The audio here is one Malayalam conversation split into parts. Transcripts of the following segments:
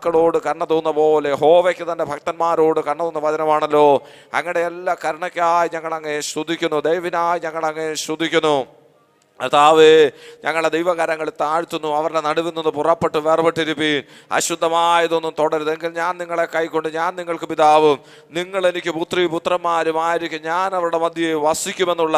മക്കളോട് കരുണ തോന്നുന്ന പോലെ ഹോവയ്ക്ക് തൻ്റെ ഭക്തന്മാരോട് കരുണ തോന്നുന്ന വചനമാണല്ലോ. അങ്ങയുടെ എല്ലാ കരുണയ്ക്കായി ഞങ്ങൾ അങ്ങേ സ്തുതിക്കുന്നു, ദൈവത്തിനായി ഞങ്ങൾ അങ്ങേ സ്തുതിക്കുന്നു. കർത്താവേ, ഞങ്ങളുടെ ദൈവകരങ്ങൾ താഴ്ത്തുന്നു. അവരുടെ നടുവിൽ നിന്ന് പുറപ്പെട്ട് വേർപെട്ടിരിപ്പീൻ. അശുദ്ധമായതൊന്നും തുടരുതെങ്കിൽ ഞാൻ നിങ്ങളെ കൈക്കൊണ്ട് ഞാൻ നിങ്ങൾക്ക് പിതാവും നിങ്ങൾ എനിക്ക് പുത്രന്മാരുമായിരിക്കും, ഞാൻ അവരുടെ മധ്യേ വസിക്കുമെന്നുള്ള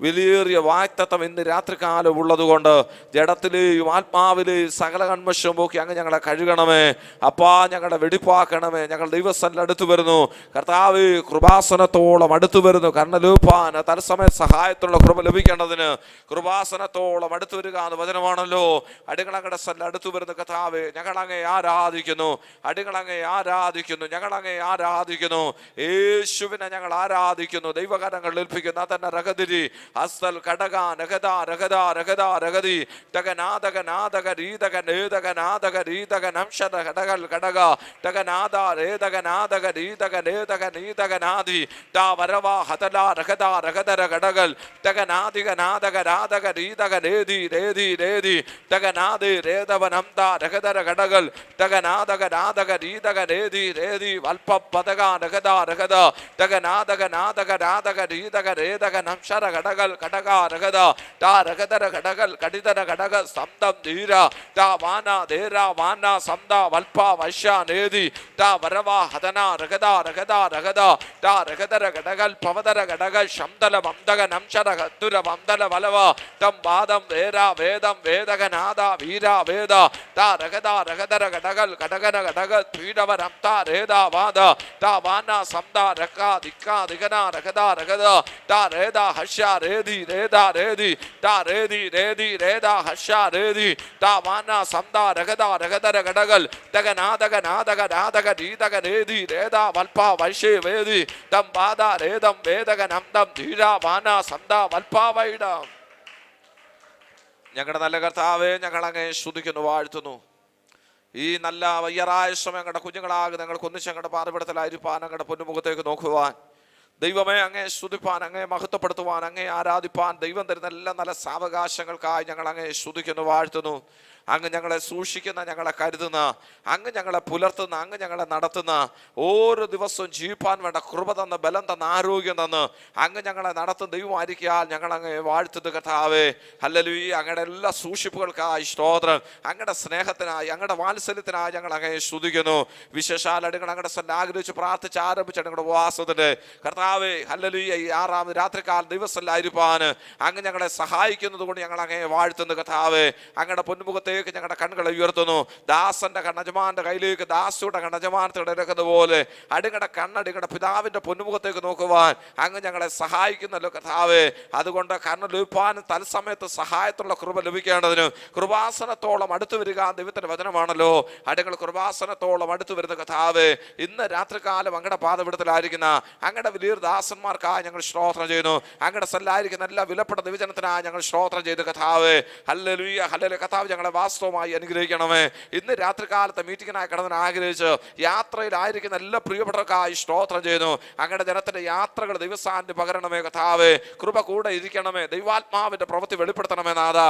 വിലയേറിയ വാഗ്ദത്തം ഇന്ന് രാത്രികാലം ഉള്ളതുകൊണ്ട് ജഡത്തിലെയും ആത്മാവിലെയും സകല കന്മഷവും പോക്കി അങ്ങ് ഞങ്ങളെ കഴുകണമേ. അപ്പാ, ഞങ്ങളുടെ വെടിപ്പാക്കണമേ. ഞങ്ങൾ ദൈവസ്ഥലിൽ അടുത്തു വരുന്നു കർത്താവേ, കൃപാസനത്തോളം അടുത്തു വരുന്നു. കരുണ ലഭിപ്പാൻ തത്സമയ സഹായത്തിനുള്ള കൃപ ലഭിക്കേണ്ടതിന് കൃപാസനത്തോളം അടുത്തു വരിക എന്ന് വചനമാണല്ലോ. അടികളങ്ങടെ സ്ഥലം അടുത്തു വരുന്ന കർത്താവേ, ഞങ്ങളങ്ങേ ആരാധിക്കുന്നു, അടികളങ്ങേ ആരാധിക്കുന്നു, ഞങ്ങളങ്ങേ ആരാധിക്കുന്നു. യേശുവിനെ ഞങ്ങൾ ആരാധിക്കുന്നു. ദൈവകരങ്ങൾ ഏൽപ്പിക്കുന്ന തന്നെ രഗതിരി അസ്തൽ കടക രഗത രഗത രഗത രഗതി ടകനാദക നാദക രീതക നേതക നാദക രീതക നംശത കടകൽ കടക ടകനാദ രേതക നാദക രീതക നേതക നീതക നാദി ടാ വരവ ഹതല രഗത രഗതര കടകൽ ടകനാദിക നാദക രാധക രീതക രേതി രേതി രേതി ടകനാദി രേതവനംത രഗതര കടകൽ ടകനാദക നാദക രീതക രേതി രേതി വൽപ്പ പദക രഗത രഗത ടകനാദക നാദക രാധക രീതക രേതക നംശര കടകൽ കടക രഗത ടാ രഗതര കടകൽ കടിതര കടക സംദം ധീര ടാ വാന ധേര വാന സംദ വൽപ്പ വൈശ്യ നേതി ടാ വരവ ഹതന രഗത രഗത രഗത ടാ രഗതര കടകൽ പവതര കടകൽ ശംദല വംദക നംശര ഹത്തുര വംദല വലവ തം വാദം വേര വേദം വേദക നാദ വീര വേദ ടാ രഗത രഗതര കടകൽ കടകന കടക പീഡവരം ടാ രേദ വാദ ടാ വാന സംദ രക്ക ദിക്ക ദിഗന രഗത രഗത ടാ രേദ ഹർഷ രേതി രേദ രേതി ടാ രേതി രേതി രേദ ഹർഷ രേതി ടാ വാന സംദ രഗത രഗതര കടകൽ ടകനാദക നാദക രാധക രീതക രേതി രേദ വൽപ്പ വൈശ്യ വേദി തം വാദ രേദം വേദക നംദം ധീര വാന സംദ വൽപ്പ വൈഡം. ഞങ്ങളുടെ നല്ല കർത്താവേ, ഞങ്ങൾ അങ്ങേ സ്തുതിക്കുന്നു, വാഴ്ത്തുന്നു. ഈ നല്ല വയ്യറായ സമയം ഞങ്ങളുടെ കുഞ്ഞുങ്ങളാകെ ഞങ്ങൾക്ക് ഒന്നിച്ച് ഞങ്ങളുടെ പാതപിടത്തിലായിരിക്കാൻ, ഞങ്ങളുടെ പൊന്നുമുഖത്തേക്ക് നോക്കുവാൻ, ദൈവമേ അങ്ങേ സ്തുതിപ്പാൻ, അങ്ങേ മഹത്വപ്പെടുത്തുവാൻ, അങ്ങേ ആരാധിപ്പാൻ ദൈവം തരുന്ന എല്ലാ നല്ല സാവകാശങ്ങൾക്കായി ഞങ്ങൾ അങ്ങേ സ്തുതിക്കുന്നു, വാഴ്ത്തുന്നു. അങ്ങ് ഞങ്ങളെ സൂക്ഷിക്കുന്ന, ഞങ്ങളെ കരുതുന്ന, അങ്ങ് ഞങ്ങളെ പുലർത്തുന്ന, അങ്ങ് ഞങ്ങളെ നടത്തുന്ന, ഓരോ ദിവസവും ജീവിപ്പാൻ വേണ്ട കൃപ തന്ന്, ബലം തന്ന്, ആരോഗ്യം തന്ന് അങ്ങ് ഞങ്ങളെ നടത്തുന്ന ദൈവമായിരിക്കാൻ ഞങ്ങൾ അങ്ങ് വാഴ്ത്തുന്നു കർത്താവേ. ഹല്ലേലൂയ. അങ്ങയുടെ എല്ലാ സൂക്ഷിപ്പുകൾക്കായി സ്തോത്രം. അങ്ങയുടെ സ്നേഹത്തിനായി, അങ്ങയുടെ വാത്സല്യത്തിനായി ഞങ്ങൾ അങ്ങേ സ്തുതിക്കുന്നു. വിശേഷാലടുകൾ അങ്ങയുടെ സ്ഥലം ആഗ്രഹിച്ച് പ്രാർത്ഥിച്ച് ആരംഭിച്ച ഞങ്ങളുടെ ഉപവാസത്തിന്റെ കർത്താവേ, ഹല്ലേലൂയ, ഈ 6ാം രാത്രികാലം ദിവസത്തിലായിരിക്കാൻ അങ്ങ് ഞങ്ങളെ സഹായിക്കുന്നത് കൊണ്ട് ഞങ്ങൾ അങ്ങേ വാഴ്ത്തുന്നു കർത്താവേ. അങ്ങയുടെ പൊന്നുമുഖത്തെ ഞങ്ങളുടെ കണ്ണുകളെ ഉയർത്തുന്നു. ദാസന്റെ കണ്ണജമാന്റെ കയ്യിലേക്ക് ദാസിയുടെ കണ്ണജമാനത്തോടെ ഇറക്കുന്ന പോലെ അടികട കണ്ണടികട പിതാവിന്റെ പൊന്നുമുഖത്തേക്ക് നോക്കുവാൻ അങ്ങ് ഞങ്ങളെ സഹായിക്കുന്നല്ലോ കർത്താവേ. അതുകൊണ്ട് കണ്ണ് ലഭിപ്പാനും തത്സമയത്ത് സഹായത്തുള്ള കൃപ ലഭിക്കേണ്ടതിന് കൃപാസനത്തോളം അടുത്തു വരിക ദൈവത്തിന്റെ വചനമാണല്ലോ. അടികൾ കൃപാസനത്തോളം അടുത്തു വരുന്ന കർത്താവേ, ഇന്ന് രാത്രികാലം അങ്ങയുടെ പാതപിടത്തിലായിരിക്കുന്ന അങ്ങയുടെ വലിയ ദാസന്മാർക്കായി ഞങ്ങൾ സ്തോത്രം ചെയ്യുന്നു. അങ്ങയുടെ സ്ഥലമായിരിക്കുന്ന എല്ലാ വിലപ്പെട്ട ദൈവജനത്തിനായി ഞങ്ങൾ സ്തോത്രം ചെയ്തു കർത്താവേ. Hallelujah, hallelujah. കർത്താവ് ഞങ്ങളെ വാസ്തവമായി അനുഗ്രഹിക്കണമേ. ഇന്ന് രാത്രികാലത്തെ മീറ്റിങ്ങിനായി കടന്ന് ആഗ്രഹിച്ച് യാത്രയിലായിരിക്കുന്ന എല്ലാ പ്രിയപ്പെട്ടവർക്കായി സ്തോത്രം ചെയ്യുന്നു. അങ്ങയുടെ ജനത്തിന്റെ യാത്രകൾ ദൈവസാന്നിധ്യം പകരണമേ കർത്താവേ. കൃപ കൂടെ ഇരിക്കണമേ. ദൈവാത്മാവിന്റെ പ്രവൃത്തി വെളിപ്പെടുത്തണമേ നാഥാ.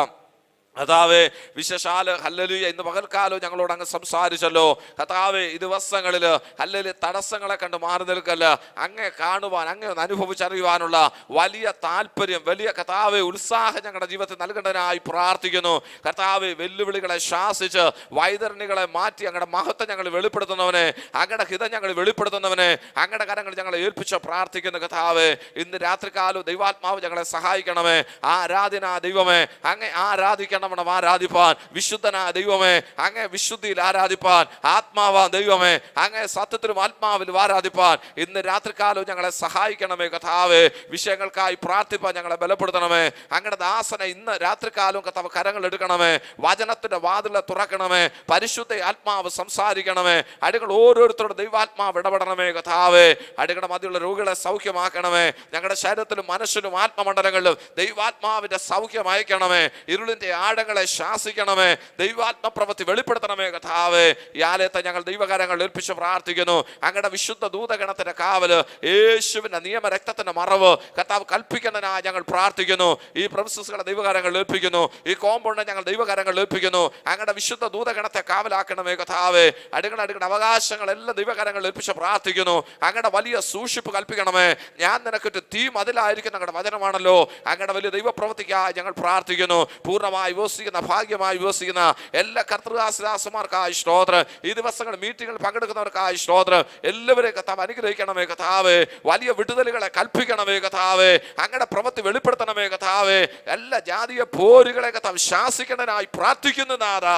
കർത്താവേ, വിശേഷാല് ഹല്ലേലൂയ ഇന്ന് പകൽക്കാലം ഞങ്ങളോട് അങ്ങ് സംസാരിച്ചല്ലോ കർത്താവേ. ഈ ദിവസങ്ങളിൽ ഹല്ലേലൂയ തടസ്സങ്ങളെ കണ്ട് മാറി നിൽക്കല്ല, അങ്ങേ കാണുവാൻ, അങ്ങേ അനുഭവിച്ചറിയുവാനുള്ള വലിയ താല്പര്യം, വലിയ കർത്താവേ ഉത്സാഹം ഞങ്ങളുടെ ജീവിതത്തിൽ നൽകേണ്ടതിനായി പ്രാർത്ഥിക്കുന്നു കർത്താവേ. വെല്ലുവിളികളെ ശാസിച്ച് വൈതരണികളെ മാറ്റി അങ്ങയുടെ മഹത്വം ഞങ്ങൾ വെളിപ്പെടുത്തുന്നവനെ, അങ്ങയുടെ ഹിതം ഞങ്ങൾ വെളിപ്പെടുത്തുന്നവനെ അങ്ങയുടെ കരങ്ങൾ ഞങ്ങളെ ഏൽപ്പിച്ച് പ്രാർത്ഥിക്കുന്നു കർത്താവേ. ഇന്ന് രാത്രികാലം ദൈവാത്മാവ് ഞങ്ങളെ സഹായിക്കണമേ. ആരാധന ദൈവമേ, അങ്ങേ ആരാധിക്കണം, ആരാധിപ്പാൻ. വിശുദ്ധനായ ദൈവമേ, അങ്ങേ വിശുദ്ധിയിൽ ആരാധിപ്പാൻ. ആത്മാവാ ദൈവമേ, അങ്ങേ സത്യത്തിലും ആത്മാവിലും ആരാധിപ്പാൻ ഇന്ന് രാത്രികാലവും ഞങ്ങളെ സഹായിക്കണമേ കർത്താവേ. വിഷയങ്ങൾക്കായി പ്രാർത്ഥിപ്പാൻ ഞങ്ങളെ ബലപ്പെടുത്തണമേ. അങ്ങയുടെ ദാസനെ ഇന്ന് രാത്രികാലവും കർത്താവ് കരങ്ങൾ എടുക്കണമേ. വചനത്തിന്റെ വാതിലെ തുറക്കണമേ. പരിശുദ്ധ ആത്മാവ് സംസാരിക്കണമേ. അടികൾ ഓരോരുത്തരുടെ ദൈവാത്മാവ് ഇടപെടണമേ കർത്താവേ. അടികളുടെ മധ്യയുള്ള രോഗികളെ സൗഖ്യമാക്കണമേ. ഞങ്ങളുടെ ശരീരത്തിലും മനസ്സിലും ആത്മമണ്ഡലങ്ങളിലും ദൈവാത്മാവിന്റെ സൗഖ്യം അയക്കണമേ. ഇരുളിന്റെ ആഴങ്ങളെ ശാസിക്കണമേ. ദൈവാത്മപ്രവൃത്തി വെളിപ്പെടുത്തണമേ കർത്താവേ. ഈ ആലയത്തെ ഞങ്ങൾ ദൈവകാര്യങ്ങൾ ഏൽപ്പിച്ച് പ്രാർത്ഥിക്കുന്നു. അങ്ങയുടെ വിശുദ്ധ ദൂതഗണത്തിന്റെ കാവല്, യേശുവിന്റെ നിയമ രക്തത്തിന്റെ മറവ് കർത്താവ് കൽപ്പിക്കുന്നതിനായി ഞങ്ങൾ പ്രാർത്ഥിക്കുന്നു. ഈ പ്രൊഫസസുകളെ ദൈവകാര്യങ്ങൾ ഏൽപ്പിക്കുന്നു. ഈ കോമ്പൗണ്ടിനെ ഞങ്ങൾ ദൈവകാര്യങ്ങൾ ഏൽപ്പിക്കുന്നു. അങ്ങയുടെ വിശുദ്ധ ദൂതഗണത്തെ കാവലാക്കണമേ കർത്താവേ. അടുക്കണ അവകാശങ്ങളെല്ലാം ദൈവകാര്യങ്ങൾ ഏൽപ്പിച്ച് പ്രാർത്ഥിക്കുന്നു. അങ്ങയുടെ വലിയ സൂക്ഷിപ്പ് കൽപ്പിക്കണമേ. ഞാൻ നിനക്കൊരു തീ മതിലായിരിക്കുന്ന ഞങ്ങളുടെ വചനമാണല്ലോ. അങ്ങയുടെ വലിയ ദൈവപ്രവൃത്തിക്കായി ഞങ്ങൾ പ്രാർത്ഥിക്കുന്നു. പൂർണ്ണമായി വിശ്വസിക്കുന്ന, ഭാഗ്യമായി വിശ്വസിക്കുന്ന എല്ലാ കർത്തൃദാസന്മാർക്കായി സ്തോത്രം. ഈ ദിവസങ്ങൾ മീറ്റിംഗിൽ പങ്കെടുക്കുന്നവർക്കായി സ്തോത്രം. എല്ലാവരെയും കർത്താവ് അനുഗ്രഹിക്കണമേ കർത്താവേ. വലിയ വിടുതലുകളെ കൽപ്പിക്കണമേ കർത്താവേ. അങ്ങയുടെ പ്രവൃത്തി വെളിപ്പെടുത്തണമേ കർത്താവേ. എല്ലാ ജാതീയ പോരുകളെ കർത്താവ് ശാസിക്കുന്നതിനായി പ്രാർത്ഥിക്കുന്നു നാഥാ.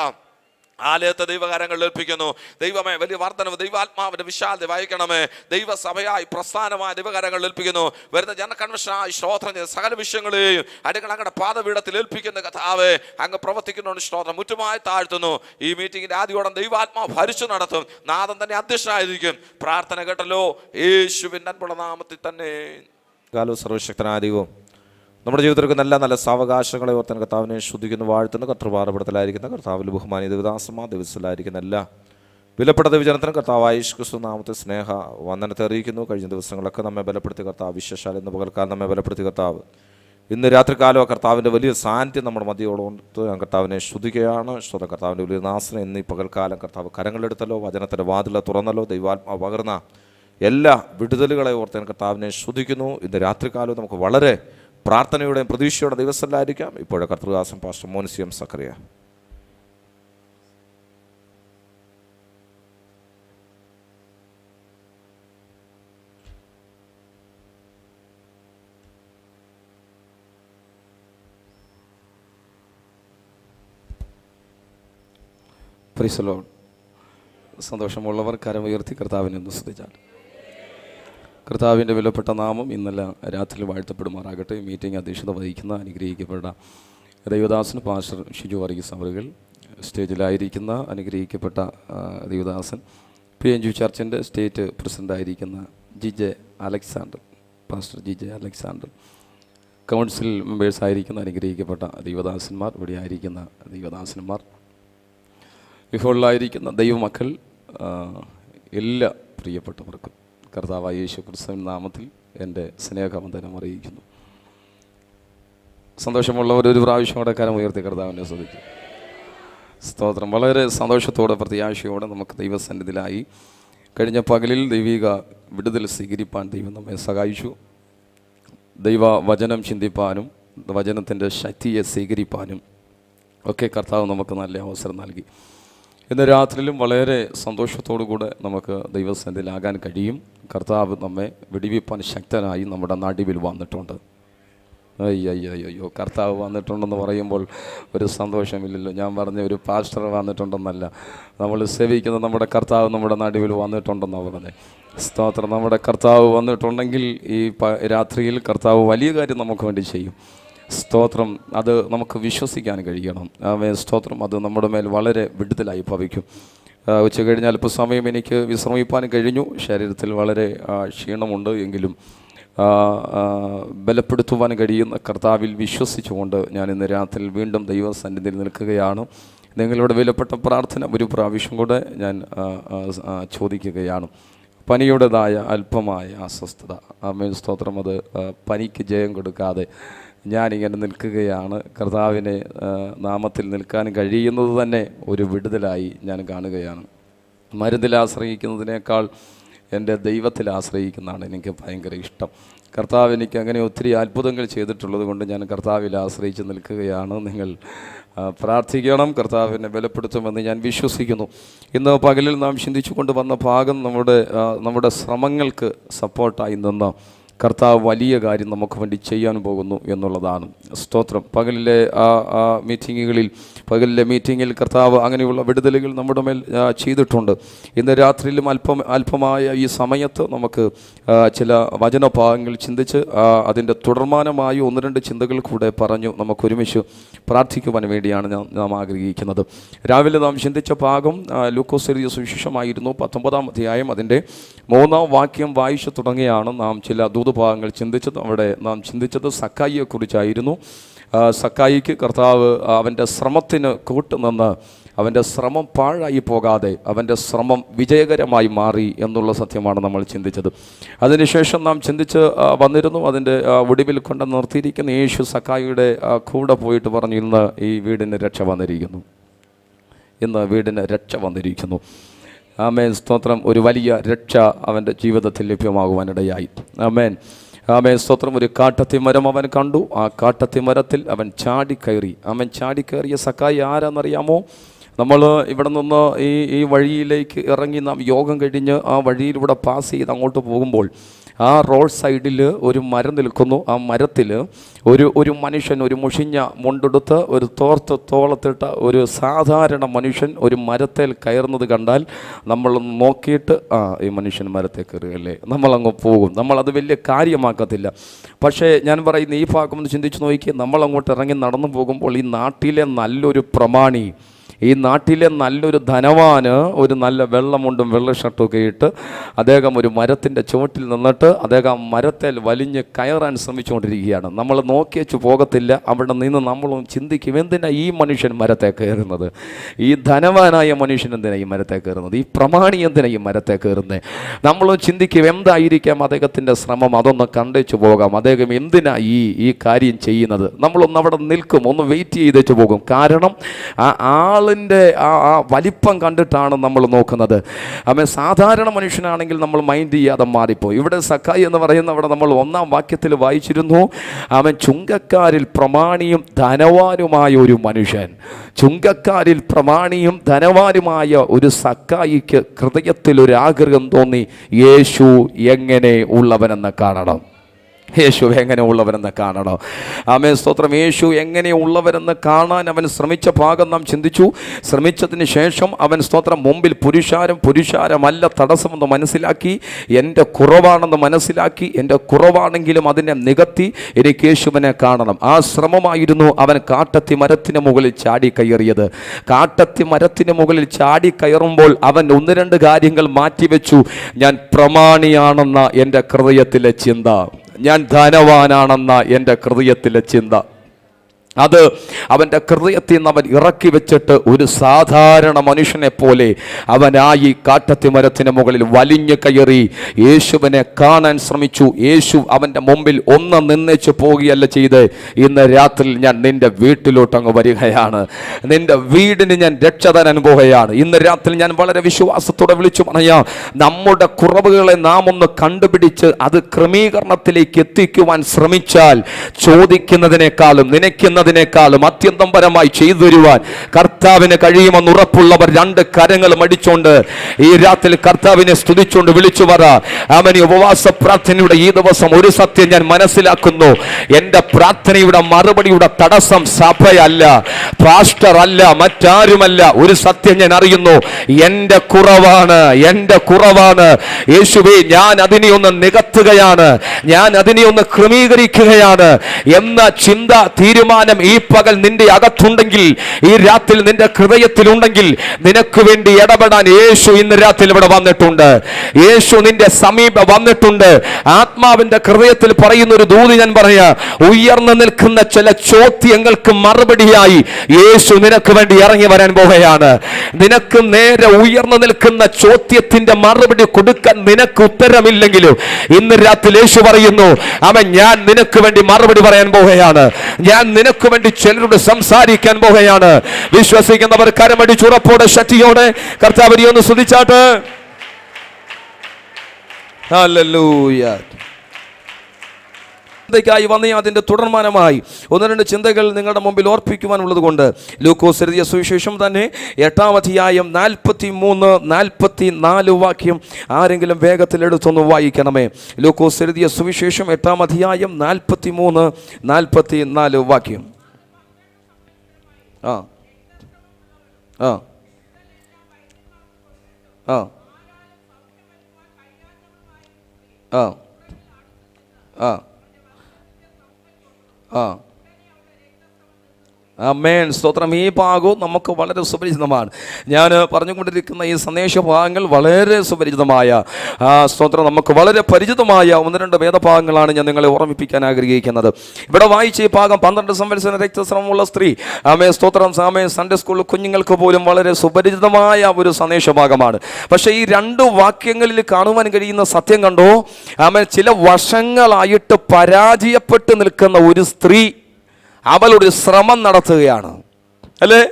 ആലയത്തെ ദൈവകാര്യങ്ങൾ ഏൽപ്പിക്കുന്നു. ദൈവമേ, വലിയ വർദ്ധനവ്, ദൈവാത്മാവിന്റെ വിശാലത വായിക്കണമേ. ദൈവസഭയായി പ്രസ്ഥാനമായ ദൈവകാര്യങ്ങൾ ഏൽപ്പിക്കുന്നു. വരുന്ന ജനകൺവെൻഷനായി സ്തോത്രം ചെയ്ത സകല വിഷയങ്ങളെയും അങ്ങയുടെ പാദപീഠത്തിൽ ഏൽപ്പിക്കുന്ന കർത്താവേ. അങ്ങ് പ്രവർത്തിക്കുന്നതുകൊണ്ട് സ്തോത്രം മുറ്റുമായി താഴ്ത്തുന്നു. ഈ മീറ്റിംഗിന്റെ ആദ്യോടെ ദൈവാത്മാവ് ഭരിച്ചു നടത്തും. നാഥൻ തന്നെ അധ്യക്ഷനായിരിക്കും. പ്രാർത്ഥന കേട്ടല്ലോ യേശുവിന്റെ അൻപുള്ള നാമത്തിൽ തന്നെ. സർവശക്തനായ ദൈവം നമ്മുടെ ജീവിതത്തിലേക്ക് നല്ല നല്ല സാവകാശങ്ങളെ ഓർത്താൻ കർത്താവിനെ ശ്രദ്ധിക്കുന്നു, വാഴ്ത്തുന്നു. കർത്തൃപാദപടത്തിലായിരിക്കുന്ന കർത്താവിൽ ബഹുമാനിയ ദേവദാസന്മാർ, ദിവസത്തിലായിരിക്കുന്ന എല്ലാ വിലപ്പെട്ട ദൈവജനത്തിനും കർത്താവായ യേശു ക്രിസ്തു നാമത്തെ സ്നേഹ വന്ദനത്തെ അറിയിക്കുന്നു. കഴിഞ്ഞ ദിവസങ്ങളൊക്കെ നമ്മെ ബലപ്പെടുത്തി കർത്താവ്, വിശേഷാൽ ഇന്ന് പകൽക്കാലം നമ്മെ ബലപ്പെടുത്തി കർത്താവ്. ഇന്ന് രാത്രികാലം കർത്താവിൻ്റെ വലിയ സാന്നിധ്യം നമ്മുടെ മധ്യയോടൊത്ത് ഞാൻ കർത്താവിനെ ശ്രദ്ധിക്കുകയാണ്. ശ്രോത കർത്താവിൻ്റെ വലിയ നാസനം ഇന്ന് ഈ പകൽക്കാലം കർത്താവ് കരങ്ങളെടുത്തല്ലോ, വചനത്തിൻ്റെ വാതില തുറന്നല്ലോ, ദൈവാത്മാവ് പകർന്ന എല്ലാ വിടുതലുകളെ ഓർത്ത് ഞാൻ കർത്താവിനെ ശ്രദ്ധിക്കുന്നു. ഇന്ന് രാത്രികാലം നമുക്ക് വളരെ പ്രാർത്ഥനയുടെയും പ്രതീക്ഷയുടെ ദിവസമല്ലായിരിക്കാം. ഇപ്പോഴെ കർത്തൃദാസൻ പാസ്റ്റർ മോൻസിയം സക്കറിയ. Praise the lord. സന്തോഷമുള്ളവർ കരമുയർത്തി കർത്താവിനെ ഒന്ന് സ്തുതിച്ചാൽ. കർത്താവിൻ്റെ വിലപ്പെട്ട നാമം ഇന്നലെ രാത്രി വാഴ്ത്തപ്പെടുമാറാകട്ടെ. മീറ്റിംഗ് അധ്യക്ഷത വഹിക്കുന്ന അനുഗ്രഹിക്കപ്പെട്ട ദൈവദാസൻ പാസ്റ്റർ ഷിജു വർഗീസ് അവറുകൾ, സ്റ്റേജിലായിരിക്കുന്ന അനുഗ്രഹിക്കപ്പെട്ട ദൈവദാസൻ PNG ചർച്ചിൻ്റെ സ്റ്റേറ്റ് പ്രസിഡൻ്റായിരിക്കുന്ന G J Alexander, pastor G J Alexander, council മെമ്പേഴ്സായിരിക്കുന്ന അനുഗ്രഹിക്കപ്പെട്ട ദൈവദാസന്മാർ, ഇവിടെ ആയിരിക്കുന്ന ദൈവദാസന്മാർ, വിഹോളിലായിരിക്കുന്ന ദൈവമക്കൾ, എല്ലാ പ്രിയപ്പെട്ടവർക്കും കർത്താവായ യേശു ക്രിസ്തുവിൻ നാമത്തിൽ എൻ്റെ സ്നേഹവന്ദനം അറിയിക്കുന്നു. സന്തോഷമുള്ളവർ ഒരു പ്രാവശ്യം കൂടെ കരം ഉയർത്തി കർത്താവിനെ സ്തുതിക്കും. സ്തോത്രം. വളരെ സന്തോഷത്തോടെ പ്രത്യാശയോടെ നമുക്ക് ദൈവസന്നിധിയിലായി കഴിഞ്ഞ പകലിൽ ദൈവിക വിടുതൽ സ്വീകരിപ്പാൻ ദൈവം നമ്മെ സഹായിച്ചു. ദൈവ വചനം ചിന്തിപ്പാനും വചനത്തിൻ്റെ ശക്തിയെ സ്വീകരിപ്പാനും ഒക്കെ കർത്താവ് നമുക്ക് നല്ല അവസരം നൽകി. ഇന്ന് രാത്രിയിലും വളരെ സന്തോഷത്തോടു കൂടെ നമുക്ക് ദൈവസന്നിധിയിലാകാൻ കഴിയും. കർത്താവ് നമ്മെ വിടിവിപ്പാൻ ശക്തനായി നമ്മുടെ നടുവിൽ വന്നിട്ടുണ്ട്. അയ്യോ, കർത്താവ് വന്നിട്ടുണ്ടെന്ന് പറയുമ്പോൾ ഒരു സന്തോഷമില്ലല്ലോ. ഞാൻ പറഞ്ഞ ഒരു പാസ്റ്റർ വന്നിട്ടുണ്ടെന്നല്ല, നമ്മൾ സേവിക്കുന്ന നമ്മുടെ കർത്താവ് നമ്മുടെ നടുവിൽ വന്നിട്ടുണ്ടെന്നാണ് പറഞ്ഞത്. സ്തോത്രം. നമ്മുടെ കർത്താവ് വന്നിട്ടുണ്ടെങ്കിൽ ഈ രാത്രിയിൽ കർത്താവ് വലിയ കാര്യം നമുക്ക് വേണ്ടി ചെയ്യും. സ്തോത്രം. അത് നമുക്ക് വിശ്വസിക്കാൻ കഴിയണം. സ്തോത്രം. അത് നമ്മുടെ മേൽ വളരെ വിടുതലായി ഭവിക്കും. ഉച്ച കഴിഞ്ഞാൽ ഇപ്പോൾ സമയം എനിക്ക് വിശ്രമിപ്പാൻ കഴിഞ്ഞു. ശരീരത്തിൽ വളരെ ക്ഷീണമുണ്ട് എങ്കിലും ബലപ്പെടുത്തുവാൻ കഴിയുന്ന കർത്താവിൽ വിശ്വസിച്ചുകൊണ്ട് ഞാൻ ഇന്ന് രാത്രി വീണ്ടും ദൈവസന്നിധിയിൽ നിൽക്കുകയാണ്. നിങ്ങളുടെ വിലപ്പെട്ട പ്രാർത്ഥന ഒരു പ്രാവശ്യം കൂടെ ഞാൻ ചോദിക്കുകയാണ്. പനിയുടേതായ അല്പമായ അസ്വസ്ഥത, ആമേൻ, സ്തോത്രം. അത് പനിക്ക് ജയം കൊടുക്കാതെ ഞാനിങ്ങനെ നിൽക്കുകയാണ്. കർത്താവിനെ നാമത്തിൽ നിൽക്കാൻ കഴിയുന്നത് തന്നെ ഒരു വിടുതലായി ഞാൻ കാണുകയാണ്. മരുന്നിൽ ആശ്രയിക്കുന്നതിനേക്കാൾ എൻ്റെ ദൈവത്തിൽ ആശ്രയിക്കുന്നതാണ് എനിക്ക് ഭയങ്കര ഇഷ്ടം. കർത്താവ് എനിക്ക് അങ്ങനെ ഒത്തിരി അത്ഭുതങ്ങൾ ചെയ്തിട്ടുള്ളത് കൊണ്ട് ഞാൻ കർത്താവിൽ ആശ്രയിച്ച് നിൽക്കുകയാണ്. നിങ്ങൾ പ്രാർത്ഥിക്കണം, കർത്താവിനെ ബലപ്പെടുത്തുമെന്ന് ഞാൻ വിശ്വസിക്കുന്നു. ഇന്ന് പകലിൽ നാം ചിന്തിച്ചു കൊണ്ടുവന്ന ഭാഗം നമ്മുടെ ശ്രമങ്ങൾക്ക് സപ്പോർട്ടായി നിന്ന് കർത്താവ് വലിയ കാര്യം നമുക്ക് വേണ്ടി ചെയ്യാൻ പോകുന്നു എന്നുള്ളതാണ്. സ്തോത്രം. പകലിലെ മീറ്റിങ്ങിൽ കർത്താവ് അങ്ങനെയുള്ള വിടുതലുകൾ നമ്മുടെ മേൽ ചെയ്തിട്ടുണ്ട്. ഇന്ന് രാത്രിയിലും അല്പമായ ഈ സമയത്ത് നമുക്ക് ചില വചനഭാഗങ്ങൾ ചിന്തിച്ച് അതിൻ്റെ തുടർമാനമായി ഒന്ന് രണ്ട് ചിന്തകൾ കൂടെ പറഞ്ഞു നമുക്കൊരുമിച്ച് പ്രാർത്ഥിക്കുവാൻ വേണ്ടിയാണ് നാം ആഗ്രഹിക്കുന്നത്. രാവിലെ നാം ചിന്തിച്ച ഭാഗം ലൂക്കോസ് എഴുതിയ സുവിശേഷമായിരുന്നു. 19-ാം അധ്യായം അതിൻ്റെ 3-ാം വാക്യം വായിച്ചു തുടങ്ങിയാണ് നാം ചില ഭാഗങ്ങൾ ചിന്തിച്ചത്. അവിടെ നാം ചിന്തിച്ചത് സക്കായിയെക്കുറിച്ചായിരുന്നു. സക്കായിക്ക് കർത്താവ് അവൻ്റെ ശ്രമത്തിന് കൂട്ടുനിന്ന് അവൻ്റെ ശ്രമം പാഴായി പോകാതെ അവൻ്റെ ശ്രമം വിജയകരമായി മാറി എന്നുള്ള സത്യമാണ് നമ്മൾ ചിന്തിച്ചത്. അതിനുശേഷം നാം ചിന്തിച്ച് വന്നിരുന്നു, അതിൻ്റെ ഒടുവിൽ കൊണ്ട് നിർത്തിയിരിക്കുന്ന യേശു സക്കായിയുടെ കൂടെ പോയിട്ട് പറഞ്ഞു, ഇന്ന് ഈ വീടിന് രക്ഷ വന്നിരിക്കുന്നു, ഇന്ന് വീടിന് രക്ഷ വന്നിരിക്കുന്നു. ആമേൻ, സ്തോത്രം. ഒരു വലിയ രക്ഷ അവൻ്റെ ജീവിതത്തിൽ ലഭ്യമാകുവാനിടയായി. ആമേൻ, ആമേൻ, സ്തോത്രം. ഒരു കാട്ടത്തിമരം അവൻ കണ്ടു. ആ കാട്ടത്തിമരത്തിൽ അവൻ ചാടിക്കയറി. അവൻ ചാടിക്കയറിയ സക്കായി ആരാന്നറിയാമോ? നമ്മൾ ഇവിടെ നിന്ന് ഈ വഴിയിലേക്ക് ഇറങ്ങി നാം യോഗം കഴിഞ്ഞ് ആ വഴിയിലൂടെ പാസ് ചെയ്ത് അങ്ങോട്ട് പോകുമ്പോൾ ആ റോഡ് സൈഡിൽ ഒരു മരം നിൽക്കുന്നു. ആ മരത്തിൽ ഒരു മനുഷ്യൻ, ഒരു മുഷിഞ്ഞ മുണ്ടെടുത്ത് ഒരു തോളത്തിട്ട ഒരു സാധാരണ മനുഷ്യൻ ഒരു മരത്തിൽ കയറുന്നത് കണ്ടാൽ നമ്മൾ നോക്കിയിട്ട് ഈ മനുഷ്യൻ മരത്തെ കയറുകയല്ലേ, നമ്മളങ്ങ് പോകും. നമ്മളത് വലിയ കാര്യമാക്കത്തില്ല. പക്ഷേ ഞാൻ പറയുന്ന ഈ ഭാഗം ഒന്ന് ചിന്തിച്ച് നോക്കി, നമ്മളങ്ങോട്ട് ഇറങ്ങി നടന്നു പോകുമ്പോൾ ഈ നാട്ടിലെ നല്ലൊരു പ്രമാണി, ഈ നാട്ടിലെ നല്ലൊരു ധനവാന് ഒരു നല്ല വെള്ളമുണ്ടും വെള്ള ഷർട്ടുമൊക്കെ ഇട്ട് അദ്ദേഹം ഒരു മരത്തിൻ്റെ ചുവട്ടിൽ നിന്നിട്ട് അദ്ദേഹം മരത്തിൽ വലിഞ്ഞ് കയറാൻ ശ്രമിച്ചുകൊണ്ടിരിക്കുകയാണ്. നമ്മൾ നോക്കിയച്ചു പോകത്തില്ല. അവിടെ നിന്ന് നമ്മളും ചിന്തിക്കും, എന്തിനാ ഈ മനുഷ്യൻ മരത്തെ കയറുന്നത്? ഈ ധനവാനായ മനുഷ്യൻ എന്തിനാ ഈ മരത്തെ കയറുന്നത്? ഈ പ്രമാണി എന്തിനാ ഈ മരത്തെ കയറുന്നത്? നമ്മളും ചിന്തിക്കും, എന്തായിരിക്കാം അദ്ദേഹത്തിൻ്റെ ശ്രമം? അതൊന്ന് കണ്ടേച്ചു പോകാം. അദ്ദേഹം എന്തിനാ ഈ കാര്യം ചെയ്യുന്നത്? നമ്മളൊന്ന് അവിടെ നിൽക്കും, ഒന്ന് വെയിറ്റ് ചെയ്തേച്ചു പോകും. കാരണം ആളിൻ്റെ ആ വലിപ്പം കണ്ടിട്ടാണ് നമ്മൾ നോക്കുന്നത്. അവൻ സാധാരണ മനുഷ്യനാണെങ്കിൽ നമ്മൾ മൈൻഡ് ചെയ്യാതെ മാറിപ്പോയി. ഇവിടെ സക്കായി എന്ന് പറയുന്ന അവിടെ നമ്മൾ 1-ാം വാക്യത്തിൽ വായിച്ചിരുന്നു, അവൻ ചുങ്കക്കാരിൽ പ്രമാണിയും ധനവാനുമായ ഒരു മനുഷ്യൻ. ചുങ്കക്കാരിൽ പ്രമാണിയും ധനവാനുമായ ഒരു സക്കായിക്ക് ഹൃദയത്തിൽ ഒരു ആഗ്രഹം തോന്നി, യേശു എങ്ങനെ ഉള്ളവനെന്ന് കാണണം, യേശു എങ്ങനെ ഉള്ളവരെന്ന് കാണണം. ആമേൻ, സ്തോത്രം. യേശു എങ്ങനെ ഉള്ളവരെന്ന് കാണാൻ അവൻ ശ്രമിച്ച ഭാഗം നാം ചിന്തിച്ചു. ശ്രമിച്ചതിന് ശേഷം അവൻ, സ്തോത്രം, മുമ്പിൽ പുരുഷാരമല്ല തടസ്സമെന്ന് മനസ്സിലാക്കി, എൻ്റെ കുറവാണെന്ന് മനസ്സിലാക്കി, എൻ്റെ കുറവാണെങ്കിലും അതിനെ നികത്തി എനിക്ക് യേശുവിനെ കാണണം. ആ ശ്രമമായിരുന്നു അവൻ കാട്ടത്തി മരത്തിന് മുകളിൽ ചാടി കയറിയത്. കാട്ടത്തി മരത്തിന് മുകളിൽ ചാടി കയറുമ്പോൾ അവൻ 1-2 കാര്യങ്ങൾ മാറ്റിവെച്ചു. ഞാൻ പ്രമാണിയാണെന്ന എൻ്റെ ഹൃദയത്തിലെ ചിന്ത, ഞാൻ ധനവാനാണെന്ന എൻ്റെ ഹൃദയത്തിലെ ചിന്ത, അത് അവൻ്റെ ഹൃദയത്തിൽ നിന്ന് അവൻ ഇറക്കി വെച്ചിട്ട് ഒരു സാധാരണ മനുഷ്യനെ പോലെ അവനായി കാട്ടത്തി മരത്തിന് മുകളിൽ വലിഞ്ഞു കയറി യേശുവിനെ കാണാൻ ശ്രമിച്ചു. യേശു അവൻ്റെ മുമ്പിൽ ഒന്ന് നിന്നേച്ച് പോവുകയല്ല ചെയ്ത്, ഇന്ന് രാത്രി ഞാൻ നിൻ്റെ വീട്ടിലോട്ടങ്ങ് വരികയാണ്, നിൻ്റെ വീടിന് ഞാൻ രക്ഷ തരാൻ പോവുകയാണ്. ഇന്ന് രാത്രി ഞാൻ വളരെ വിശ്വാസത്തോടെ വിളിച്ചു പറയാം, നമ്മുടെ കുറവുകളെ നാം ഒന്ന് കണ്ടുപിടിച്ച് അത് ക്രമീകരണത്തിലേക്ക് എത്തിക്കുവാൻ ശ്രമിച്ചാൽ ചോദിക്കുന്നതിനേക്കാളും നനയ്ക്കുന്നതിനേക്കാളും അത്യന്തം പരമായി ചെയ്തു തരുവാൻ കർത്താവിന് കഴിയുമെന്ന് ഉറപ്പുള്ളവർ 2 കരങ്ങളും അടിച്ചുകൊണ്ട് ഈ രാത്രി കർത്താവിനെ സ്തുതിച്ചുകൊണ്ട് വിളിച്ചു പറ. അവന് ഉപവാസ പ്രാർത്ഥനയുടെ ഈ ദിവസം ഒരു സത്യം ഞാൻ മനസ്സിലാക്കുന്നു, എൻ്റെ പ്രാർത്ഥനയുടെ മറുപടിയുടെ തടസ്സം സഭയല്ല, പാസ്റ്റർ അല്ല, മറ്റാരുമല്ല. ഒരു സത്യം ഞാൻ അറിയുന്നു, എൻ്റെ കുറവാണ്, എൻ്റെ കുറവാണ്. യേശുവേ, ഞാൻ അതിനെ ഒന്ന് നികത്തുകയാണ്, ഞാൻ അതിനെ ഒന്ന് ക്രമീകരിക്കുകയാണ് എന്ന ചിന്ത, തീരുമാനം ഈ പകൽ നിന്റെ അകത്തുണ്ടെങ്കിൽ, ഈ രാത്രി നിന്റെ ഹൃദയത്തിലുണ്ടെങ്കിൽ, നിനക്ക് വേണ്ടി ഇടപെടാൻ യേശു ഇന്ന് രാത്രി ഇവിടെ വന്നിട്ടുണ്ട്. യേശു നിന്റെ സമീപം വന്നിട്ടുണ്ട്. ആത്മാവിന്റെ ഹൃദയത്തിൽ പറയുന്ന ഒരു ദൂത് ഞാൻ പറയാ, ഉയർന്നു നിൽക്കുന്ന ചില ചോദ്യങ്ങൾക്ക് മറുപടിയായി യേശു നിനക്ക് വേണ്ടി ഇറങ്ങി വരാൻ പോവുകയാണ്. നിനക്ക് നേരെ ഉയർന്നു നിൽക്കുന്ന ചോദ്യത്തിന്റെ മറുപടി കൊടുക്കാൻ നിനക്ക് ഉത്തരമില്ലെങ്കിലും ഇന്ന് രാത്രി യേശു പറയുന്നു, അവൻ ഞാൻ നിനക്ക് വേണ്ടി മറുപടി പറയാൻ പോവുകയാണ്, ഞാൻ നിനക്ക് വേണ്ടി ചിലരോട് സംസാരിക്കാൻ പോവുകയാണ്. വിശ്വസിക്കുന്നവർ കരമടിച്ചുറപ്പോടെ ശക്തിയോടെ കർത്താവിനെ ഒന്ന് സ്തുതിച്ചാട്ട്. ഹല്ലേലൂയ. ചിന്തയ്ക്കായി വന്ന അതിൻ്റെ തുടർമാനമായി 1-2 ചിന്തകൾ നിങ്ങളുടെ മുമ്പിൽ ഓർപ്പിക്കുവാനുള്ളത് കൊണ്ട് ലൂക്കോസ് എഴുതിയ സുവിശേഷം തന്നെ 8-ാം അധ്യായം 43-44 വാക്യം ആരെങ്കിലും വേഗത്തിൽ എടുത്തൊന്ന് വായിക്കണമേ. ലൂക്കോസ് എഴുതിയ സുവിശേഷം 8-ാം അധ്യായം 43-44 വാക്യം. ആ ആ ആ ആ ആ ആ ആമേൻ. സ്തോത്രം. ഈ ഭാഗവും നമുക്ക് വളരെ സുപരിചിതമാണ്. ഞാൻ പറഞ്ഞുകൊണ്ടിരിക്കുന്ന ഈ സന്ദേശ ഭാഗങ്ങൾ വളരെ സുപരിചിതമായ സ്തോത്രം നമുക്ക് വളരെ പരിചിതമായ 1-2 വേദഭാഗങ്ങളാണ് ഞാൻ നിങ്ങളെ ഓർമ്മിപ്പിക്കാൻ ആഗ്രഹിക്കുന്നത്. ഇവിടെ വായിച്ച ഈ ഭാഗം 12 സംവത്സരം രക്തസ്രവമുള്ള സ്ത്രീ, ആമേ സ്തോത്രം, ആമേ സൺഡേ സ്കൂളിൽ കുഞ്ഞുങ്ങൾക്ക് പോലും വളരെ സുപരിചിതമായ ഒരു സന്ദേശ ഭാഗമാണ്. പക്ഷേ ഈ 2 വാക്യങ്ങളിൽ കാണുവാൻ കഴിയുന്ന സത്യം കണ്ടോ? ആമേ, ചില വർഷങ്ങളായിട്ട് പരാജയപ്പെട്ട് നിൽക്കുന്ന ഒരു സ്ത്രീ അവളൊരു ശ്രമം നടത്തുകയാണ്, അല്ലേ?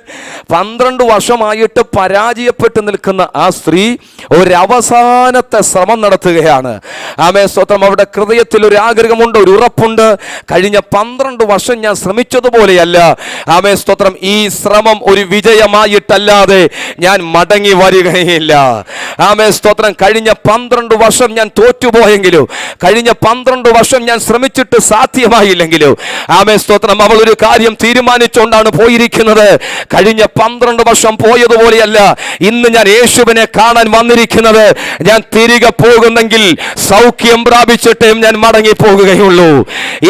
12 വർഷമായിട്ട് പരാജയപ്പെട്ട് നിൽക്കുന്ന ആ സ്ത്രീ ഒരവസാനത്തെ ശ്രമം നടത്തുകയാണ്. ആമേ സ്തോത്രം. അവരുടെ ഹൃദയത്തിൽ ഒരു ആഗ്രഹമുണ്ട്, ഒരു ഉറപ്പുണ്ട്. കഴിഞ്ഞ 12 വർഷം ഞാൻ ശ്രമിച്ചതുപോലെയല്ല, ആമേ സ്തോത്രം, ഈ ശ്രമം ഒരു വിജയമായിട്ടല്ലാതെ ഞാൻ മടങ്ങി വരികയില്ല. ആമേ സ്തോത്രം. കഴിഞ്ഞ 12 വർഷം ഞാൻ തോറ്റുപോയെങ്കിലും, കഴിഞ്ഞ 12 വർഷം ഞാൻ ശ്രമിച്ചിട്ട് സാധ്യമായില്ലെങ്കിലും, ആമേ സ്തോത്രം, അവൾ ഒരു കാര്യം തീരുമാനിച്ചുകൊണ്ടാണ് പോയിരിക്കുന്നത്. കഴിഞ്ഞ 12 വർഷം പോയതുപോലെയല്ല ഇന്ന് ഞാൻ യേശുവിനെ കാണാൻ വന്നിരിക്കുന്നത്. ഞാൻ തിരികെ പോകുന്നെങ്കിൽ സൗഖ്യം പ്രാപിച്ചിട്ടേ ഞാൻ മടങ്ങി പോകുകയുള്ളൂ.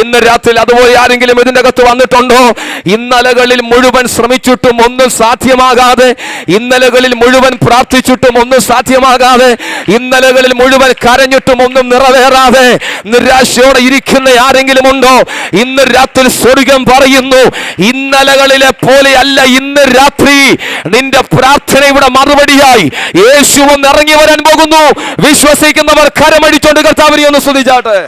ഇന്ന് രാത്രി അതുപോലെ ആരെങ്കിലും ഇതിന്റെ അകത്ത് വന്നിട്ടുണ്ടോ? ഇന്നലകളിൽ മുഴുവൻ ശ്രമിച്ചിട്ടും ഒന്നും സാധ്യമാകാതെ, ഇന്നലകളിൽ മുഴുവൻ പ്രാർത്ഥിച്ചിട്ടും ഒന്നും സാധ്യമാകാതെ, ഇന്നലകളിൽ മുഴുവൻ കരഞ്ഞിട്ടും ഒന്നും നിറവേറാതെ നിരാശയോടെ ഇരിക്കുന്ന ആരെങ്കിലും ഉണ്ടോ? ഇന്ന് രാത്രി സ്വർഗ്ഗം പറയുന്നു, ഇന്നലകളിലെ പോലെയല്ല, ഇന്ന് രാത്രി നിന്റെ പ്രാർത്ഥന ഇവിടെ മറുപടിയായി യേശു ഒന്ന് ഇറങ്ങി വരാൻ പോകുന്നു. വിശ്വസിക്കുന്നവർ കരമടിച്ചോണ്ട് കർത്താവിനെ ഒന്ന് സ്തുതിച്ചാട്ടെ.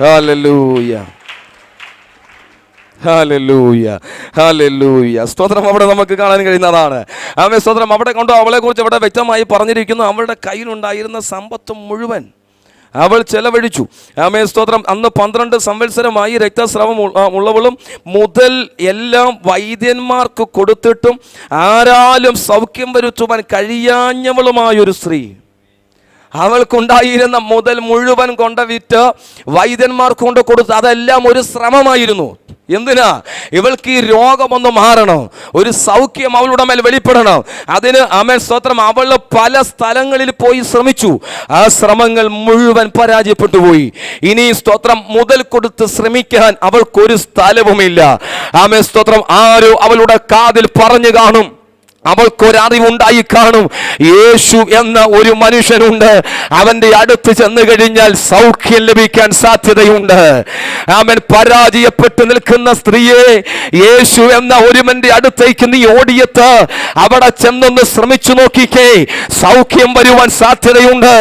Hallelujah, hallelujah, hallelujah. സ്തോത്രം. അവിടെ നമുക്ക് കാണാൻ കഴിയുന്നതാണ്. ആമേൻ. സ്തോത്രം. അവിടെ കൊണ്ടോ അവളെ കുറിച്ച് അവിടെ വ്യക്തമായി പറഞ്ഞിരിക്കുന്നു, അവളുടെ കയ്യിലുണ്ടായിരുന്ന സമ്പത്ത് മുഴുവൻ അവൾ ചെലവഴിച്ചു. ആമേൻ. സ്തോത്രം. അന്ന് 12 സംവത്സരമായി രക്തസ്രാവം ഉള്ളവളും മുതൽ എല്ലാം വൈദ്യന്മാർക്ക് കൊടുത്തിട്ടും ആരാലും സൗഖ്യം വരുത്തുവാൻ കഴിയാഞ്ഞവളുമായൊരു സ്ത്രീ. അവൾക്കുണ്ടായിരുന്ന മുതൽ മുഴുവൻ കൊണ്ട് വിറ്റ് വൈദ്യന്മാർക്ക് കൊണ്ട് കൊടുത്തു. അതെല്ലാം ഒരു ശ്രമമായിരുന്നു. എന്തിനാ? ഇവൾക്ക് ഈ രോഗമൊന്ന് മാറണം, ഒരു സൗഖ്യം അവളുടെ മേൽ വെളിപ്പെടണം. അതിന് ആമേൻ സ്തോത്രം, അവൾ പല സ്ഥലങ്ങളിൽ പോയി ശ്രമിച്ചു. ആ ശ്രമങ്ങൾ മുഴുവൻ പരാജയപ്പെട്ടു പോയി. ഇനി സ്തോത്രം മുതൽ കൊടുത്ത് ശ്രമിക്കാൻ അവൾക്കൊരു സ്ഥലവുമില്ല. ആമേൻ സ്തോത്രം. ആരോ അവളുടെ കാതിൽ പറഞ്ഞു കാണും, അവൾക്കൊരറിവുണ്ടായി കാണും, യേശു എന്ന ഒരു മനുഷ്യനുണ്ട്, അവന്റെ അടുത്ത് ചെന്ന് കഴിഞ്ഞാൽ സൗഖ്യം ലഭിക്കാൻ സാധ്യതയുണ്ട്. അവൻ പരാജയപ്പെട്ട് നിൽക്കുന്ന സ്ത്രീയെ യേശു എന്ന ഒരുവന്റെ അടുത്തേക്ക് നീ ഓടിയെത്ത് അവിടെ ചെന്നൊന്ന് ശ്രമിച്ചു നോക്കിക്കേ, സൗഖ്യം വരുവാൻ സാധ്യതയുണ്ട്.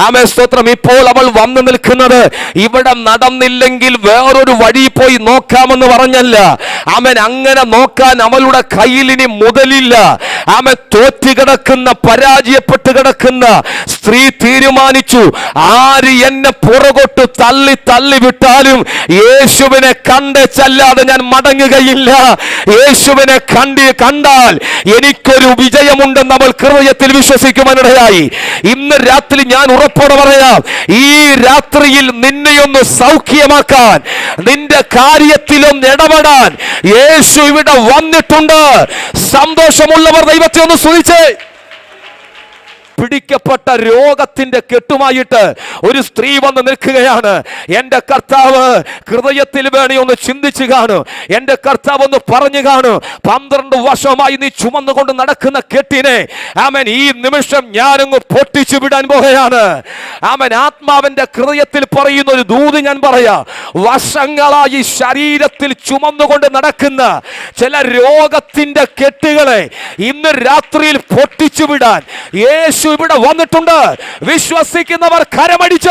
ആമേൻ സ്തോത്രം. ഇപ്പോൾ അവൾ വന്നു നിൽക്കുന്നത് ഇവിടെ നടന്നില്ലെങ്കിൽ വേറൊരു വഴി പോയി നോക്കാമെന്ന് പറഞ്ഞല്ല. അവൻ അങ്ങനെ നോക്കാൻ അവളുടെ കയ്യിൽ ഇനി മുതലില്ല. ആമേൻ. തോറ്റു കിടക്കുന്ന, പരാജയപ്പെട്ട് കിടക്കുന്ന സ്ത്രീ തീരുമാനിച്ചു, ആര് എന്നെ പുറകോട്ട് തള്ളി തള്ളി വിട്ടാലും യേശുവിനെ കണ്ടല്ലാതെ ഞാൻ മടങ്ങുകയില്ല. യേശുവിനെ കണ്ടാൽ എനിക്കൊരു വിജയമുണ്ടെന്ന് അവൾ ഹൃദയത്തിൽ വിശ്വസിക്കുവാനിടയായി. ഇന്ന് രാത്രി ഞാൻ ഉറപ്പോടെ പറയാം, ഈ രാത്രിയിൽ നിന്നെയൊന്ന് സൗഖ്യമാക്കാൻ, നിന്റെ കാര്യത്തിലൊന്ന് ഇടപെടാൻ യേശു ഇവിടെ വന്നിട്ടുണ്ട്. സന്തോഷമുള്ളവർ ദൈവത്തെ ഒന്ന് സ്തുതിച്ചേ. പിടിക്കപ്പെട്ട രോഗത്തിന്റെ കെട്ടുമായിട്ട് ഒരു സ്ത്രീ വന്ന് നിൽക്കുകയാണ്. എന്റെ കർത്താവ് ഹൃദയത്തിൽ വേണേ ഒന്ന് ചിന്തിച്ചു കാണു, എന്റെ കർത്താവ് ഒന്ന് പറഞ്ഞു കാണു, 12 വർഷമായി നീ ചുമന്നുകൊണ്ട് നടക്കുന്ന കെട്ടിനെ ആമേൻ ഈ നിമിഷം ഞാനങ്ങ് പൊട്ടിച്ചു വിടാൻ പോകുകയാണ്. ആമേൻ. ആത്മാവിന്റെ ഹൃദയത്തിൽ പറയുന്ന ഒരു ദൂത് ഞാൻ പറയാം. വർഷങ്ങളായി ശരീരത്തിൽ ചുമന്നുകൊണ്ട് നടക്കുന്ന ചില രോഗത്തിന്റെ കെട്ടുകളെ ഇന്ന് രാത്രിയിൽ പൊട്ടിച്ചു വിടാൻ യേശു ഇവിടെ വന്നിട്ടുണ്ട്. വിശ്വസിക്കുന്നവർ കരമടിച്ച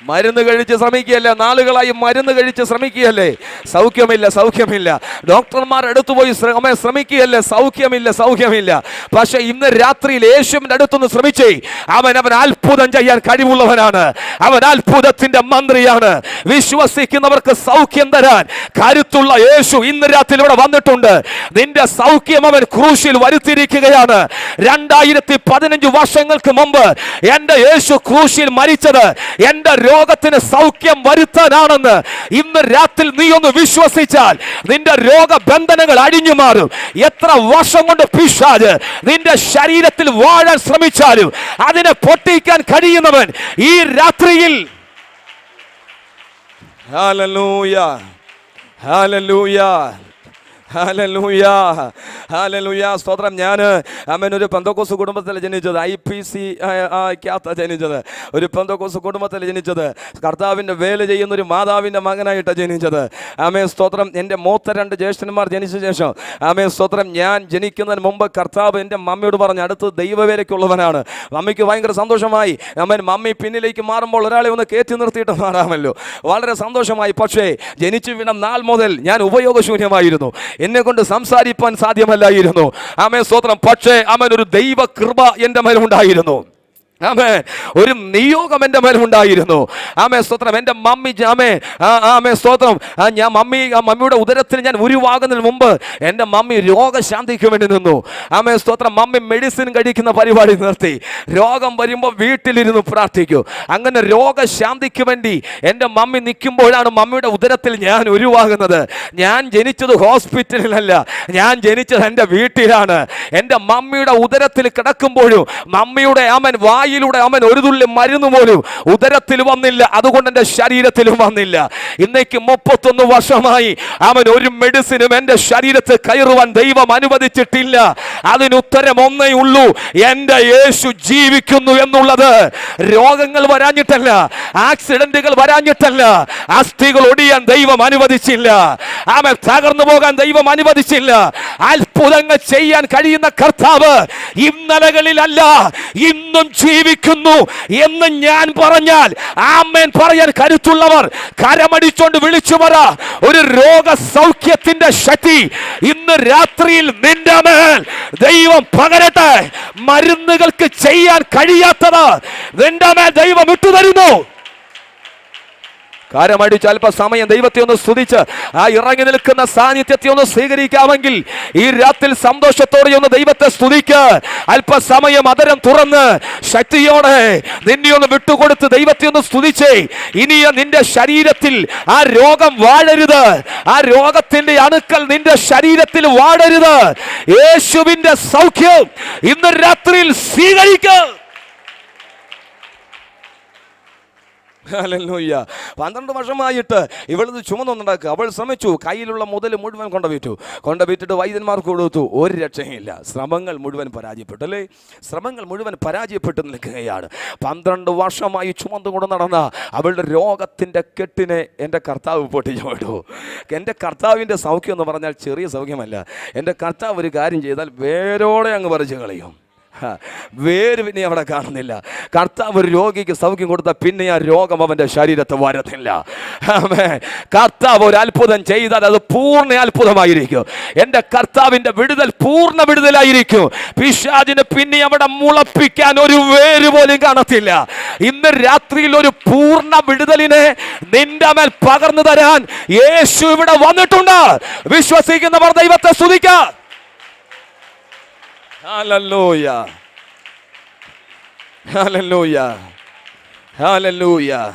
മരുന്ന് കഴിച്ച് ശ്രമിക്കുകയല്ലേ, നാളുകളായി മരുന്ന് കഴിച്ച് ശ്രമിക്കുകയല്ലേ, സൗഖ്യമില്ല, സൗഖ്യമില്ല. ഡോക്ടർമാർ അടുത്തുപോയി ശ്രമിക്കുകയല്ലേ, സൗഖ്യമില്ല, സൗഖ്യമില്ല. പക്ഷെ ഇന്ന് രാത്രിയിൽ യേശുവിന്റെ അടുത്തൊന്ന് ശ്രമിച്ചേ, അവൻ അത്ഭുതം ചെയ്യാൻ കഴിവുള്ളവനാണ്. അവൻ അത്ഭുതത്തിന്റെ മന്ത്രിയാണ്. വിശ്വസിക്കുന്നവർക്ക് സൗഖ്യം തരാൻ കരുത്തുള്ള യേശു ഇന്ന് രാത്രി ഇവിടെ വന്നിട്ടുണ്ട്. നിന്റെ സൗഖ്യം അവൻ ക്രൂശിൽ വരുത്തിയിരിക്കുകയാണ്. 2015 വർഷങ്ങൾക്ക് മുമ്പ് എന്റെ യേശു ക്രൂശിൽ മരിച്ചത് എന്റെ രോഗത്തിന് സൗഖ്യം വരുത്താനാണെന്ന് ഇന്ന് രാത്രി നീ ഒന്ന് വിശ്വസിച്ചാൽ നിന്റെ രോഗബന്ധനങ്ങൾ അഴിഞ്ഞു മാറും. എത്ര വർഷം കൊണ്ട് പിശാച് നിന്റെ ശരീരത്തിൽ വാഴാൻ ശ്രമിച്ചാലും അതിനെ പൊട്ടിക്കാൻ കഴിയുന്നവൻ ഈ രാത്രിയിൽ. Hallelujah, hallelujah, hallelujah, hallelujah. സ്തോത്രം. ഞാൻ ഒരു പെന്തക്കോസ്ത് കുടുംബത്തിൽ ജനിച്ചത്, IPC ജനിച്ചത്, ഒരു പെന്തക്കോസ്ത് കുടുംബത്തിൽ ജനിച്ചത്, കർത്താവിൻ്റെ വേല ചെയ്യുന്ന ഒരു മാതാവിൻ്റെ മകനായിട്ടാണ് ജനിച്ചത്. സ്തോത്രം. എൻ്റെ മൂത്ത 2 ജ്യേഷ്ഠന്മാർ ജനിച്ച ശേഷം സ്തോത്രം ഞാൻ ജനിക്കുന്നതിന് മുമ്പ് കർത്താവ് എൻ്റെ മമ്മിയോട് പറഞ്ഞു അടുത്ത് ദൈവവേലയ്ക്കുള്ളവനാണ്. മമ്മിക്ക് ഭയങ്കര സന്തോഷമായി. മമ്മി പിന്നിലേക്ക് മാറുമ്പോൾ ഒരാളെ ഒന്ന് കയറ്റി നിർത്തിയിട്ട് മാറാമല്ലോ, വളരെ സന്തോഷമായി. പക്ഷേ ജനിച്ചു വീണ നാൾ മുതൽ ഞാൻ ഉപയോഗശൂന്യമായിരുന്നു. എന്നെ കൊണ്ട് സംസാരിപ്പാൻ സാധ്യമല്ലായിരുന്നു. സ്തോത്രം. പക്ഷേ ഒരു ദൈവ കൃപ എൻ്റെ മേലുണ്ടായിരുന്നു. ഒരു നിയോഗം എൻ്റെ മേലുണ്ടായിരുന്നു. സ്തോത്രം. എൻ്റെ മമ്മി സ്തോത്രം. ഞാൻ മമ്മിയുടെ ഉദരത്തിൽ ഞാൻ ഉരുവാകുന്നതിന് മുമ്പ് എൻ്റെ മമ്മി രോഗശാന്തിക്ക് വേണ്ടി നിന്നു. സ്തോത്രം. മമ്മി മെഡിസിൻ കഴിക്കുന്ന പരിപാടി നിർത്തി. രോഗം വരുമ്പോൾ വീട്ടിലിരുന്ന് പ്രാർത്ഥിക്കൂ. അങ്ങനെ രോഗശാന്തിക്ക് വേണ്ടി എൻ്റെ മമ്മി നിൽക്കുമ്പോഴാണ് മമ്മിയുടെ ഉദരത്തിൽ ഞാൻ ഉരുവാകുന്നത്. ഞാൻ ജനിച്ചത് ഹോസ്പിറ്റലിലല്ല, ഞാൻ ജനിച്ചത് എൻ്റെ വീട്ടിലാണ്. എൻ്റെ മമ്മിയുടെ ഉദരത്തിൽ കിടക്കുമ്പോഴും മമ്മിയുടെ വായിലൂടെ ഒരു തുള്ളി മരുന്ന് പോലും ഉദരത്തിൽ വന്നില്ല, അതുകൊണ്ട് എൻ്റെ ശരീരത്തിലും വന്നില്ല. ഇന്നേക്ക് 31 വർഷമായി ഒരു മെഡിസിനും എൻ്റെ ശരീരത്തിൽ കയറുവാൻ ദൈവം അനുവദിച്ചിട്ടില്ല. അതിനുത്തരം ഒന്നേ ഉള്ളൂ, എൻ്റെ യേശു ജീവിക്കുന്നു എന്നുള്ളത്. രോഗങ്ങൾ വരാഞ്ഞിട്ടല്ല, ആക്സിഡന്റുകൾ വരാഞ്ഞിട്ടല്ല, അസ്ഥികൾ ഒടിയാൻ ദൈവം അനുവദിച്ചില്ല, തകർന്നു പോകാൻ ദൈവം അനുവദിച്ചില്ല. അത്ഭുതങ്ങൾ ചെയ്യാൻ കഴിയുന്ന കർത്താവ് ഇന്നലകളിലല്ല ഇന്നും ജീവിക്കുന്നു എന്ന് ഞാൻ പറഞ്ഞാൽ ആമേൻ പറയാൻ കരുത്തുള്ളവർ കരമടിച്ചോണ്ട് വിളിച്ചു പറ. ഒരു രോഗസൗഖ്യത്തിന്റെ ശക്തി ഇന്ന് രാത്രിയിൽ നിന്റെ മേൽ ദൈവം പകരട്ടെ. മരുന്നുകൾക്ക് ചെയ്യാൻ കഴിയാത്തത് നിന്റെ മേൽ ദൈവം ഇട്ടുതരുന്നു. കാരമടിച്ച് അല്പസമയം ദൈവത്തെ ഒന്ന് സ്തുതിച്ച് ഇറങ്ങി നിൽക്കുന്ന സാന്നിധ്യത്തെ ഒന്ന് സ്വീകരിക്കാമെങ്കിൽ ഈ രാത്രി സന്തോഷത്തോടെ ഒന്ന് ദൈവത്തെ സ്തുതിക്ക്. അല്പസമയം അതരം തുറന്ന് ശക്തിയോടെ നിന്നെ ഒന്ന് വിട്ടുകൊടുത്ത് ദൈവത്തെ ഒന്ന് സ്തുതിച്ചേ. ഇനി നിന്റെ ശരീരത്തിൽ ആ രോഗം വാഴരുത്, ആ രോഗത്തിന്റെ അണുക്കൾ നിന്റെ ശരീരത്തിൽ വാഴരുത്. യേശുവിന്റെ സൗഖ്യം ഇന്ന് രാത്രിയിൽ സ്വീകരിക്കുക. 12 വർഷമായിട്ട് ഇവളത് ചുമന്നുണ്ടാക്കുക. അവൾ ശ്രമിച്ചു, കയ്യിലുള്ള മുതൽ മുഴുവൻ കൊണ്ടുവിറ്റിട്ട് വൈദ്യന്മാർക്ക് കൊടുത്തു. ഒരു രക്ഷയില്ല. ശ്രമങ്ങൾ മുഴുവൻ പരാജയപ്പെട്ടു, അല്ലേ? ശ്രമങ്ങൾ മുഴുവൻ പരാജയപ്പെട്ടു നിൽക്കുകയാണ്. 12 വർഷമായി ചുമന്നുകൊണ്ട് നടന്ന അവളുടെ രോഗത്തിൻ്റെ കെട്ടിനെ എൻ്റെ കർത്താവ് പൊട്ടിച്ചു വിട്ടു. എൻ്റെ കർത്താവിൻ്റെ സൗഖ്യം എന്ന് പറഞ്ഞാൽ ചെറിയ സൗഖ്യമല്ല. എൻ്റെ കർത്താവ് ഒരു കാര്യം ചെയ്താൽ വേരോടെ അങ്ങ് പറിച്ചു കളയും. വേര് പിന്നെ അവിടെ കാണുന്നില്ല. കർത്താവ് ഒരു രോഗിക്ക് സൗഖ്യം കൊടുത്താൽ പിന്നെ ആ രോഗം അവൻ്റെ ശരീരത്തെ വരത്തില്ല. കർത്താവ് ഒരു അത്ഭുതം ചെയ്താൽ അത് പൂർണ്ണ അത്ഭുതമായിരിക്കും. എൻ്റെ കർത്താവിൻ്റെ വിടുതൽ പൂർണ്ണ വിടുതലായിരിക്കും. പിശാചിന് പിന്നെ അവിടെ മുളപ്പിക്കാൻ ഒരു വേര് പോലും കാണത്തില്ല. ഇന്ന് രാത്രിയിൽ ഒരു പൂർണ്ണ വിടുതലിനെ നിന്റെ മേൽ പകർന്നു തരാൻ യേശു ഇവിടെ വന്നിട്ടുണ്ട്. വിശ്വസിക്കുന്നവർ ദൈവത്തെ സ്തുതിക്കുക. Hallelujah. Hallelujah. Hallelujah.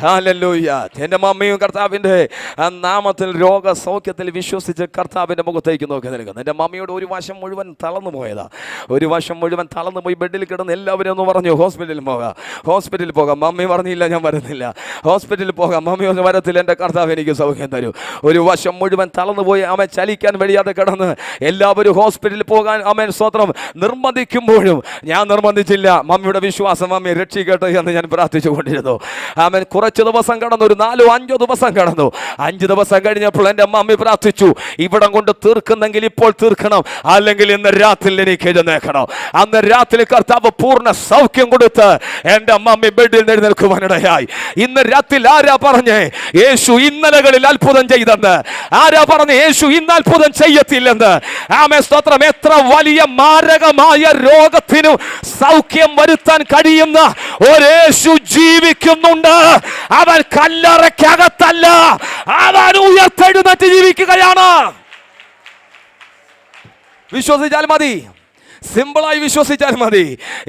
ഹല്ലേലൂയ. എൻ്റെ മമ്മിയും കർത്താവിൻ്റെ നാമത്തിൽ രോഗസൗഖ്യത്തിൽ വിശ്വസിച്ച് കർത്താവിൻ്റെ മുഖത്തേക്ക് നോക്കി നിൽക്കുന്നു. എൻ്റെ മമ്മിയോട് ഒരു വശം മുഴുവൻ തളർന്നു പോയതാ. ഒരു വശം മുഴുവൻ തളർന്നു പോയി ബെഡിൽ കിടന്ന് എല്ലാവരും ഒന്ന് പറഞ്ഞു ഹോസ്പിറ്റലിൽ പോകാം. മമ്മി പറഞ്ഞില്ല, ഞാൻ വരുന്നില്ല. ഹോസ്പിറ്റലിൽ പോകാം. മമ്മി ഒന്ന് വരത്തില്ല, എൻ്റെ കർത്താവ് എനിക്ക് സൗഖ്യം തരൂ. ഒരു വശം മുഴുവൻ തളർന്നു പോയി അവൻ ചലിക്കാൻ വഴിയാതെ കിടന്ന് എല്ലാവരും ഹോസ്പിറ്റലിൽ പോകാൻ അവൻ സ്വത്രം നിർബന്ധിക്കുമ്പോഴും ഞാൻ നിർബന്ധിച്ചില്ല. മമ്മിയുടെ വിശ്വാസം മമ്മി രക്ഷിക്കട്ടെ എന്ന് ഞാൻ പ്രാർത്ഥിച്ചു കൊണ്ടിരുന്നു. അവൻ കുറച്ച് ദിവസം കടന്നു, ഒരു 4-5 ദിവസം കടന്നു. 5 ദിവസം കഴിഞ്ഞപ്പോൾ എൻ്റെ മമ്മി പ്രാർത്ഥിച്ചു, ഇവിടം കൊണ്ട് തീർക്കുന്നെങ്കിൽ ഇപ്പോൾ തീർക്കണം, അല്ലെങ്കിൽ ഇന്ന് രാത്രി എനിക്ക് എഴുന്നേക്കണം. അന്ന് രാത്രി കർത്താവ് പൂർണ്ണ സൗഖ്യം കൊടുത്ത് എൻ്റെ മമ്മി ബെഡിൽ എഴുന്നേൽക്കുവാനിടയായി. ഇന്ന് രാത്രി ആരാ പറഞ്ഞേ യേശു ഇന്നലകളിൽ അത്ഭുതം ചെയ്തെന്ന്? ആരാ പറഞ്ഞേ യേശു ഇന്ന് അത്ഭുതം ചെയ്യത്തില്ലെന്ന്? ആമേൻ, സ്തോത്രം. എത്ര വലിയ മാരകമായ രോഗത്തിനും സൗഖ്യം വരുത്താൻ കഴിയുന്ന ഒരു യേശു ജീവിക്കുന്നുണ്ട്. അവൻ കല്ലറയ്ക്കകത്തല്ല, അവൻ ഉയർത്തെഴുന്നേറ്റ് ജീവിക്കുകയാണ്. വിശ്വസിച്ചാൽ മതി. സിമ്പിളായി വിശ്വസിച്ചാൽ മതി.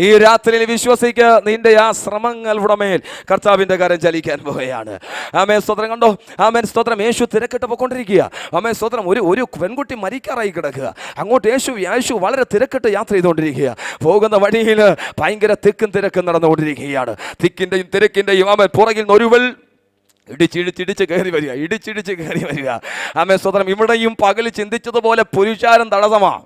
ഈ രാത്രിയിൽ വിശ്വസിക്കുക, നിന്റെ ആ ശ്രമങ്ങളുടെ മേൽ കർത്താവിൻ്റെ കരം ചലിക്കാൻ പോവുകയാണ്. ആമേൻ, സ്തോത്രം. കണ്ടോ, ആമേൻ, സ്തോത്രം. യേശു തിരക്കിട്ട് പോയിക്കൊണ്ടിരിക്കുക. ആമേൻ, സ്തോത്രം. ഒരു പെൺകുട്ടി മരിക്കാറായി കിടക്കുക. അങ്ങോട്ട് യേശു വളരെ തിരക്കിട്ട് യാത്ര ചെയ്തുകൊണ്ടിരിക്കുക. പോകുന്ന വഴിയിൽ ഭയങ്കര തിക്കും തിരക്കും നടന്നുകൊണ്ടിരിക്കുകയാണ്. തിക്കിൻ്റെയും തിരക്കിൻ്റെയും ആമേൻ പുറകിൽ നൊരുവൽ ഇടിച്ചിടിച്ച് കയറി വരിക. ആമേൻ, സ്തോത്രം. ഇവിടെയും പകൽ ചിന്തിച്ചതുപോലെ പുരുഷാരം തടസ്സമാണ്.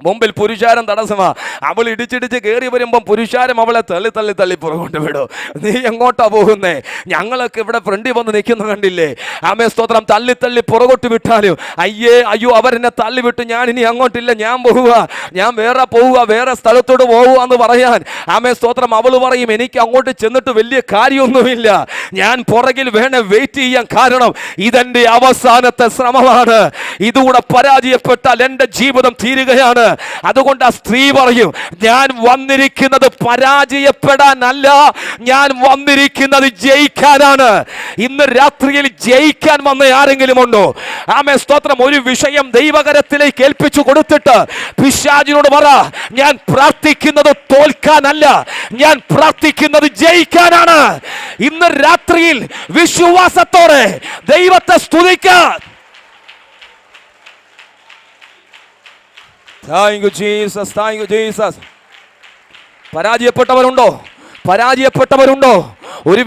മുമ്പിൽ പുരുഷാരം തടസ്സമാ. അവൾ ഇടിച്ചിടിച്ച് കയറി വരുമ്പം പുരുഷാരം അവളെ തള്ളി പുറകോട്ട് വിടും. നീ എങ്ങോട്ടാ പോകുന്നേ? ഞങ്ങളൊക്കെ ഇവിടെ ഫ്രണ്ടിൽ വന്ന് നിൽക്കുന്ന കണ്ടില്ലേ? ആമേ, സ്തോത്രം. തള്ളി പുറകോട്ട് വിട്ടാലും അയ്യോ അവരെന്നെ തള്ളി വിട്ട് ഞാൻ ഇനി അങ്ങോട്ടില്ല, ഞാൻ വേറെ സ്ഥലത്തോട്ട് പോകുക എന്ന് പറയാൻ, ആമേ, സ്തോത്രം, അവൾ പറയും എനിക്ക് അങ്ങോട്ട് ചെന്നിട്ട് വലിയ കാര്യമൊന്നുമില്ല, ഞാൻ പുറകിൽ വേണേ വെയിറ്റ് ചെയ്യാൻ. കാരണം ഇതെന്റെ അവസാനത്തെ ശ്രമമാണ്. ഇതുകൂടെ പരാജയപ്പെട്ടാൽ എൻ്റെ ജീവിതം തീരുകയാണ്. അതുകൊണ്ട് ആ സ്ത്രീ പറയും, ഞാൻ വന്നിരിക്കുന്നത് പരാജയപ്പെടാനല്ല, ഞാൻ വന്നിരിക്കുന്നത് ജയിക്കാനാണ്. ഇന്ന് രാത്രിയിൽ ജയിക്കാൻ വന്ന ആരെങ്കിലും ഉണ്ടോ? ആമേൻ, സ്തോത്രം. ഒരു വിഷയം ദൈവകരത്തിലേക്ക് ഏൽപ്പിച്ചു കൊടുത്തിട്ട് പിശാചിനോട് പറ, ഞാൻ പ്രാർത്ഥിക്കുന്നത് തോൽക്കാനല്ല, ഞാൻ പ്രാർത്ഥിക്കുന്നത് ജയിക്കാനാണ്. ഇന്ന് രാത്രിയിൽ വിശ്വാസത്തോടെ ദൈവത്തെ സ്തുതിക്കാൻ. Thank you, Jesus. Thank you, Jesus. പരാജയപ്പെട്ടവരുണ്ടോ? ഒരു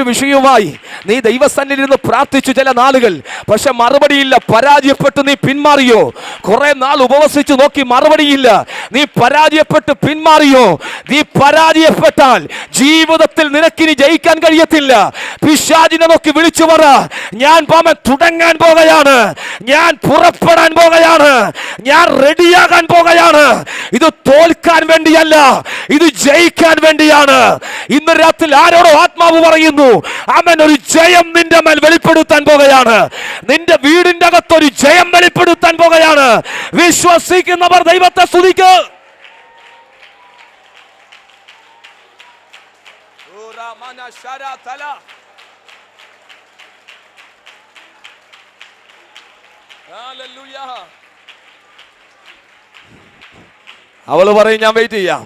വിഷയവുമായി നീ ദൈവസന്നിധിയിൽ നിന്ന് പ്രാർത്ഥിച്ചു ചില നാളുകൾ, പക്ഷെ മറുപടിയില്ല. പരാജയപ്പെട്ട് നീ പിന്മാറിയോ? കുറെ നാൾ ഉപവസിച്ചു നോക്കി, മറുപടിയില്ല. നീ പരാജയപ്പെട്ട് പിന്മാറിയോ? നീ പരാജയപ്പെട്ടാൽ ജീവിതത്തിൽ നിനക്കിനി ജയിക്കാൻ കഴിയത്തില്ല. പിശാചിനെ നോക്കി വിളിച്ചു പറ, ഞാൻ തുടങ്ങാൻ പോകുകയാണ്, ഞാൻ പുറപ്പെടാൻ പോകുകയാണ്, ഞാൻ റെഡിയാകാൻ പോകുകയാണ്. ഇത് തോൽക്കാൻ വേണ്ടിയല്ല, ഇത് ജയിക്കാൻ വേണ്ടിയാണ്. ഇന്ന് രാത്രി ആരോടോ ആത്മാവ് പറയുന്നു, അവൻ ഒരു ജയം നിന്റെ മേൽ വെളിപ്പെടുത്താൻ പോകുകയാണ്. നിന്റെ വീടിന്റെ അകത്തൊരു ജയം വെളിപ്പെടുത്താൻ പോകുകയാണ്. വിശ്വസിക്കുന്നവർ ദൈവത്തെ സ്തുതിക്കുക. അവള് പറയും, ഞാൻ വെയിറ്റ് ചെയ്യാം.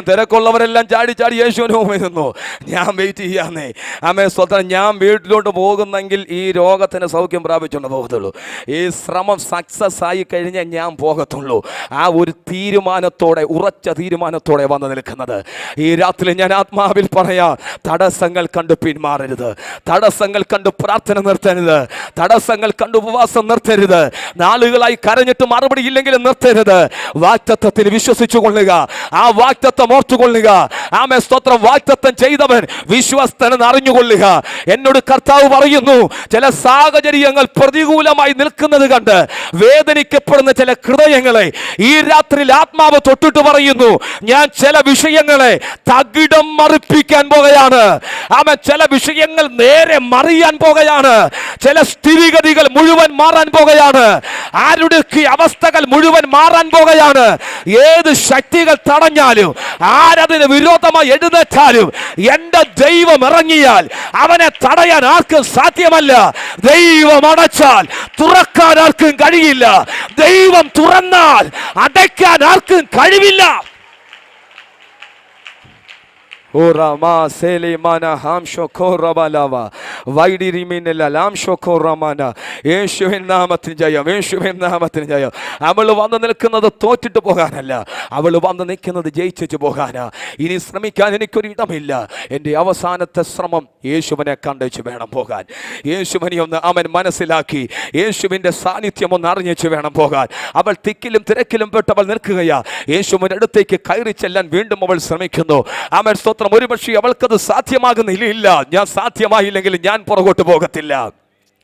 തിരക്കുള്ളവരെല്ലാം ചാടി യേശുവിന് മുമ്പിൽ നിന്നു. ഞാൻ വെയിറ്റ് ചെയ്യാന്നേ. ആമേൻ, സ്തോത്രം. ഞാൻ വീട്ടിലോട്ട് പോകുന്നെങ്കിൽ ഈ രോഗത്തിന് സൗഖ്യം പ്രാപിച്ചുകൊണ്ട് പോകത്തുള്ളൂ. ഈ ശ്രമം സക്സസ് ആയി കഴിഞ്ഞാൽ ഞാൻ പോകത്തുള്ളൂ. ആ ഒരു ഉറച്ച തീരുമാനത്തോടെ വന്ന് നിൽക്കുന്നത്. ഈ രാത്രി ഞാൻ ആത്മാവിൽ പറയാം, തടസ്സങ്ങൾ കണ്ട് പിന്മാറരുത്, തടസ്സങ്ങൾ കണ്ട് പ്രാർത്ഥന നിർത്തരുത്, തടസ്സങ്ങൾ കണ്ട് ഉപവാസം നിർത്തരുത്, നാളുകളായി കരഞ്ഞിട്ട് മറുപടി ഇല്ലെങ്കിലും നിർത്തരുത്. വാഗ്ദത്തത്തിൽ വിശ്വസിച്ചു കൊള്ളുക, ആ വാഗ്ദത്തം ഓർത്തുകൊള്ളുക. ആമേൻ, സ്തോത്രം. വാഗ്ദത്തം ചെയ്തവൻ വിശ്വസ്തനെന്ന് അറിഞ്ഞുകൊള്ളുക. എന്നോട് കർത്താവ് പറയുന്നു, ചില സാഹചര്യങ്ങൾ പ്രതികൂലമായി നിൽക്കുന്നത് കണ്ട് വേദനിക്കപ്പെടുന്ന ചില ഹൃദയങ്ങളെ ഈ രാത്രിയിൽ ആത്മാവ് തൊട്ടിട്ട് പറയുന്നു, ഞാൻ ചില വിഷയങ്ങളെ തകിടം മറിപ്പിക്കാൻ പോകുകയാണ്. ആമേൻ, ചില വിഷയങ്ങൾ നേരെ മറിയാൻ പോകുകയാണ്. ചില സ്ഥിതിഗതികൾ മുഴുവൻ മാറാൻ പോകുകയാണ്. ആരുടെ അവസ്ഥകൾ മുഴുവൻ മാറാൻ പോകുകയാണ്. ഏത് ശക്തികൾ തടഞ്ഞാലും, ആരതിന് വിരോധമായി എഴുന്നേറ്റാലും, എന്റെ ദൈവം ഇറങ്ങിയാൽ അവനെ തടയാൻ ആർക്കും സാധ്യമല്ല. ദൈവം അടച്ചാൽ തുറക്കാൻ ആർക്കും കഴിയില്ല. ദൈവം തുറന്നാൽ അടയ്ക്കാൻ ആർക്കും കഴിവില്ല. യേശുവിൻ നാമത്തിന് ജയം. അവൾ വന്ന് നിൽക്കുന്നത് തോറ്റിട്ട് പോകാനല്ല, അവൾ വന്ന് നിൽക്കുന്നത് ജയിച്ചു പോകാനാ. ഇനി ശ്രമിക്കാൻ എനിക്കൊരു ഇടമില്ല. എൻ്റെ അവസാനത്തെ ശ്രമം യേശുവിനെ കണ്ടേച്ച് വേണം പോകാൻ. യേശുവിനെ ഒന്ന് അവൻ മനസ്സിലാക്കി, യേശുവിൻ്റെ സാന്നിധ്യം ഒന്ന് അറിഞ്ഞേച്ച് വേണം പോകാൻ. അവൾ തിക്കിലും തിരക്കിലും പെട്ടവൾ നിൽക്കുകയാ. യേശുവിൻ്റെ അടുത്തേക്ക് കയറി ചെല്ലാൻ വീണ്ടും അവൾ ശ്രമിക്കുന്നു. അവൻ സ്തോത്രം. ഒരുപക്ഷെ അവൾക്കത് സാധ്യമാകുന്നില്ല. ഞാൻ സാധ്യമായില്ലെങ്കിൽ ഞാൻ പുറകോട്ട് പോകത്തില്ല.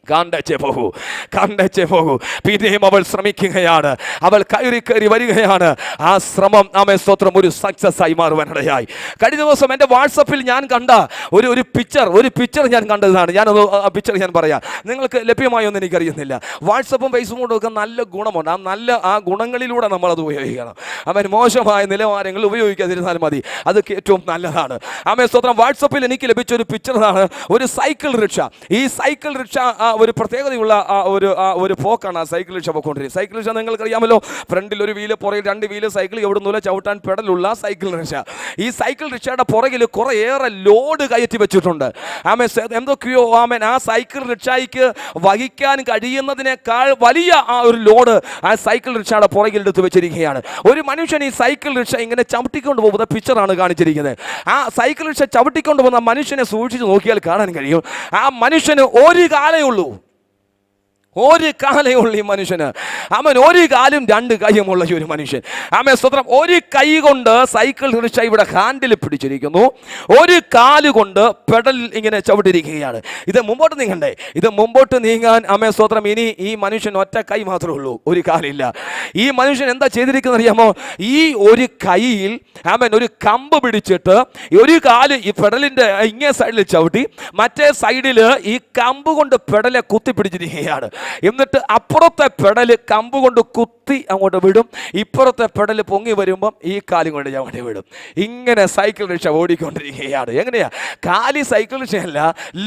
കണ്ടേച്ചേ പോകൂ. പിന്നെയും അവൾ ശ്രമിക്കുകയാണ്. അവൾ കയറി വരികയാണ്. ആ ശ്രമം ആമേൻ, സ്തോത്രം, ഒരു സക്സസ് ആയി മാറുവാനിടയായി. കഴിഞ്ഞ ദിവസം എൻ്റെ വാട്സപ്പിൽ ഞാൻ കണ്ട ഒരു പിക്ചർ ഞാൻ കണ്ടതാണ്. ആ പിക്ചർ ഞാൻ പറയാം. നിങ്ങൾക്ക് ലഭ്യമായൊന്നും എനിക്കറിയുന്നില്ല. വാട്സപ്പും ഫേസ്ബുക്കും ഒക്കെ നല്ല ഗുണമുണ്ട്. ആ ഗുണങ്ങളിലൂടെ നമ്മളത് ഉപയോഗിക്കണം. അവൻ മോശമായ നിലവാരങ്ങൾ ഉപയോഗിക്കാതിരുന്നാൽ മതി. അതൊക്കെ ഏറ്റവും നല്ലതാണ്. ആമേൻ, സ്തോത്രം. വാട്സപ്പിൽ എനിക്ക് ലഭിച്ച ഒരു പിക്ചറാണ് ഒരു സൈക്കിൾ റിക്ഷ. ഈ സൈക്കിൾ റിക്ഷ ഒരു പ്രത്യേകതയുള്ള ഒരു പോക്കാണ് ആ സൈക്കിൾ റിക്ഷ പോയിക്കൊണ്ടിരിക്കുന്നത്. സൈക്കിൾ റിക്ഷ നിങ്ങൾക്കറിയാമല്ലോ, ഫ്രണ്ടിൽ ഒരു വീല്, പുറകിൽ 2 വീല്, സൈക്കിൾ എവിടുന്നില്ല ചവിട്ടാൻ പെടലുള്ള സൈക്കിൾ റിക്ഷ. ഈ സൈക്കിൾ റിക്ഷയുടെ പുറകിൽ കുറേയേറെ ലോഡ് കയറ്റി വെച്ചിട്ടുണ്ട്. എന്തൊക്കെയോ ആ സൈക്കിൾ റിക്ഷയ്ക്ക് വഹിക്കാൻ കഴിയുന്നതിനേക്കാൾ വലിയ ആ ഒരു ലോഡ് ആ സൈക്കിൾ റിക്ഷയുടെ പുറകിൽ എടുത്ത് വെച്ചിരിക്കുകയാണ്. ഒരു മനുഷ്യൻ ഈ സൈക്കിൾ റിക്ഷ ഇങ്ങനെ ചവിട്ടിക്കൊണ്ട് പോകുന്ന പിക്ചറാണ് കാണിച്ചിരിക്കുന്നത്. ആ സൈക്കിൾ റിക്ഷ ചവിട്ടിക്കൊണ്ട് പോകുന്ന മനുഷ്യനെ സൂക്ഷിച്ച് നോക്കിയാൽ കാണാൻ കഴിയും, ആ മനുഷ്യന് ഒരു കാലേ ഉള്ളൂ. ഒരു കാലയുള്ള ഈ മനുഷ്യന്, അവൻ ഒരു കാലും 2 കൈയുമുള്ള ഒരു മനുഷ്യൻ. ആമേൻ സ്തോത്രം. ഒരു കൈ കൊണ്ട് സൈക്കിൾ റിക്ഷ ഇവിടെ ഹാൻഡിൽ പിടിച്ചിരിക്കുന്നു, ഒരു കാല് കൊണ്ട് പെഡൽ ഇങ്ങനെ ചവിട്ടിരിക്കുകയാണ്. ഇത് മുമ്പോട്ട് നീങ്ങണ്ടേ? ഇത് മുമ്പോട്ട് നീങ്ങാൻ ആമേൻ സ്തോത്രം ഇനി ഈ മനുഷ്യൻ ഒറ്റ കൈ മാത്രമേ ഉള്ളൂ, ഒരു കാലില്ല. ഈ മനുഷ്യൻ എന്താ ചെയ്തിരിക്കുന്നത് അറിയാമോ? ഈ ഒരു കൈയിൽ ആമേൻ ഒരു കമ്പ് പിടിച്ചിട്ട് ഒരു കാല് ഈ പെഡലിന്റെ ഇങ്ങേ സൈഡിൽ ചവിട്ടി, മറ്റേ സൈഡിൽ ഈ കമ്പ് കൊണ്ട് പെഡലെ കുത്തിപ്പിടിച്ചിരിക്കുകയാണ്. എന്നിട്ട് അപ്പുറത്തെ പെടല് കമ്പ് കൊണ്ട് കുത്തി അങ്ങോട്ട് വിടും, ഇപ്പുറത്തെ പെടല് പൊങ്ങി വരുമ്പം ഈ കാലും കൊണ്ട് ചവിട്ടി വിടും. ഇങ്ങനെ സൈക്കിൾ റിക്ഷ ഓടിക്കൊണ്ടിരിക്കുകയാണ്. എങ്ങനെയാ? കാലി സൈക്കിൾ റിക്ഷയല്ല,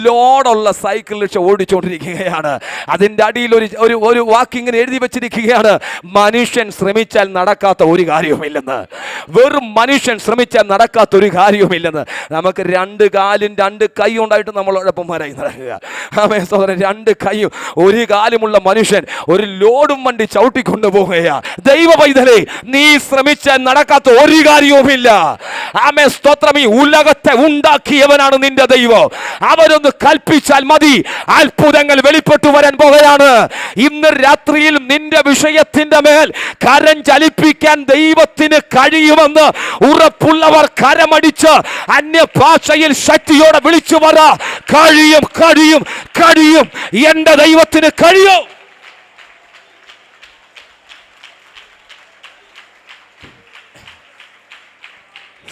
ലോഡുള്ള സൈക്കിൾ റിക്ഷ ഓടിച്ചുകൊണ്ടിരിക്കുകയാണ്. അതിൻ്റെ അടിയിൽ ഒരു വാക്ക് ഇങ്ങനെ എഴുതി വെച്ചിരിക്കുകയാണ്, മനുഷ്യൻ ശ്രമിച്ചാൽ നടക്കാത്ത ഒരു കാര്യവുമില്ലെന്ന്. വെറും മനുഷ്യൻ ശ്രമിച്ചാൽ നടക്കാത്ത ഒരു കാര്യവുമില്ലെന്ന്. നമുക്ക് 2 കാലും 2 കൈ ഉണ്ടായിട്ട് നമ്മളോടൊപ്പം വരായി നടക്കുക. ആമേൻ സഹോദരൻ, 2 കൈയും ഒരു കാലുമുള്ള മനുഷ്യൻ ഒരു ലോഡും വണ്ടി ചവിട്ടിക്കൊണ്ടു പോകുകയാ. ദൈവ പൈതലേ, നീ ശ്രമിച്ചാൽ നടക്കാത്ത ഒരു കാര്യവുമില്ല. ആമേൻ സ്തോത്രം. ഈ ഉലകത്തെ ഉണ്ടാക്കിയവനാണ് നിന്റെ ദൈവം. അവരൊന്ന് കൽപ്പിച്ചാൽ മതി, അത്ഭുതങ്ങൾ വെളിപ്പെട്ടു വരാൻ പോകുകയാണ്. ഇന്ന് രാത്രിയിൽ നിന്റെ വിഷയത്തിന്റെ മേൽ കരം ചലിപ്പിക്കാൻ ദൈവത്തിന് കഴിയുമെന്ന് ഉറപ്പുള്ളവർ കരമടിച്ച് അന്യഭാഷയിൽ ശക്തിയോടെ വിളിച്ചു പറ, കഴിയും, കഴിയും, കഴിയും. എന്റെ ദൈവത്തിന് കഴിയും.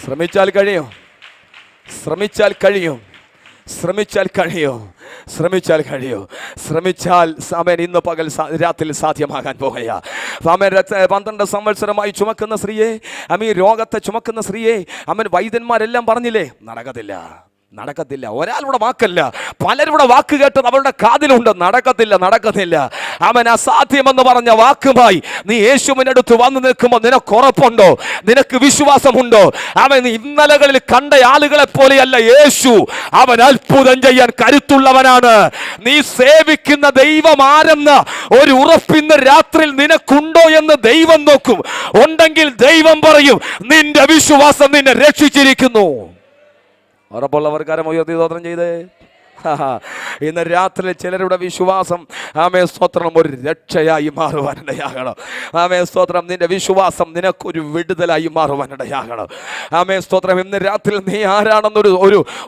ശ്രമിച്ചാൽ കഴിയും, ശ്രമിച്ചാൽ കഴിയും, ശ്രമിച്ചാൽ കഴിയും, ശ്രമിച്ചാൽ കഴിയും. ശ്രമിച്ചാൽ ആമേൻ ഇന്ന് പകൽ രാത്രിയിൽ സാധ്യമാകാൻ പോകുകയാ. ആമേൻ 12 സംവത്സരമായി ചുമക്കുന്ന സ്ത്രീയെ, ആമേൻ രോഗത്തെ ചുമക്കുന്ന സ്ത്രീയെ, ആമേൻ വൈദ്യന്മാരെല്ലാം പറഞ്ഞില്ലേ, നടക്കത്തില്ല, നടക്കത്തില്ല. ഒരാളുടെ വാക്കല്ല, പലരുടെ വാക്ക് കേട്ടത് അവരുടെ കാതിലുണ്ട്. നടക്കത്തില്ല, നടക്കത്തില്ല. അവൻ അസാധ്യമെന്ന് പറഞ്ഞ വാക്കുമായി നീ യേശുവിന്റെ അടുത്ത് വന്നു നിൽക്കുമ്പോൾ നിനക്ക് ഉറപ്പുണ്ടോ? നിനക്ക് വിശ്വാസമുണ്ടോ? അവൻ ഇന്നലകളിൽ കണ്ട ആളുകളെ പോലെയല്ല യേശു. അവൻ അത്ഭുതം ചെയ്യാൻ കരുത്തുള്ളവനാണ്. നീ സേവിക്കുന്ന ദൈവം ആരെന്ന് ഒരു ഉറപ്പിന്ന് രാത്രിയിൽ നിനക്കുണ്ടോ എന്ന് ദൈവം നോക്കും. ഉണ്ടെങ്കിൽ ദൈവം പറയും, നിന്റെ വിശ്വാസം നിന്നെ രക്ഷിച്ചിരിക്കുന്നു. ഉറപ്പുള്ളവർ കരം ഉയർത്തി സ്തോത്രം ചെയ്തേ. ഇന്ന് രാത്രി ചിലരുടെ വിശ്വാസം ആമേൻ സ്തോത്രം ഒരു രക്ഷയായി മാറുവാനിടയാകണം. ആമേൻ സ്തോത്രം. നിന്റെ വിശ്വാസം നിനക്കൊരു വിടുതലായി മാറുവാനിടയാകണം. ആമേൻ സ്തോത്രം. ഇന്ന് രാത്രി നീ ആരാണെന്നൊരു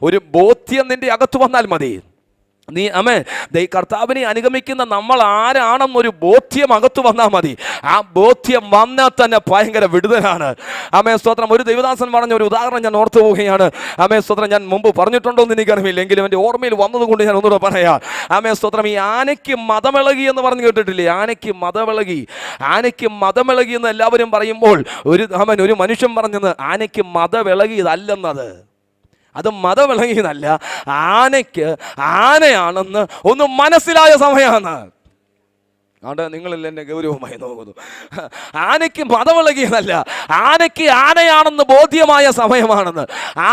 ഒരു ബോധ്യം നിന്റെ അകത്ത് വന്നാൽ മതി. നീ കർത്താവിനെ അനുഗമിക്കുന്ന നമ്മൾ ആരാണെന്നൊരു ബോധ്യം അകത്ത് വന്നാൽ മതി. ആ ബോധ്യം വന്നാൽ തന്നെ ഭയങ്കര വിടുതലാണ്. ആമേൻ സ്തോത്രം. ഒരു ദൈവദാസൻ പറഞ്ഞ ഒരു ഉദാഹരണം ഞാൻ ഓർത്തു പോവുകയാണ്. ആമേൻ സ്തോത്രം. ഞാൻ മുമ്പ് പറഞ്ഞിട്ടുണ്ടോ എന്ന് എനിക്കറിയില്ല, എങ്കിലും എൻ്റെ ഓർമ്മയിൽ വന്നതുകൊണ്ട് ഞാൻ ഒന്നുകൂടെ പറയാം. ആമേൻ സ്തോത്രം. ഈ ആനയ്ക്ക് മതമിളകി എന്ന് പറഞ്ഞു കേട്ടിട്ടില്ലേ? ആനയ്ക്ക് മതമിളകി, ആനയ്ക്ക് മതമിളകി എന്ന് എല്ലാവരും പറയുമ്പോൾ ഒരു മനുഷ്യൻ പറഞ്ഞത് ആനയ്ക്ക് മതമിളകിയതല്ലെന്നത്. അത് മതവിളങ്ങിയതല്ല, ആനയ്ക്ക് ആനയാണെന്ന് ഒന്ന് മനസ്സിലായ സമയമാണ്. അവിടെ നിങ്ങളിൽ എന്നെ ഗൗരവമായി നോക്കുന്നു. ആനയ്ക്ക് മതമിളകിയതല്ല, ആനയ്ക്ക് ആനയാണെന്ന് ബോധ്യമായ സമയമാണെന്ന്.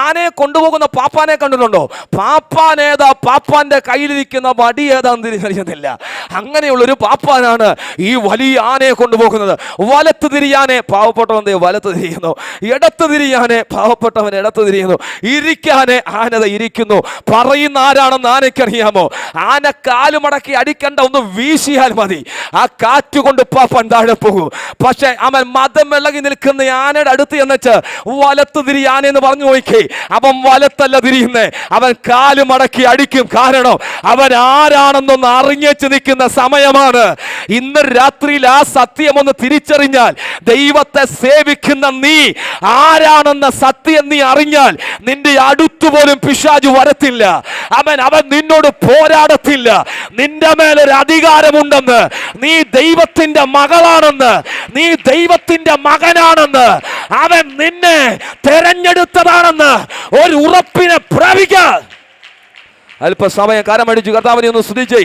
ആനയെ കൊണ്ടുപോകുന്ന പാപ്പാനെ കണ്ടിട്ടുണ്ടോ? പാപ്പാനേതാ, പാപ്പാന്റെ കയ്യിലിരിക്കുന്ന വടി ഏതാന്ന് തിരിച്ചറിയുന്നില്ല. അങ്ങനെയുള്ളൊരു പാപ്പാനാണ് ഈ വലിയ ആനയെ കൊണ്ടുപോകുന്നത്. വലത്ത് തിരിയാനെ പാവപ്പെട്ടവൻ വലത്ത് തിരിയുന്നു, ഇടത്ത് തിരിയാനെ പാവപ്പെട്ടവൻ ഇടത്ത് തിരിയുന്നു, ഇരിക്കാനെ ആനത ഇരിക്കുന്നു. പറയുന്ന ആരാണെന്ന് ആനയ്ക്കറിയാമോ? ആന കാലുമടക്കി അടിക്കണ്ട, ഒന്ന് വീശിയാൽ മതി, ആ കാറ്റുകൊണ്ട് പാപ്പാൻ താഴെ പോകും. പക്ഷെ അവൻ മതം വിളകി നിൽക്കുന്ന ആനയുടെ അടുത്ത് എന്നിട്ട് വലത്ത് തിരിയാനെന്ന് പറഞ്ഞു നോക്കി, അവൻ വലത്തല്ല തിരിയുന്നേ, അവൻ കാല് മടക്കി അടിക്കും. കാരണം അവൻ ആരാണെന്നൊന്ന് അറിഞ്ഞേച്ച് നിൽക്കുന്ന സമയമാണ്. ഇന്ന് രാത്രിയിൽ ആ സത്യം ഒന്ന് തിരിച്ചറിഞ്ഞാൽ, ദൈവത്തെ സേവിക്കുന്ന നീ ആരാണെന്ന സത്യം നീ അറിഞ്ഞാൽ, നിന്റെ അടുത്തുപോലും പിശാചു വരത്തില്ല. അവൻ നിന്നോട് പോരാടത്തില്ല. നിന്റെ മേലൊരു അധികാരമുണ്ടെന്ന്, നീ ദൈവത്തിന്റെ മകളാണെന്ന്, നീ ദൈവത്തിന്റെ മകനാണെന്ന്, അവൻ നിന്നെ തെരഞ്ഞെടുത്തതാണെന്ന് ഒരു ഉറപ്പിനെ പ്രാപിക്ക. അല്പസമയം കരമടിച്ചു കർത്താവിനെ ഒന്ന് സ്തുതിച്ചേ.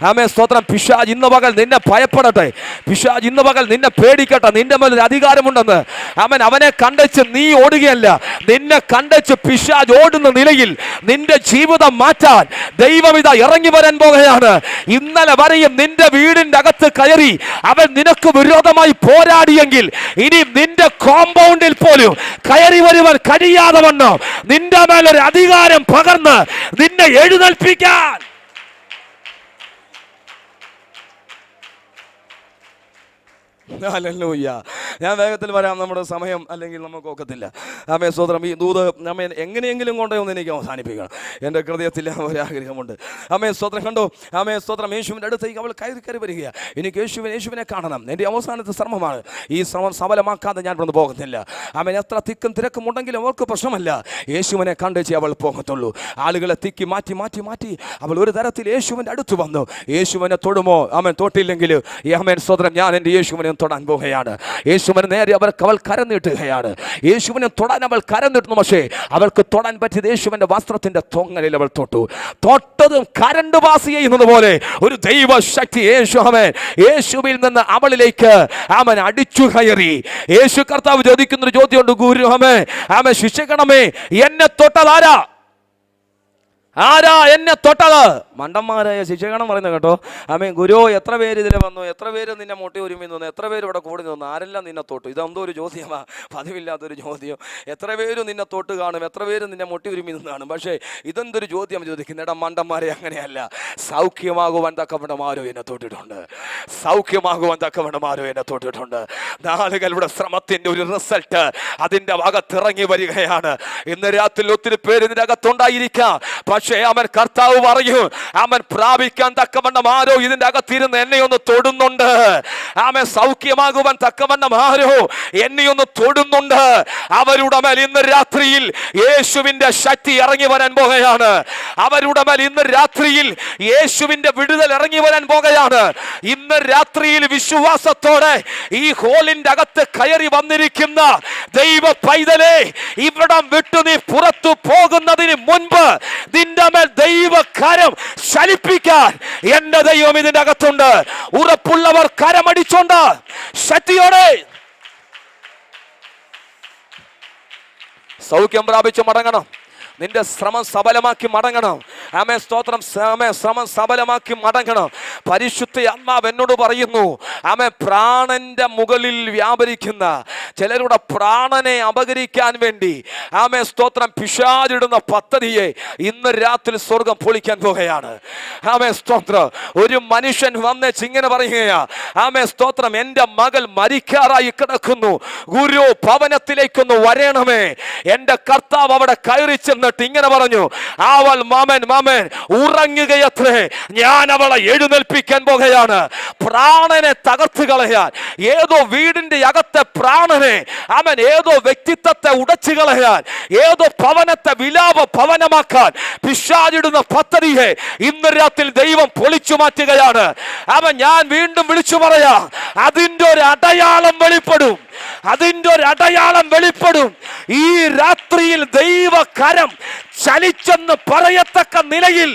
ആമേൻ, സ്തോത്രം. പിശാച് ഇന്ന് പകൽ നിന്നെ ഭയപ്പെടട്ടെ. പിശാച് ഇന്ന് പകൽ നിന്നെ പേടിക്കട്ടെ. നിന്റെ മേൽ ഒരു അധികാരമുണ്ടെന്ന്. ആമേൻ. അവനെ കണ്ടച്ച് നീ ഓടുകയല്ല, നിന്നെ കണ്ടച്ച് പിശാച് ഓടുന്ന നിലയിൽ നിന്റെ ജീവിതം മാറ്റാൻ ദൈവം ഇതാ ഇറങ്ങി വരാൻ പോകുകയാണ്. ഇന്നലെ വരെയും നിന്റെ വീടിന്റെ അകത്ത് കയറി അവൻ നിനക്ക് വിരോധമായി പോരാടിയെങ്കിൽ ഇനി നിന്റെ കോമ്പൗണ്ടിൽ പോലും കയറി വരുവാൻ കഴിയാതെ വണ്ണം നിന്റെ മേലൊരു അധികാരം പകർന്ന് നിന്നെ എഴുന്നേൽപ്പിക്കാൻ. ഹല്ലേലൂയ. ഞാൻ വേഗത്തിൽ വരാം, നമ്മുടെ സമയം അല്ലെങ്കിൽ നമുക്ക് ഒക്കത്തില്ല. ആമേൻ, സ്തോത്രം. ഈ ദൂത് ആമേൻ എങ്ങനെയെങ്കിലും കൊണ്ടുവന്ന് എനിക്ക് അവസാനിപ്പിക്കണം. എൻ്റെ ഹൃദയത്തിൽ ഒരാഗ്രഹമുണ്ട്. ആമേൻ, സ്തോത്രം. കണ്ടോ, ആമേൻ, സ്തോത്രം. യേശുവിൻ്റെ അടുത്തേക്ക് അവൾ കയറി വരികയാണ്. എനിക്ക് യേശുവിനെ കാണണം. എൻ്റെ അവസാനത്തെ ശ്രമമാണ്. ഈ ശ്രമം സഫലമാക്കാതെ ഞാൻ ഇവിടെ പോകുന്നില്ല. ആമേൻ, എത്ര തിക്കും തിരക്കും ഉണ്ടെങ്കിലും അവൾക്ക് പ്രശ്നമല്ല. യേശുവിനെ കണ്ടേച്ച് അവൾ പോകത്തുള്ളൂ. ആളുകളെ തിക്കി മാറ്റി അവൾ ഒരു തരത്തിൽ യേശുവിൻ്റെ അടുത്ത് വന്നു. യേശുവിനെ തൊടുമോ? ആമേൻ, തൊട്ടില്ലെങ്കിൽ ആമേൻ, സ്തോത്രം, ഞാൻ എൻ്റെ യേശുവിനെ തൊടാൻ പോവുകയാണ്. യേശുവിനെ നേരെ അവൾ കരം നീട്ടുകയാണ്. യേശുവിനെ തൊടാൻ അവൾ കരം നീട്ടുന്നു. പക്ഷേ അവൾക്ക് തൊടാൻ പറ്റിയത് യേശുവിന്റെ വസ്ത്രത്തിന്റെ തൊങ്ങലിൽ അവൾ തൊട്ടതും കരണ്ട് പാസ് ചെയ്യുന്നത് പോലെ ഒരു ദൈവശക്തി യേശുവിൽ നിന്ന് അവളിലേക്ക് അവൻ അടിച്ചു കയറി. യേശു കർത്താവ് ചോദിക്കുന്നൊരു ചോദ്യമുണ്ട്, ഗുരു ആമേ ശിക്ഷിക്കണമേ, എന്നെ തൊട്ടതാരാ? ആരാ എന്നെ തൊട്ടത്? മണ്ടന്മാരായ ശിക്ഷകണം പറയുന്നത് കേട്ടോ. ആമേൻ. ഗുരു, എത്ര പേര് ഇതിൽ വന്നു? എത്ര പേര് നിന്നെ മുട്ടി ഒരുമി നിന്നു? എത്ര പേര് ഇവിടെ കൂടി നിന്നു? ആരെല്ലാം നിന്നെ തൊട്ടു? ഇതെന്തോ ഒരു ചോദ്യമാ, പതിവില്ലാത്തൊരു ചോദ്യം. എത്ര പേര് നിന്നെ തൊട്ട് കാണും? എത്ര പേര് നിന്നെ മുട്ടി ഒരുമി നിന്ന് കാണും? പക്ഷേ ഇതെന്തൊരു ചോദ്യം ചോദിക്കുന്നത്? ഇടം മണ്ടന്മാരെ, അങ്ങനെയല്ല. സൗഖ്യമാകുവാൻ തക്കവണ്ണം ആരോ എന്നെ തൊട്ടിട്ടുണ്ട്. സൗഖ്യമാകുവാൻ തക്കവണ്ണം ആരോ എന്നെ തൊട്ടിട്ടുണ്ട്. നാളുകളുടെ ശ്രമത്തിന്റെ ഒരു റിസൾട്ട് അതിന്റെ ഭാഗത്തിറങ്ങി വരികയാണ്. ഇന്ന് രാത്രി ഒത്തിരി പേര് ഇതിന്റെ അകത്തുണ്ടായിരിക്കാം. പക്ഷേ അവൻ കർത്താവ് പറയും, അവൻ പ്രാപിക്കാൻ തക്കവണ്ണം ആരോ ഇതിന്റെ അകത്തിരുന്ന് എന്നെ ഒന്ന് തൊടുന്നുണ്ട്. അവൻ സൗഖ്യമാകുവാൻ തക്കവണ്ണം ആരോ എന്നെ ഒന്ന് തൊടുന്നുണ്ട്. അവരുടെ മേൽ ഇന്ന് രാത്രിയിൽ യേശുവിന്റെ ശക്തി ഇറങ്ങി വരാൻ പോകുകയാണ്. അവരുടെ മേൽ ഇന്ന് രാത്രിയിൽ യേശുവിന്റെ വിടുതൽ ഇറങ്ങി വരാൻ പോകുകയാണ്. ഇന്ന് രാത്രിയിൽ വിശ്വാസത്തോടെ ഈ ഹോളിന്റെ അകത്ത് കയറി വന്നിരിക്കുന്ന ദൈവ പൈതലേ, ഇവിടം വിട്ടു നീ പുറത്തു പോകുന്നതിന് മുൻപ് നിന്റെ മേൽ ദൈവകരം ചലിപ്പിക്കാൻ എന്റെ ദൈവം ഇതിന്റെ അകത്തുണ്ട്. ഉറപ്പുള്ളവർ കരമടിച്ചോണ്ട് ശക്തിയോടെ സൗഖ്യം പ്രാപിച്ചു മടങ്ങണം. നിന്റെ ശ്രമം സഫലമാക്കി മടങ്ങണം. ആമേൻ, സ്തോത്രം. ശ്രമം സഫലമാക്കി മടങ്ങണം. പരിശുദ്ധ ആത്മാവ് എന്നോട് പറയുന്നു, ആമേൻ, പ്രാണന്റെ മുകളിൽ വ്യാപരിക്കുന്ന ചിലരുടെ പ്രാണനെ അപകരിക്കാൻ വേണ്ടി ആമേൻ, സ്തോത്രം, പിശാചിടുന്ന പദ്ധതിയെ ഇന്ന് രാത്രി സ്വർഗം പൊളിക്കാൻ പോകുകയാണ്. ആമേൻ, സ്തോത്രം. ഒരു മനുഷ്യൻ വന്നേച്ച് ഇങ്ങനെ പറയുകയാ, ആമേൻ, സ്തോത്രം, എൻ്റെ മകൾ മരിക്കാറായി കിടക്കുന്നു, ഗുരു ഭവനത്തിലേക്കൊന്ന് വരണമേ. എൻ്റെ കർത്താവ് അവിടെ കയറി ചെന്നിട്ട് ഇങ്ങനെ പറഞ്ഞു, അവൾ മാമൻ ഉറങ്ങുകയത്രേ, ഞാൻ അവളെ എഴുന്നേൽപ്പിക്കാൻ പോകുകയാണ്. പ്രാണനെ തകർത്ത് കളയാൻ, ഏതോ വീടിന്റെ അകത്തെ പ്രാണനെ അവൻ ഏതോ വ്യക്തിത്വത്തെ ഉടച്ചു കളയാൻ, ഏതോ ഭവനത്തെ വിലാപ ഭവനമാക്കാൻ പിശാചിടുന്ന പദ്ധതിയെ ഇന്ന് രാത്രി ദൈവം പൊളിച്ചു മാറ്റുകയാണ്. അവൻ ഞാൻ വീണ്ടും വിളിച്ചു പറയാ, അതിന്റെ ഒരു അടയാളം വെളിപ്പെടും. അതിന്റെ ഒരു അടയാളം വെളിപ്പെടും. ഈ രാത്രിയിൽ ദൈവകരം ചലിച്ചെന്ന് പറയത്തക്ക നിലയിൽ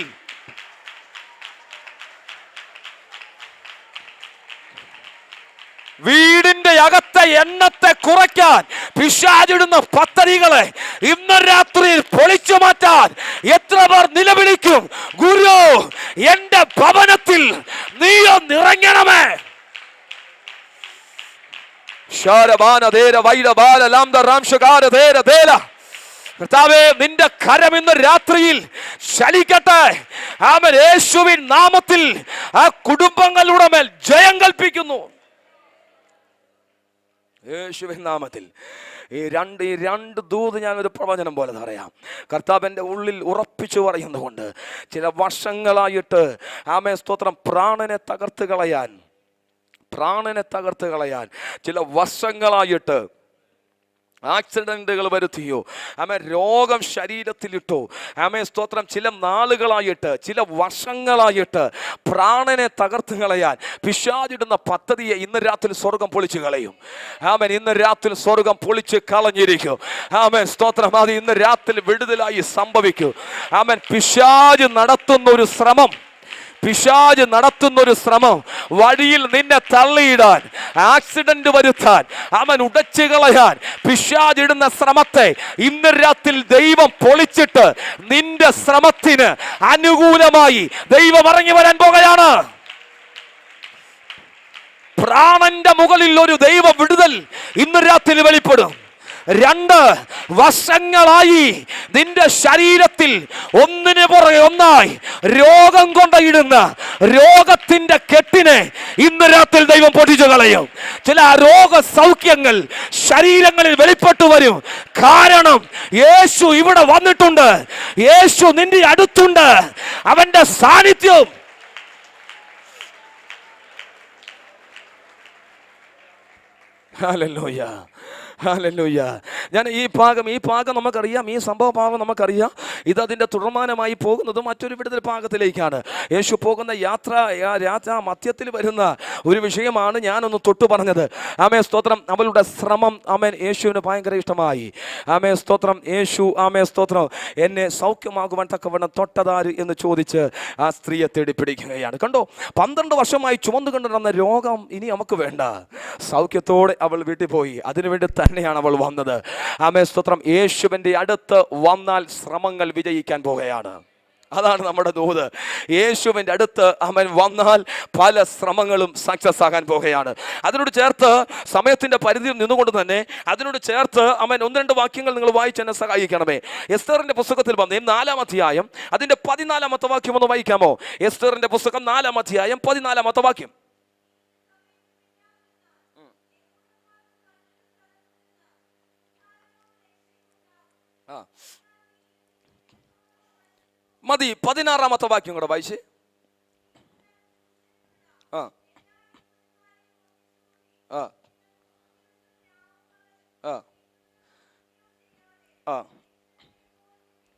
വീടിന്റെ അകത്തെ എണ്ണത്തെ കുറയ്ക്കാൻ പിശാചിടുന്ന പദ്ധതികളെ ഇന്ന് രാത്രിയിൽ പൊളിച്ചു മാറ്റാൻ എത്ര പേർ നിലവിളിക്കും, ഗുരു എന്റെ ഭവനത്തിൽ നീയൊന്നിറങ്ങണമേ. കർത്താവേ, നിന്റെ കരം ഇന്ന് രാത്രിയിൽ ചലിക്കട്ടെ. ആമേൻ. യേശുവിൻ നാമത്തിൽ ആ കുടുംബങ്ങളുടെ മേൽ ജയം കൽപ്പിക്കുന്നു. യേശുവിൻ നാമത്തിൽ ഈ രണ്ട് ദൂത് ഞാനൊരു പ്രവചനം പോലെ പറയാം. കർത്താവിൻ്റെ ഉള്ളിൽ ഉറപ്പിച്ചു പറയുന്നതുകൊണ്ട് ചില വർഷങ്ങളായിട്ട് ആമേൻ, സ്തോത്രം, പ്രാണനെ തകർത്ത് കളയാൻ ചില വർഷങ്ങളായിട്ട് ആക്സിഡന്റുകൾ വരുത്തിയോ, ആമേൻ, രോഗം ശരീരത്തിലിട്ടോ, ആമേൻ സ്തോത്രം, ചില നാളുകളായിട്ട് ചില വർഷങ്ങളായിട്ട് പ്രാണനെ തകർത്ത് കളയാൻ പിശാചിടുന്ന പദ്ധതിയെ ഇന്ന് രാത്രി സ്വർഗം പൊളിച്ചു കളയും. ആമേൻ, ഇന്ന് രാത്രി സ്വർഗം പൊളിച്ച് കളഞ്ഞിരിക്കും. ആമേൻ സ്തോത്രം, അത് ഇന്ന് രാത്രി വിടുതലായി സംഭവിക്കും. ആമേൻ, പിശാച് നടത്തുന്ന ഒരു ശ്രമം, പിശാച് നടത്തുന്നൊരു ശ്രമം, വഴിയിൽ നിന്നെ തള്ളിയിടാൻ, ആക്സിഡന്റ് വരുത്താൻ, അവൻ ഉടച്ചു കളയാൻ പിശാചിടുന്ന ശ്രമത്തെ ഇന്ന് രാത്രി ദൈവം പൊളിച്ചിട്ട് നിന്റെ ശ്രമത്തിന് അനുകൂലമായി ദൈവം ഇറങ്ങി വരാൻ പോകുകയാണ്. പ്രാണന്റെ മുകളിൽ ഒരു ദൈവ വിടുതൽ ഇന്ന് രാത്രി വെളിപ്പെടും. 2 വർഷങ്ങളായി നിന്റെ ശരീരത്തിൽ ഒന്നിനു പുറകെ ഒന്നായി രോഗം കൊണ്ടിടുന്ന രോഗത്തിന്റെ കെട്ടിനെ ഇന്ന് രാത്രി ദൈവം പൊട്ടിച്ചു കളയും. ചില രോഗ സൗഖ്യങ്ങൾ ശരീരങ്ങളിൽ വെളിപ്പെട്ടു വരും. കാരണം യേശു ഇവിടെ വന്നിട്ടുണ്ട്, യേശു നിന്റെ അടുത്തുണ്ട്, അവന്റെ സാന്നിധ്യം. Hallelujah, hallelujah. ഞാൻ ഈ ഭാഗം നമുക്കറിയാം, ഈ സംഭവ ഭാഗം നമുക്കറിയാം. ഇതതിൻ്റെ തുടർമാനമായി പോകുന്നത് മറ്റൊരു വിടുതൽ ഭാഗത്തിലേക്കാണ്. യേശു പോകുന്ന യാത്ര മധ്യത്തിൽ വരുന്ന ഒരു വിഷയമാണ് ഞാനൊന്ന് തൊട്ടു പറഞ്ഞത്. ആമേ സ്തോത്രം, അവളുടെ ശ്രമം ആമേൻ യേശുവിന് ഭയങ്കര ഇഷ്ടമായി. ആമേ സ്തോത്രം, യേശു ആമേ സ്തോത്രം, എന്നെ സൗഖ്യമാകുവാൻ തക്കവണ്ണം തൊട്ടതാര് എന്ന് ചോദിച്ച് ആ സ്ത്രീയെ തേടി പിടിക്കുകയാണ്. കണ്ടോ, 12 വർഷമായി ചുമന്നു കൊണ്ടുവന്ന രോഗം ഇനി നമുക്ക് വേണ്ട. സൗഖ്യത്തോടെ അവൾ വീട്ടിൽ പോയി. അതിനുവേണ്ടി തന്നെയാണ് അവൾ വന്നത്. ആമേൻ സ്തോത്രം, യേശുവിൻ്റെ അടുത്ത് വന്നാൽ ശ്രമങ്ങൾ വിജയിക്കാൻ പോകുകയാണ്. അതാണ് നമ്മുടെ ദൂത്. യേശുവിൻ്റെ അടുത്ത് അവൻ വന്നാൽ പല ശ്രമങ്ങളും സക്സസ് ആകാൻ പോകുകയാണ്. അതിനോട് ചേർത്ത് സമയത്തിൻ്റെ പരിധിയിൽ നിന്നുകൊണ്ട് തന്നെ അതിനോട് ചേർത്ത് അവൻ 1-2 വാക്യങ്ങൾ നിങ്ങൾ വായിച്ച് എന്നെ സഹായിക്കണമേ. എസ്തറിന്റെ പുസ്തകത്തിൽ വന്നേ 4-ാം അധ്യായം അതിൻ്റെ 14-ാമത്തെ വാക്യം ഒന്ന് വായിക്കാമോ? എസ്തറിന്റെ പുസ്തകം 4-ാം അധ്യായം 14-ാമത്തെ വാക്യം. മതി, 16-ാമത്തെ വാക്യം കൂടെ വായിച്ച്. ആ ആ ആ ആ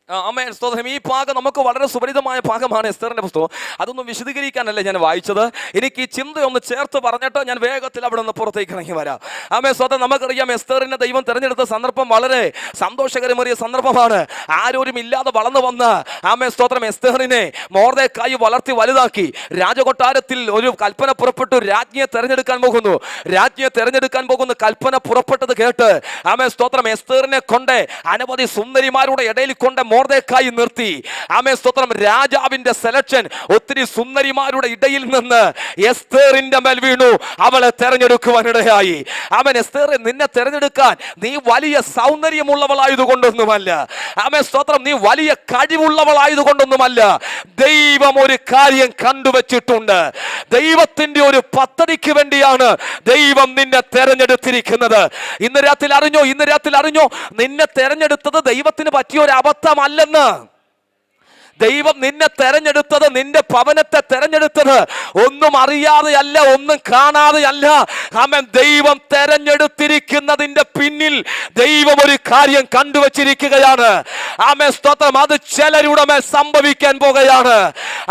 ആമേൻ സ്തോത്രം. ഈ ഭാഗം നമുക്ക് വളരെ സുപരിതമായ ഭാഗമാണ് എസ്തറിന്റെ പുസ്തകം. അതൊന്നും വിശദീകരിക്കാനല്ല ഞാൻ വായിച്ചത്. എനിക്ക് ഈ ചിന്തയൊന്ന് ചേർത്ത് പറഞ്ഞിട്ട് ഞാൻ വേഗത്തിൽ അവിടെ നിന്ന് പുറത്തേക്ക് ഇറങ്ങി വരാം. ആമേൻ സ്തോത്രം. നമുക്കറിയാം എസ്തറിനെ ദൈവം തിരഞ്ഞെടുത്ത സന്ദർഭം വളരെ സന്തോഷകരമേറിയ സന്ദർഭമാണ്. ആരോരും ഇല്ലാതെ വളർന്നു വന്ന ആമേൻ സ്തോത്രം എസ്തറിനെ മൊർദെഖായി വളർത്തി വലുതാക്കി. രാജകൊട്ടാരത്തിൽ ഒരു കൽപ്പന പുറപ്പെട്ടു, രാജ്ഞിയെ തെരഞ്ഞെടുക്കാൻ പോകുന്നു. രാജ്ഞിയെ തെരഞ്ഞെടുക്കാൻ പോകുന്ന കൽപ്പന പുറപ്പെട്ടത് കേട്ട് ആമേൻ സ്തോത്രം എസ്തറിനെ കൊണ്ട് അനവധി സുന്ദരിമാരുടെ ഇടയിൽ കൊണ്ട് മൊർദെഖായി നിർത്തി. ആമേൻ സ്തോത്രം. രാജാവിന്റെ സെലക്ഷൻ ഒത്തിരി സുന്ദരിമാരുടെ ഇടയിൽ നിന്ന് എസ്തറിന്റെ മേൽ വീണു. അവളെ തെരഞ്ഞെടുക്കുവാനിടയായി. ആമേൻ. എസ്തർ, നിന്നെ തെരഞ്ഞെടുക്കാൻ നീ വലിയ സൗന്ദര്യമുള്ളവളായതുകൊണ്ടൊന്നുമല്ല. ആമേൻ സ്തോത്രം. നീ വലിയ കഴിവുള്ളവളായതുകൊണ്ടൊന്നുമല്ല. ദൈവം ഒരു കാര്യം കണ്ടുവച്ചിട്ടുണ്ട്. ദൈവത്തിന്റെ ഒരു പദ്ധതിക്ക് വേണ്ടിയാണ് ദൈവം നിന്നെ തെരഞ്ഞെടുത്തിരിക്കുന്നത്. ഇന്ന് രാത്രി അറിഞ്ഞോ നിന്നെ തെരഞ്ഞെടുത്തത് ദൈവത്തിന് പറ്റിയ ഒരു അബദ്ധമല്ലെന്ന്. ദൈവം നിന്നെ തെരഞ്ഞെടുത്തത്, നിന്റെ ഭവനത്തെ തെരഞ്ഞെടുത്തത് ഒന്നും അറിയാതെയല്ല, ഒന്നും കാണാതെയല്ല. ആമേൻ. ദൈവം തെരഞ്ഞെടുത്തിരിക്കുന്നതിന്റെ പിന്നിൽ ദൈവം ഒരു കാര്യം കണ്ടുവച്ചിരിക്കുകയാണ്. ആമേൻ സ്തോത്രം. അത് ചിലരുടെ മേൽ സംഭവിക്കാൻ പോകുകയാണ്.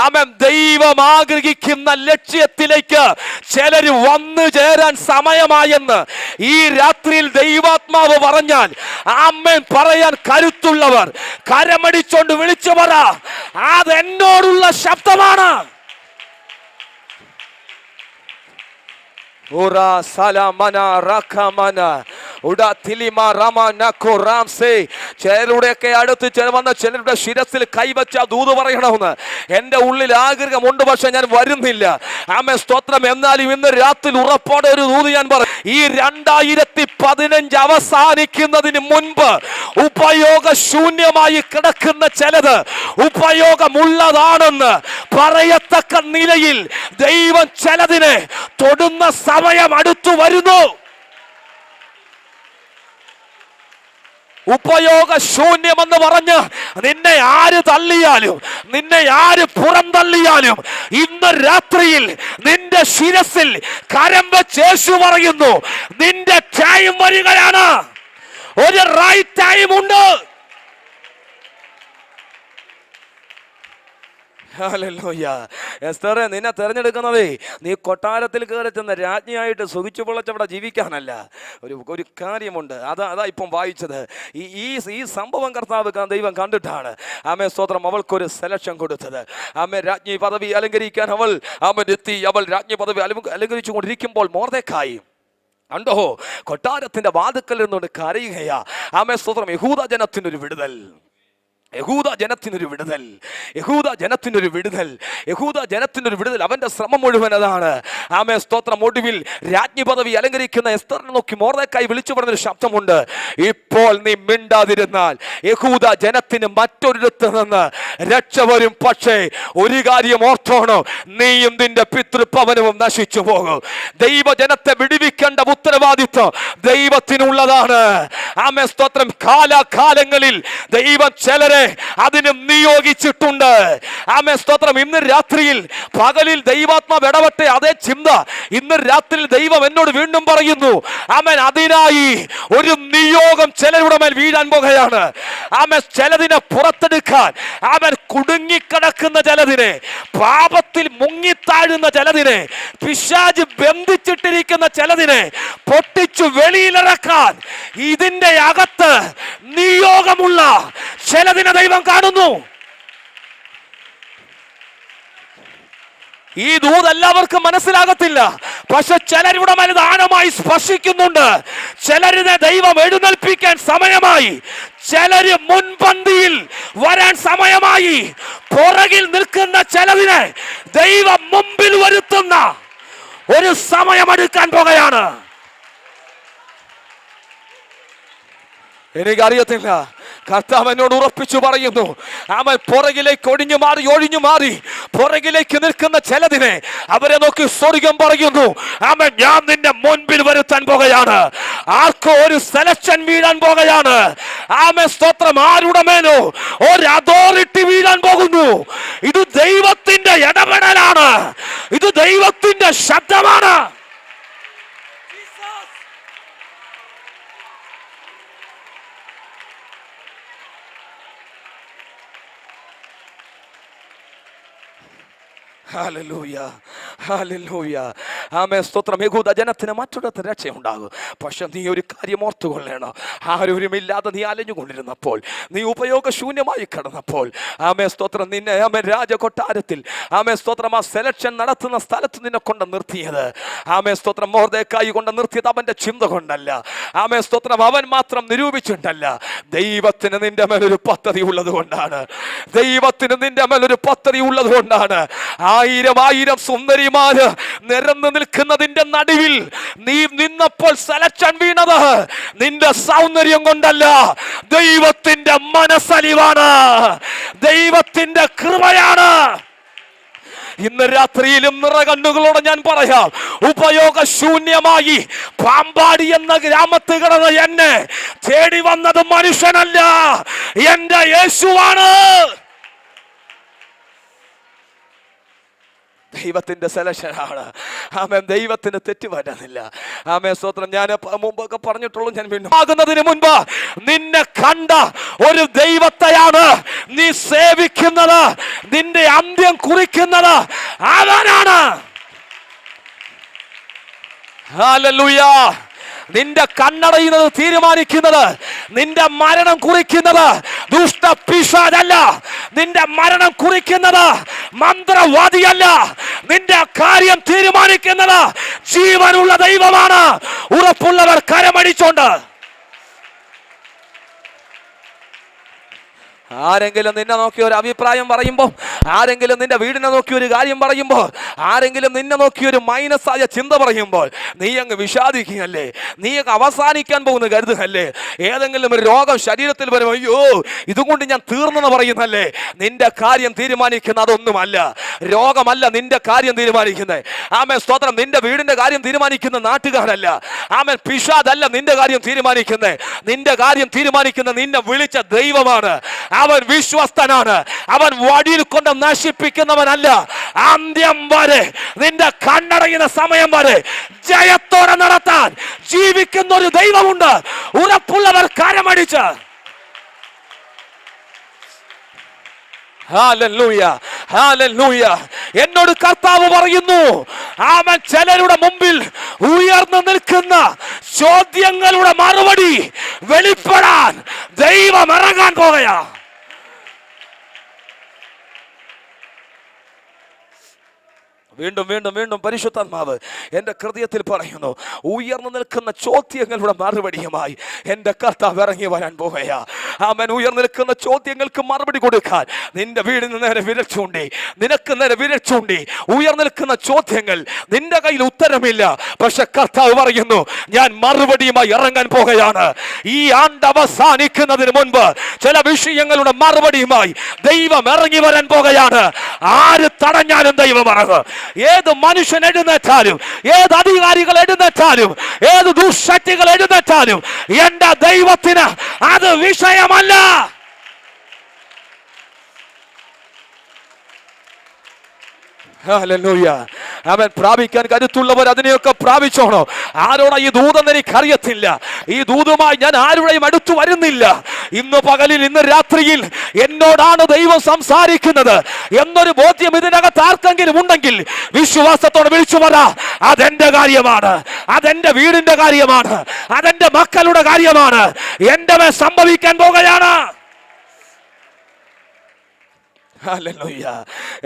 ആമേൻ. ദൈവം ആഗ്രഹിക്കുന്ന ലക്ഷ്യത്തിലേക്ക് ചിലർ വന്നു ചേരാൻ സമയമായെന്ന് ഈ രാത്രിയിൽ ദൈവാത്മാവ് പറഞ്ഞാൽ ആമേൻ പറയാൻ കരുത്തുള്ളവർ കരമടിച്ചോണ്ട് വിളിച്ചു പറ, അതെന്നോടുള്ള ശബ്ദമാണ്. ചിലരുടെയൊക്കെ അടുത്ത് വന്ന ചിലരുടെ ശിരസിൽ കൈവച്ച ദൂത് പറയണമെന്ന് എന്റെ ഉള്ളിൽ ആഗ്രഹമുണ്ട്, പക്ഷെ ഞാൻ വരുന്നില്ല. ആമേൻ സ്തോത്രം. എന്നാലും ഇന്ന് രാത്രി ഉറപ്പോടെ ഒരു ദൂത് ഞാൻ പറയും. ഈ 2015 അവസാനിക്കുന്നതിന് മുൻപ് ഉപയോഗശൂന്യമായി കിടക്കുന്ന ചിലത് ഉപയോഗമുള്ളതാണെന്ന് പറയത്തക്ക നിലയിൽ ദൈവം ചിലതിനെ തൊടുന്ന സമയം അടുത്തു വരുന്നു. ഉപയോഗശൂന്യമെന്ന് പറഞ്ഞ് നിന്നെ ആര് തള്ളിയാലും, നിന്നെ ആര് പുറന്തള്ളിയാലും ഇന്ന് രാത്രിയിൽ നിന്റെ ശിരസിൽ കരം വെച്ച് യേശു പറയുന്നു, നിന്റെ ടൈം വരികയാണ്. ഒരു റൈറ്റ് ടൈം ഉണ്ട്. ഹല്ലേലൂയ. എസ്തറേ, നിന്നെ തെരഞ്ഞെടുക്കുന്നതേ നീ കൊട്ടാരത്തിൽ കയറി ചെന്ന രാജ്ഞിയായിട്ട് സുഖിച്ചു പൊളച്ചവിടെ ജീവിക്കാനല്ല. ഒരു കാര്യമുണ്ട്. അതാ ഇപ്പം വായിച്ചത്. ഈ സംഭവം കർത്താവ് ദൈവം കണ്ടിട്ടാണ് ആമേ സ്തോത്രം അവൾക്കൊരു സെലക്ഷൻ കൊടുത്തത്. ആമേ രാജ്ഞി പദവി അലങ്കരിക്കാൻ അവൻ എത്തി. അവൾ രാജ്ഞി പദവി അലങ്കരിച്ചു കൊണ്ടിരിക്കുമ്പോൾ മൊർദെഖായി കണ്ടോ കൊട്ടാരത്തിന്റെ വാതിക്കൽ നിന്നുകൊണ്ട് കരയുകയാ. ആമേ സ്തോത്രം യഹൂദ ജനത്തിനൊരു വിടുതൽ, യഹൂദ ജനത്തിനൊരു വിടുതൽ, യഹൂദ ജനത്തിനൊരു വിടുതൽ, യഹൂദ ജനത്തിനൊരു വിടുതൽ. അവന്റെ ശ്രമം മുഴുവൻ അതാണ്. ആമേ സ്തോത്രം. ഒടുവിൽ രാജ്ഞി പദവി അലങ്കരിക്കുന്ന എസ്തറിനെ നോക്കി മൊർദെഖായി വിളിച്ചു പറഞ്ഞൊരു ശബ്ദമുണ്ട്. ഇപ്പോൾ നീ മിണ്ടാതിരുന്നാൽ യഹൂദ ജനത്തിന് മറ്റൊരിടത്ത് നിന്ന് രക്ഷ വരും. പക്ഷേ ഒരു കാര്യം ഓർത്തോണം, നീയും നിന്റെ പിതൃഭവനവും നശിച്ചു പോകും. ദൈവജനത്തെ വിടുവിക്കേണ്ട ഉത്തരവാദിത്വം ദൈവത്തിനുള്ളതാണ്. ആമേ സ്തോത്രം. കാലാകാലങ്ങളിൽ ദൈവം ചിലരെ അതിന് നിയോഗിച്ചിട്ടുണ്ട്. ആമേ സ്തോത്രം. ഇന്ന് രാത്രിയിൽ പകലിൽ ദൈവാത്മാവ് ഇടപെട്ട അതേ ചിന്ത ഇന്ന് രാത്രിയിൽ ദൈവം എന്നോട് വീണ്ടും പറയുന്നു. ആമേൻ. അതിനായി ഒരു നിയോഗം ചിലരുടെ മേൽ വീഴാൻ പോകുകയാണ്. ആമേൻ. ചിലതിനെ പുറത്തെടുക്കാൻ, ആമേൻ, കുടുങ്ങിക്കിടക്കുന്ന ചിലതിനെ, പാപത്തിൽ മുങ്ങിത്താഴുന്ന ചിലതിനെ, പിശാച് ബന്ധിച്ചിട്ടിരിക്കുന്ന ചിലതിനെ പൊട്ടിച്ചു വെളിയിലിറക്കാൻ ഇതിന്റെ അകത്ത് നിയോഗമുള്ള ചിലതിനെ ദൈവം കാണുന്നു. ഈ ദൂത് എല്ലാവർക്കും മനസ്സിലാകത്തില്ല. പക്ഷെ ചിലരുടെ മേൽ ആഴമായി സ്പർശിക്കുന്നുണ്ട്. ചിലരിനെ ദൈവം എഴുന്നേൽപ്പിക്കാൻ സമയമായി. ചിലര് മുൻപന്തിയിൽ വരാൻ സമയമായി. പുറകിൽ നിൽക്കുന്ന ചിലതിനെ ദൈവം മുമ്പിൽ വരുത്തുന്ന ഒരു സമയമെടുക്കാൻ പോകുകയാണ്. എനിക്കറിയത്തില്ല, കർത്താവ് എന്നോട് ഉറപ്പിച്ചു പറയുന്നു. അവൻ പുറകിലേക്ക് ഒഴിഞ്ഞു മാറി പുറകിലേക്ക് നിൽക്കുന്ന ചിലതിനെ അവരെ നോക്കി സ്വർഗം പറയുന്നു. അവൻ ഞാൻ നിന്നെ മുൻപിൽ വരുത്താൻ പോകുകയാണ്. ആർക്കോ ഒരു സെലക്ഷൻ വീഴാൻ പോകുകയാണ്. ആമേൻ സ്തോത്രം. ആരുടെ മേലോ ഒരു അതോറിറ്റി വീഴാൻ പോകുന്നു. ഇത് ദൈവത്തിന്റെ ഇടപെടലാണ്. ഇത് ദൈവത്തിന്റെ ശബ്ദമാണ്. Hallelujah, hallelujah. ആമേൻ സ്തോത്രം. യഹൂദ ജനത്തിന് മറ്റൊരിടത്ത് രക്ഷയുണ്ടാകും. പക്ഷെ നീ ഒരു കാര്യം ഓർത്തുകൊള്ളണം. ആരുമില്ലാതെ നീ അലഞ്ഞുകൊണ്ടിരുന്നപ്പോൾ, നീ ഉപയോഗശൂന്യമായി കിടന്നപ്പോൾ, ആമേൻ സ്തോത്രം, നിന്നെ ആമേൻ രാജകൊട്ടാരത്തിൽ ആമേൻ സ്തോത്രം ആ സെലക്ഷൻ നടത്തുന്ന സ്ഥലത്ത് നിന്നെ കൊണ്ട് നിർത്തിയത്, ആമേൻ സ്തോത്രം, മൊർദെഖായി കൊണ്ട് നിർത്തിയത് അവന്റെ ചിന്ത കൊണ്ടല്ല. ആമേൻ സ്തോത്രം, അവൻ മാത്രം നിരൂപിച്ചിട്ടല്ല. ദൈവത്തിന് നിന്റെ മേലൊരു പദ്ധതി ഉള്ളത് കൊണ്ടാണ്. ദൈവത്തിന് നിന്റെ മേലൊരു പദ്ധതി ഉള്ളത് കൊണ്ടാണ്. ആയിരം സുന്ദരിമാര് നിരന്നു നിൽക്കുന്നതിന്റെ നടുവിൽ നീ നിന്നപ്പോൾ സെലക്ഷൻ വീണത് നിന്റെ സൗന്ദര്യം കൊണ്ടല്ല, ദൈവത്തിന്റെ മനസ്സലിവാണ്, ദൈവത്തിന്റെ കൃപയാണ്. ഇന്ന് രാത്രിയിലും നിറകണ്ണുകളോട് ഞാൻ പറയാം, ഉപയോഗശൂന്യമായി പാമ്പാടി എന്ന ഗ്രാമത്ത് കിടന്ന് എന്നെ തേടി വന്നത് മനുഷ്യനല്ല, എന്റെ യേശുവാണ്. ദൈവത്തിന്റെ സെലക്ഷനാണ്. ആമേൻ. ദൈവത്തിന് തെറ്റ് പറ്റുന്നില്ല. ആമേൻ സ്തോത്രം. ഞാൻ മുമ്പൊക്കെ പറഞ്ഞിട്ടുള്ളൂ, ഞാൻ വീണ്ടും ആകുന്നതിന് മുൻപ് നിന്നെ കണ്ട ഒരു ദൈവത്തെയാണ് നീ സേവിക്കുന്നത്. നിന്റെ അന്ത്യം കുറിക്കുന്നത് അവനാണ്. ഹല്ലേലൂയ. നിന്റെ കണ്ണടയുന്നത് തീരുമാനിക്കുന്നത്, നിന്റെ മരണം കുറിക്കുന്നത് ദുഷ്ട പിശാചല്ല. നിന്റെ മരണം കുറിക്കുന്നത് മന്ത്രവാദിയല്ല. നിന്റെ കാര്യം തീരുമാനിക്കുന്നത് ജീവനുള്ള ദൈവമാണ്. ഉറപ്പുള്ളവർ കരമടിച്ചോണ്ട്. ആരെങ്കിലും നിന്നെ നോക്കി ഒരു അഭിപ്രായം പറയുമ്പോൾ, ആരെങ്കിലും നിന്റെ വീടിനെ നോക്കി ഒരു കാര്യം പറയുമ്പോൾ, ആരെങ്കിലും നിന്നെ നോക്കി ഒരു മൈനസ് ആയ ചിന്ത പറയുമ്പോൾ നീ അങ്ങ് വിഷാദിക്കുകയല്ലേ, നീ അങ്ങ് അവസാനിക്കാൻ പോകുന്ന കരുതുകയല്ലേ. ഏതെങ്കിലും ഒരു രോഗം ശരീരത്തിൽ വരുമ്പോൾ അയ്യോ ഇതുകൊണ്ട് ഞാൻ തീർന്നെന്ന് പറയുന്നല്ലേ. നിന്റെ കാര്യം തീരുമാനിക്കുന്ന അതൊന്നുമല്ല, രോഗമല്ല നിന്റെ കാര്യം തീരുമാനിക്കുന്നത്. ആമേൻ സ്തോത്രം. നിന്റെ വീടിന്റെ കാര്യം തീരുമാനിക്കുന്ന നാട്ടുകാരല്ല. ആമേൻ പിശാചല്ല നിന്റെ കാര്യം തീരുമാനിക്കുന്നത്. നിന്റെ കാര്യം തീരുമാനിക്കുന്ന നിന്നെ വിളിച്ച ദൈവമാണ്. അവൻ വിശ്വസ്തനാണ്. അവൻ വടിയിൽ കൊണ്ട് നശിപ്പിക്കുന്നവനല്ല. അന്ത്യം വരെ, നിന്റെ കണ്ണടയുന്ന സമയം വരെ ജയത്തോടെ നടത്താൻ ജീവിക്കുന്ന ഒരു ദൈവമുണ്ട്. ഉറപ്പുള്ളവർ കരമടിച്ച് ഹല്ലേലൂയ, ഹല്ലേലൂയ. എന്നോട് കർത്താവ് പറയുന്നു, അവൻ ചിലരുടെ മുമ്പിൽ ഉയർന്നു നിൽക്കുന്ന ചോദ്യങ്ങളുടെ മറുപടി വെളിപ്പെടാൻ ദൈവം ഇറങ്ങാൻ പോകുകയാ. വീണ്ടും വീണ്ടും വീണ്ടും പരിശുദ്ധാത്മാവ് എൻ്റെ ഹൃദയത്തിൽ പറയുന്നു, ഉയർന്നു നിൽക്കുന്ന ചോദ്യങ്ങളുടെ മറുപടിയുമായി എൻ്റെ കർത്താവ് ഇറങ്ങി വരാൻ പോകുകയാ. അവൻ ഉയർന്നു നിൽക്കുന്ന ചോദ്യങ്ങൾക്ക് മറുപടി കൊടുക്കാൻ നിന്റെ വീടിന് നേരെ വിരൽ ചൂണ്ടി, നിനക്ക് നേരെ വിരൽ ചൂണ്ടി ഉയർന്നു നിൽക്കുന്ന ചോദ്യങ്ങൾ, നിന്റെ കയ്യിൽ ഉത്തരമില്ല, പക്ഷെ കർത്താവ് പറയുന്നു, ഞാൻ മറുപടിയുമായി ഇറങ്ങാൻ പോകുകയാണ്. ഈ ആണ്ട് അവസാനിക്കുന്നതിന് മുൻപ് ചില വിഷയങ്ങളുടെ മറുപടിയുമായി ദൈവം ഇറങ്ങി വരാൻ പോകുകയാണ്. ആര് തടഞ്ഞാലും ദൈവം ഇറങ്ങും. ഏത് മനുഷ്യൻ എഴുന്നേറ്റാലും, ഏത് അധികാരികൾ എഴുന്നേറ്റാലും, ഏത് ദുഷ്ടശക്തികൾ എഴുന്നേറ്റാലും എന്റെ ദൈവത്തിന് അത് വിഷയമല്ല. ഹല്ലേലൂയ. അവൻ പ്രാപിക്കാൻ കരുത്തുള്ളവർ അതിനെയൊക്കെ പ്രാപിച്ചോണോ. ആരോടാ ഈ ദൂതെന്ന് എനിക്കറിയത്തില്ല. ഈ ദൂതുമായി ഞാൻ ആരുടെയും അടുത്തു വരുന്നില്ല. ഇന്ന് പകലിൽ, ഇന്ന് രാത്രിയിൽ എന്നോടാണ് ദൈവം സംസാരിക്കുന്നത് എന്നൊരു ബോധ്യം ഇതിനകത്ത് ആർക്കെങ്കിലും ഉണ്ടെങ്കിൽ വിശ്വാസത്തോടെ വിളിച്ചു പറ, അതെന്റെ കാര്യമാണ്, അതെന്റെ വീടിന്റെ കാര്യമാണ്, അതെന്റെ മക്കളുടെ കാര്യമാണ്, എന്റെ മേൽ സംഭവിക്കാൻ പോകുകയാണ്. ഹല്ലേലൂയ.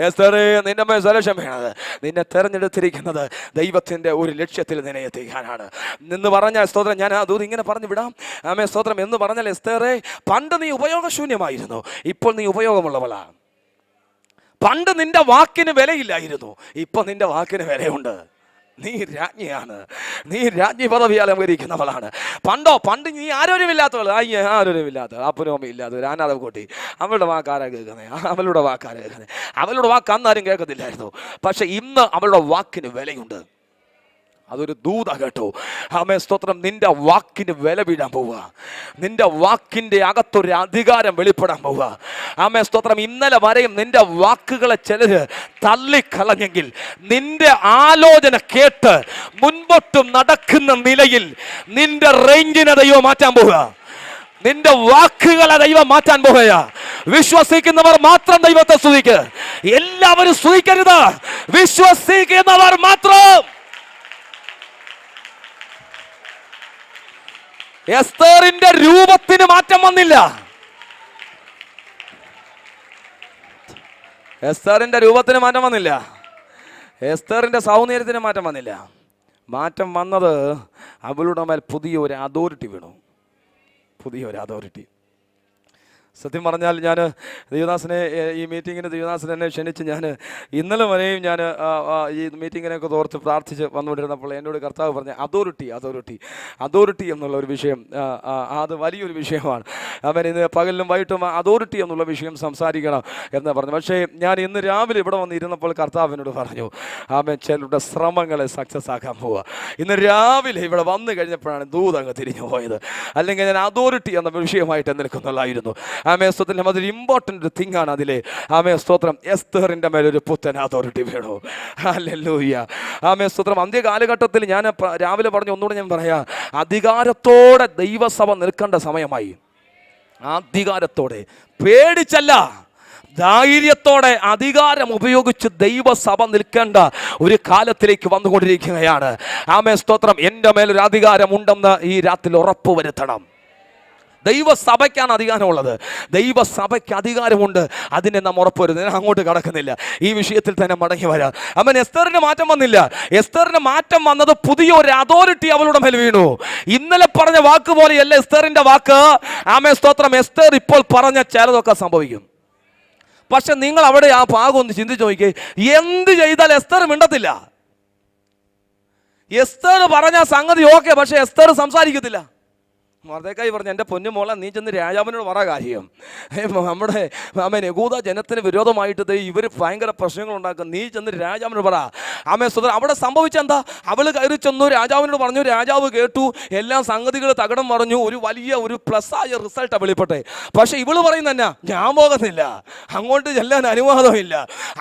എസ്തറേ, നിന്റെ മേൽ സലക്ഷം വേണത്. നിന്നെ തെരഞ്ഞെടുത്തിരിക്കുന്നത് ദൈവത്തിന്റെ ഒരു ലക്ഷ്യത്തിൽ നിന്നെ എത്തിക്കാനാണ്. നിന്ന് പറഞ്ഞ സ്തോത്രം, ഞാൻ അത് ഇങ്ങനെ പറഞ്ഞു വിടാം. ആമേ സ്തോത്രം. എന്ന് പറഞ്ഞാൽ എസ്തറേ, പണ്ട് നീ ഉപയോഗശൂന്യമായിരുന്നു, ഇപ്പോൾ നീ ഉപയോഗമുള്ളവളാ. പണ്ട് നിന്റെ വാക്കിന് വിലയില്ലായിരുന്നു, ഇപ്പൊ നിന്റെ വാക്കിന് വിലയുണ്ട്. നീ രാജ്ഞിയാണ്, നീ രാജ്ഞി പദവി അലങ്കരിക്കുന്നവളാണ്. പണ്ട് നീ ആരോരുമില്ലാത്തവൾ, ആരോരുമില്ലാത്ത, അപ്പനും അമ്മ ഇല്ലാത്ത ഒരു അനാഥ കുട്ടി. അവളുടെ വാക്കാരാ കേൾക്കുന്നത്, അവളുടെ വാക്കാരാ കേൾക്കുന്നത്. അവളുടെ വാക്ക് അന്നാരും കേൾക്കത്തില്ലായിരുന്നു, പക്ഷെ ഇന്ന് അവളുടെ വാക്കിന് വിലയുണ്ട്. അതൊരു ദൂത കേട്ടോ. ആമേ സ്തോത്രം. നിന്റെ വാക്കിന് വില വീഴാൻ പോവുക. നിന്റെ വാക്കിൻ്റെ അകത്തൊരു അധികാരം വെളിപ്പെടാൻ പോവുക. ആമേ സ്തോത്രം. ഇന്നലെ വരെയും നിന്റെ വാക്കുകളെ ചിലര് തള്ളിക്കളഞ്ഞെങ്കിൽ നിന്റെ ആലോചന കേട്ട് മുൻപോട്ടും നടക്കുന്ന നിലയിൽ നിന്റെ റേഞ്ചിനെ ദൈവം മാറ്റാൻ പോവുക. നിന്റെ വാക്കുകളെ ദൈവം മാറ്റാൻ പോകുക. വിശ്വസിക്കുന്നവർ മാത്രം ദൈവത്തെ സ്തുതിക്കുക. എല്ലാവരും സ്തുതിക്കരുത്, വിശ്വസിക്കുന്നവർ മാത്രം. എസ്തറിന്റെ രൂപത്തിന് മാറ്റം വന്നില്ല. എസ്തറിന്റെ രൂപത്തിന് മാറ്റം വന്നില്ല. എസ്തറിന്റെ സൗന്ദര്യത്തിന് മാറ്റം വന്നില്ല. മാറ്റം വന്നത് അവളുടെ മേൽ പുതിയൊരു അതോറിറ്റി വീണു. പുതിയൊരു അതോറിറ്റി. സത്യം പറഞ്ഞാൽ ഞാൻ ദേവദാസനെ ഈ മീറ്റിങ്ങിന് ദേവദാസൻ എന്നെ ക്ഷണിച്ച് ഞാൻ ഇന്നലെ വരെയും ഞാൻ ഈ മീറ്റിങ്ങിനൊക്കെ ഓർത്ത് പ്രാർത്ഥിച്ച് വന്നുകൊണ്ടിരുന്നപ്പോൾ എന്നോട് കർത്താവ് പറഞ്ഞ അതോറിറ്റി എന്നുള്ള ഒരു വിഷയം, അത് വലിയൊരു വിഷയമാണ്. അവൻ ഇന്ന് പകലിലും വൈകിട്ടും അതോറിറ്റി എന്നുള്ള വിഷയം സംസാരിക്കണം എന്ന് പറഞ്ഞു. പക്ഷേ ഞാൻ ഇന്ന് രാവിലെ ഇവിടെ വന്നിരുന്നപ്പോൾ കർത്താവിനോട് പറഞ്ഞു, അവൻ ചിലരുടെ ശ്രമങ്ങളെ സക്സസ് ആക്കാൻ പോവുക. ഇന്ന് രാവിലെ ഇവിടെ വന്നു കഴിഞ്ഞപ്പോഴാണ് ദൂതങ്ങ് തിരിഞ്ഞു പോയത്. അല്ലെങ്കിൽ ഞാൻ അതോറിറ്റി എന്ന വിഷയമായിട്ട് നിൽക്കുന്നുള്ളായിരുന്നു. ആമേ സ്തോത്രം. അതൊരു ഇമ്പോർട്ടൻ്റ് തിങ് ആണ്. അതിലെ ആമേ സ്തോത്രം എസ്തറിൻ്റെ മേലൊരു പുത്തൻ അതോറിറ്റി വേണോ. ഹല്ലേലൂയ. ആമേ സ്തോത്രം. അന്ത്യകാലഘട്ടത്തിൽ ഞാൻ രാവിലെ പറഞ്ഞു, ഒന്നുകൂടെ ഞാൻ പറയാം, അധികാരത്തോടെ ദൈവസഭ നിൽക്കേണ്ട സമയമായി. അധികാരത്തോടെ, പേടിച്ചല്ല, ധൈര്യത്തോടെ അധികാരം ഉപയോഗിച്ച് ദൈവസഭ നിൽക്കേണ്ട ഒരു കാലത്തിലേക്ക് വന്നുകൊണ്ടിരിക്കുകയാണ്. ആമേ സ്തോത്രം. എൻ്റെ മേലൊരു അധികാരമുണ്ടെന്ന് ഈ രാത്രി ഉറപ്പുവരുത്തണം. ദൈവസഭയ്ക്കാണ് അധികാരമുള്ളത്. ദൈവസഭയ്ക്ക് അധികാരമുണ്ട്. അതിനെ നാം ഉറപ്പുവരുന്നത്. ഞാൻ അങ്ങോട്ട് കടക്കുന്നില്ല, ഈ വിഷയത്തിൽ തന്നെ മടങ്ങി വരാം. അവൻ എസ്തറിന് മാറ്റം വന്നില്ല. എസ്തറിന് മാറ്റം വന്നത് പുതിയൊരു അതോറിറ്റി അവളുടെ മേൽ വീണു. ഇന്നലെ പറഞ്ഞ വാക്ക് പോലെയല്ല എസ്തറിന്റെ വാക്ക്. ആമേ സ്തോത്രം. എസ്തർ ഇപ്പോൾ പറഞ്ഞ ചിലതൊക്കെ സംഭവിക്കും. പക്ഷെ നിങ്ങൾ അവിടെ ആ ഭാഗം ഒന്ന് ചിന്തിച്ച് നോക്കിയേ. എന്ത് ചെയ്താൽ എസ്തർ മിണ്ടത്തില്ല. എസ്തർ പറഞ്ഞ സംഗതി ഓക്കെ, പക്ഷെ എസ്തർ സംസാരിക്കത്തില്ല. മൊർദെഖായി പറഞ്ഞു, എൻ്റെ പൊന്നുമോളെ നീ ചെന്ന് രാജാവിനോട് പറ കാര്യം. നമ്മുടെ യഹൂദ ജനത്തിന് വിരോധമായിട്ട് ഇവർ ഭയങ്കര പ്രശ്നങ്ങൾ ഉണ്ടാക്കും, നീ ചെന്ന് രാജാവിനോട് പറ. സ്വതന്ത്രം അവിടെ സംഭവിച്ചെന്താ? അവൾ കയറി ചെന്നു, രാജാവിനോട് പറഞ്ഞു, രാജാവ് കേട്ടു, എല്ലാ സംഗതികൾ തകിടം പറഞ്ഞു, ഒരു പ്ലസ് ആയ റിസൾട്ട് വെളിപ്പെട്ടെ. പക്ഷെ ഇവള് പറയുന്ന എന്നാ, ഞാൻ പോകുന്നില്ല, അങ്ങോട്ട് ചെല്ലാൻ അനുവാദമില്ല,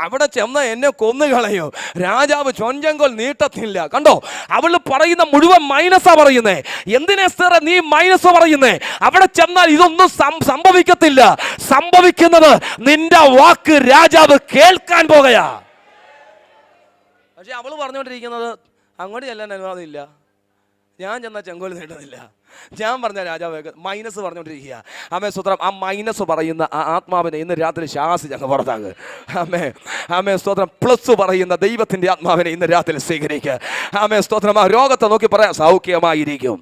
അവിടെ ചെന്ന എന്നെ കൊന്നുകളയോ, രാജാവ് ചൊഞ്ചങ്കോൽ നീട്ടത്തില്ല. കണ്ടോ, അവള് പറയുന്ന മുഴുവൻ മൈനസാ പറയുന്നേ. എന്തിനാ നീ പറയുന്നേ? അവിടെ ചെന്നാൽ ഇതൊന്നും സംഭവിക്കത്തില്ല. സംഭവിക്കുന്നത് നിന്റെ വാക്ക് രാജാവ് കേൾക്കാൻ പോകുകയാ. പക്ഷെ അവള് പറഞ്ഞുകൊണ്ടിരിക്കുന്നത് അങ്ങോട്ട് ചെല്ലാൻ അനുവാദമില്ല, ഞാൻ ചെന്ന ചെങ്കോൽ നീട്ടുന്നില്ല, ഞാൻ പറഞ്ഞ രാജാവ് മൈനസ് പറഞ്ഞുകൊണ്ടിരിക്കുക. സ്തോത്രം. ആ മൈനസ് പറയുന്ന ആ ആത്മാവിനെ ഇന്ന് രാത്രി ശാസിച്ച് അങ്ങ് പുറത്താക്ക്. സ്തോത്രം. പ്ലസ് പറയുന്ന ദൈവത്തിൻ്റെ ആത്മാവിനെ ഇന്ന് രാത്രി സ്വീകരിക്കുക. സ്തോത്രം. ആ രോഗത്തെ നോക്കി പറയാം സൗഖ്യമായിരിക്കും,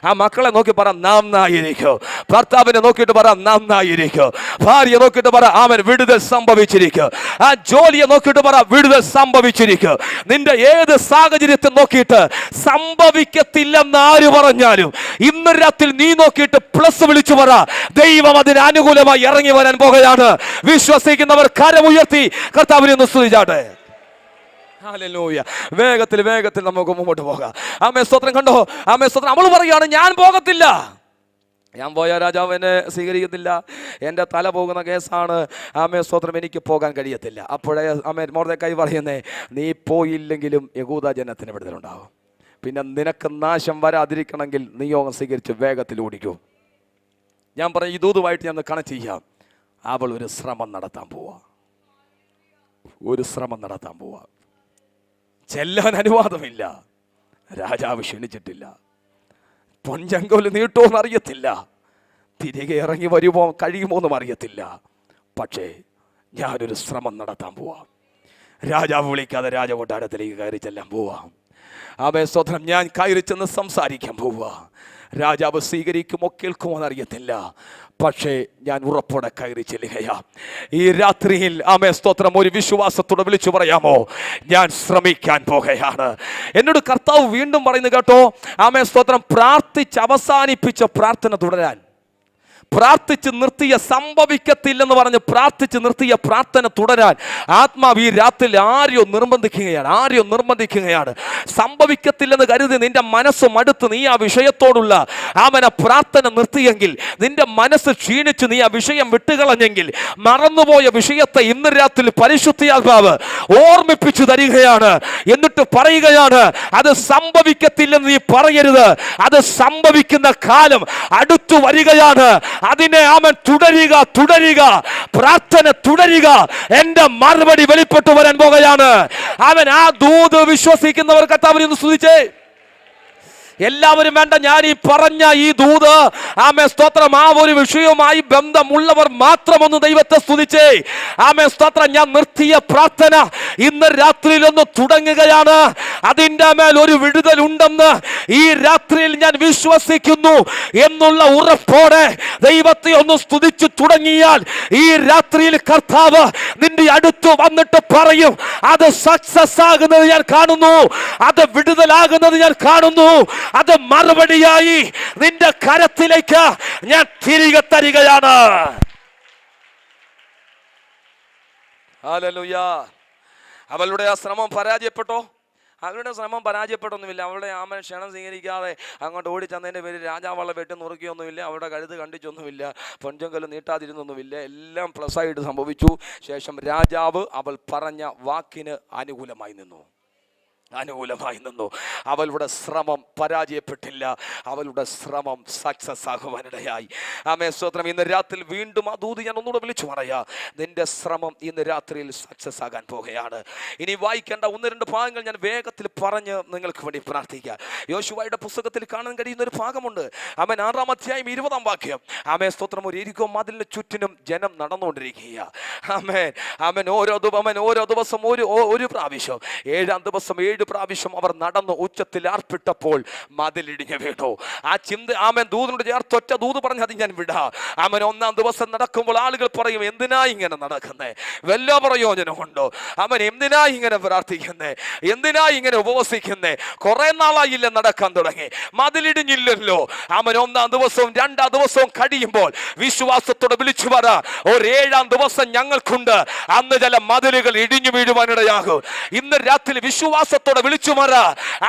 ആ മക്കളെ നോക്കി പറ നന്നായിരിക്കും, ഭർത്താവിനെ നോക്കിയിട്ട് പറ നന്നായിരിക്കും, ഭാര്യയെ നോക്കിയിട്ട് പറ അവൻ വിടുതൽ സംഭവിച്ചിരിക്കും, ആ ജോലിയെ നോക്കിയിട്ട് പറ വിടുതൽ സംഭവിച്ചിരിക്കും. നിന്റെ ഏത് സാഹചര്യത്തെ നോക്കിയിട്ട് സംഭവിക്കത്തില്ലെന്ന് ആര് പറഞ്ഞാലും ഇന്ന് രാത്രി നീ നോക്കിയിട്ട് പ്ലസ് വിളിച്ചു പറ, ദൈവം അതിന് അനുകൂലമായി ഇറങ്ങി വരാൻ പോകുകയാണ്. വിശ്വസിക്കുന്നവർ കരമുയർത്തി കർത്താവിനെ ഒന്ന് സ്തുതിച്ചാട്ടെ. ഹല്ലേലൂയ. വേഗത്തിൽ വേഗത്തിൽ നമുക്ക് മുമ്പോട്ട് പോകാം. സ്തോത്രം. കണ്ടോ, സ്തോത്രം. അവൾ പറയുകയാണ്, ഞാൻ പോകത്തില്ല, ഞാൻ പോയ രാജാവ് എന്നെ സ്വീകരിക്കത്തില്ല, എൻ്റെ തല പോകുന്ന കേസാണ്. സ്തോത്രം. എനിക്ക് പോകാൻ കഴിയത്തില്ല. അപ്പോഴേ മൊർദെഖായി പറയുന്നേ, നീ പോയില്ലെങ്കിലും യഹൂദ ജനത്തിന് വിടുതലുണ്ടാകും. പിന്നെ നിനക്ക് നാശം വരാതിരിക്കണമെങ്കിൽ നിയോഗം സ്വീകരിച്ച് വേഗത്തിൽ ഓടിക്കൂ. ഞാൻ പറയും, ഈ ദൂതുമായിട്ട് ഞാൻ കണക്ട് ചെയ്യാം. അവൾ ഒരു ശ്രമം നടത്താൻ പോവാ. ചെല്ലാൻ അനുവാദമില്ല, രാജാവ് ക്ഷണിച്ചിട്ടില്ല, പൊൻചങ്കോല് നീട്ടുമോന്ന് അറിയത്തില്ല, തിരികെ ഇറങ്ങി വരുമോ കഴിയുമോന്നും അറിയത്തില്ല. പക്ഷേ ഞാനൊരു ശ്രമം നടത്താൻ പോവാം. രാജാവ് വിളിക്കാതെ രാജകൊട്ടാരത്തിലേക്ക് കയറി ചെല്ലാൻ പോവാം. സ്തോത്രം. ഞാൻ കയറി ചെന്ന് സംസാരിക്കാൻ പോവുക. രാജാവ് സ്വീകരിക്കുമോ കേൾക്കുമോ എന്നറിയത്തില്ല, പക്ഷേ ഞാൻ ഉറപ്പോടെ കയറി ചെല്ലുകയാ. ഈ രാത്രിയിൽ സ്തോത്രം ഒരു വിശ്വാസത്തോടെ വിളിച്ചു പറയാമോ, ഞാൻ ശ്രമിക്കാൻ പോകുകയാണ്. എന്നോട് കർത്താവ് വീണ്ടും പറയുന്നു കേട്ടോ, സ്തോത്രം. പ്രാർത്ഥിച്ച് അവസാനിപ്പിച്ച പ്രാർത്ഥന തുടരാൻ, പ്രാർത്ഥിച്ച് നിർത്തിയ സംഭവിക്കത്തില്ലെന്ന് പറഞ്ഞ് പ്രാർത്ഥിച്ച് നിർത്തിയ പ്രാർത്ഥന തുടരാൻ ആത്മാവ് ഈ രാത്രിയിൽ ആരെയോ നിർബന്ധിക്കുകയാണ്. സംഭവിക്കത്തില്ലെന്ന് കരുതി നിന്റെ മനസ്സ് മടുത്ത് നീ ആ വിഷയത്തോടുള്ള പ്രാർത്ഥന നിർത്തിയെങ്കിൽ, നിന്റെ മനസ്സ് ക്ഷീണിച്ച് നീ ആ വിഷയം വിട്ടുകളഞ്ഞെങ്കിൽ, മറന്നുപോയ വിഷയത്തെ ഇന്ന് രാത്രി പരിശുദ്ധാത്മാവ് ഓർമ്മിപ്പിച്ചു തരികയാണ്. എന്നിട്ട് പറയുകയാണ്, അത് സംഭവിക്കത്തില്ലെന്ന് നീ പറയരുത്, അത് സംഭവിക്കുന്ന കാലം അടുത്തു വരികയാണ്. അതിനെ തുടരുക, പ്രാർത്ഥന തുടരുക, എന്റെ മറുപടി വെളിപ്പെട്ടു വരാൻ പോകുകയാണ്. ആ ദൂത് വിശ്വസിക്കുന്നവർ കർത്താവിനെ ഒന്ന് സ്തുതിച്ചേ. എല്ലാവരും വേണ്ട, ഞാൻ ഈ പറഞ്ഞ ഈ ദൂത് സ്തോത്രം ആ ഒരു വിഷയവുമായി ബന്ധമുള്ളവർ മാത്രം ഒന്ന് ദൈവത്തെ സ്തുതിച്ചേ. സ്തോത്രം. ഞാൻ നിർത്തിയ പ്രാർത്ഥന ഇന്ന് രാത്രിയിൽ ഒന്ന് തുടങ്ങുകയാണ്. അതിൻ്റെ മേൽ ഒരു വിടുതൽ ഉണ്ടെന്ന് ഈ രാത്രിയിൽ ഞാൻ വിശ്വസിക്കുന്നു എന്നുള്ള ഉറപ്പോടെ ദൈവത്തെ ഒന്ന് സ്തുതിച്ചു തുടങ്ങിയാൽ ഈ രാത്രിയിൽ കർത്താവ് നിന്റെ അടുത്ത് വന്നിട്ട് പറയും, അത് സക്സസ് ആകുന്നത് ഞാൻ കാണുന്നു, അത് വിടുതലാകുന്നത് ഞാൻ കാണുന്നു, അത് മറുപടിയായി നിന്റെ കരത്തിലേക്ക് ഞാൻ തിരികെ തരികയാണ്. ഹല്ലേലൂയ. അവളുടെ ആ ശ്രമം പരാജയപ്പെട്ടോ? അവളുടെ ശ്രമം പരാജയപ്പെട്ടൊന്നുമില്ല. അവളുടെ ക്ഷണം സ്വീകരിക്കാതെ അങ്ങോട്ട് ഓടിച്ചെന്നതിൻ്റെ പേര് രാജാവളെ വെട്ടി നുറുക്കിയൊന്നുമില്ല, അവളുടെ കഴുത്ത് കണ്ടിച്ചൊന്നുമില്ല, പൊൻചങ്കല് നീട്ടാതിരുന്നൊന്നുമില്ല. എല്ലാം പ്ലസ്സായിട്ട് സംഭവിച്ചു. ശേഷം രാജാവ് അവൾ പറഞ്ഞ വാക്കിന് അനുകൂലമായി നിന്നു. അവളുടെ ശ്രമം പരാജയപ്പെട്ടില്ല, അവളുടെ ശ്രമം സക്സസ് ആകുവാനിടയായി. സ്തോത്രം. ഇന്ന് രാത്രി വീണ്ടും ആ ദൂത് ഞാൻ ഒന്നുകൂടെ വിളിച്ചു പറയാ, നിന്റെ ശ്രമം ഇന്ന് രാത്രിയിൽ സക്സസ് ആകാൻ പോകുകയാണ്. ഇനി വായിക്കേണ്ട 1-2 ഭാഗങ്ങൾ ഞാൻ വേഗത്തിൽ പറഞ്ഞ് നിങ്ങൾക്ക് വേണ്ടി പ്രാർത്ഥിക്കാം. യോശുവയുടെ പുസ്തകത്തിൽ കാണാൻ കഴിയുന്ന ഒരു ഭാഗമുണ്ട്. 6-ാം അധ്യായം 20-ാം വാക്യം. സ്തോത്രം. ഒരു യെരിഹോ മതിലിന് ചുറ്റിനും ജനം നടന്നുകൊണ്ടിരിക്കുക. ഓരോ ദിവസം ഒരു പ്രാവശ്യം, 7-ാം ദിവസം 7 7 പ്രാവശ്യം അവർ നടന്നു ഉച്ചത്തിൽ ആർപ്പിട്ടപ്പോൾ മതിലിടിഞ്ഞു വീണു. ആ ചിന്ത ആമൻ ദൂതിനോട് ചേർത്ത് ഒറ്റ ദൂത് പറഞ്ഞ് അത് ഞാൻ വിടാ. ആമൻ 1-ാം ദിവസം നടക്കുമ്പോൾ ആളുകൾ പറയും, എന്തിനാ ഇങ്ങനെ നടക്കുന്നേ, വല്ല പ്രയോജനമുണ്ടോ? അവൻ എന്തിനാ ഇങ്ങനെ പ്രാർത്ഥിക്കുന്നേ, എന്തിനാ ഇങ്ങനെ ഉപവസിക്കുന്നേ, കുറെ നാളായില്ല നടക്കാൻ തുടങ്ങി, മതിലിടിഞ്ഞില്ലല്ലോ. അവൻ 1-ാം ദിവസവും 2-ാം ദിവസവും കഴിയുമ്പോൾ വിശ്വാസത്തോടെ വിളിച്ചു പറ, ഒരു 7-ാം ദിവസം ഞങ്ങൾക്കുണ്ട്, അന്ന് ചില മതിലുകൾ ഇടിഞ്ഞു വീഴുവാനിടയാകും. ഇന്ന് രാത്രി വിശ്വാസത്തോടെ വിളിച്ചു പറ,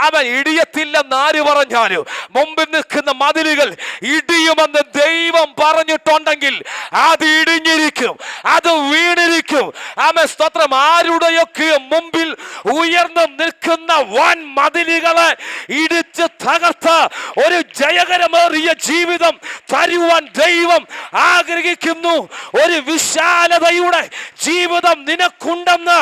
അവൻ ഇടിയത്തില്ലെന്ന് ആര് പറഞ്ഞാലും മുമ്പിൽ നിൽക്കുന്ന മതിലുകൾ ഇടിയുമെന്ന് ദൈവം പറഞ്ഞിട്ടുണ്ടെങ്കിൽ അത് ഇടിഞ്ഞിരിക്കും, അത് വീണിരിക്കും. ആമേൻ സ്തോത്രം. ആരുടെയൊക്കെ മുമ്പിൽ ഉയർന്നു നിൽക്കുന്ന വൻ മതിലുകളെ ഇടിച്ച് തകർത്ത് ഒരു ജയകരമേറിയ ജീവിതം തരുവാൻ ദൈവം ആഗ്രഹിക്കുന്നു. ഒരു വിശാലതയുടെ ജീവിതം നിനക്കുണ്ടെന്ന്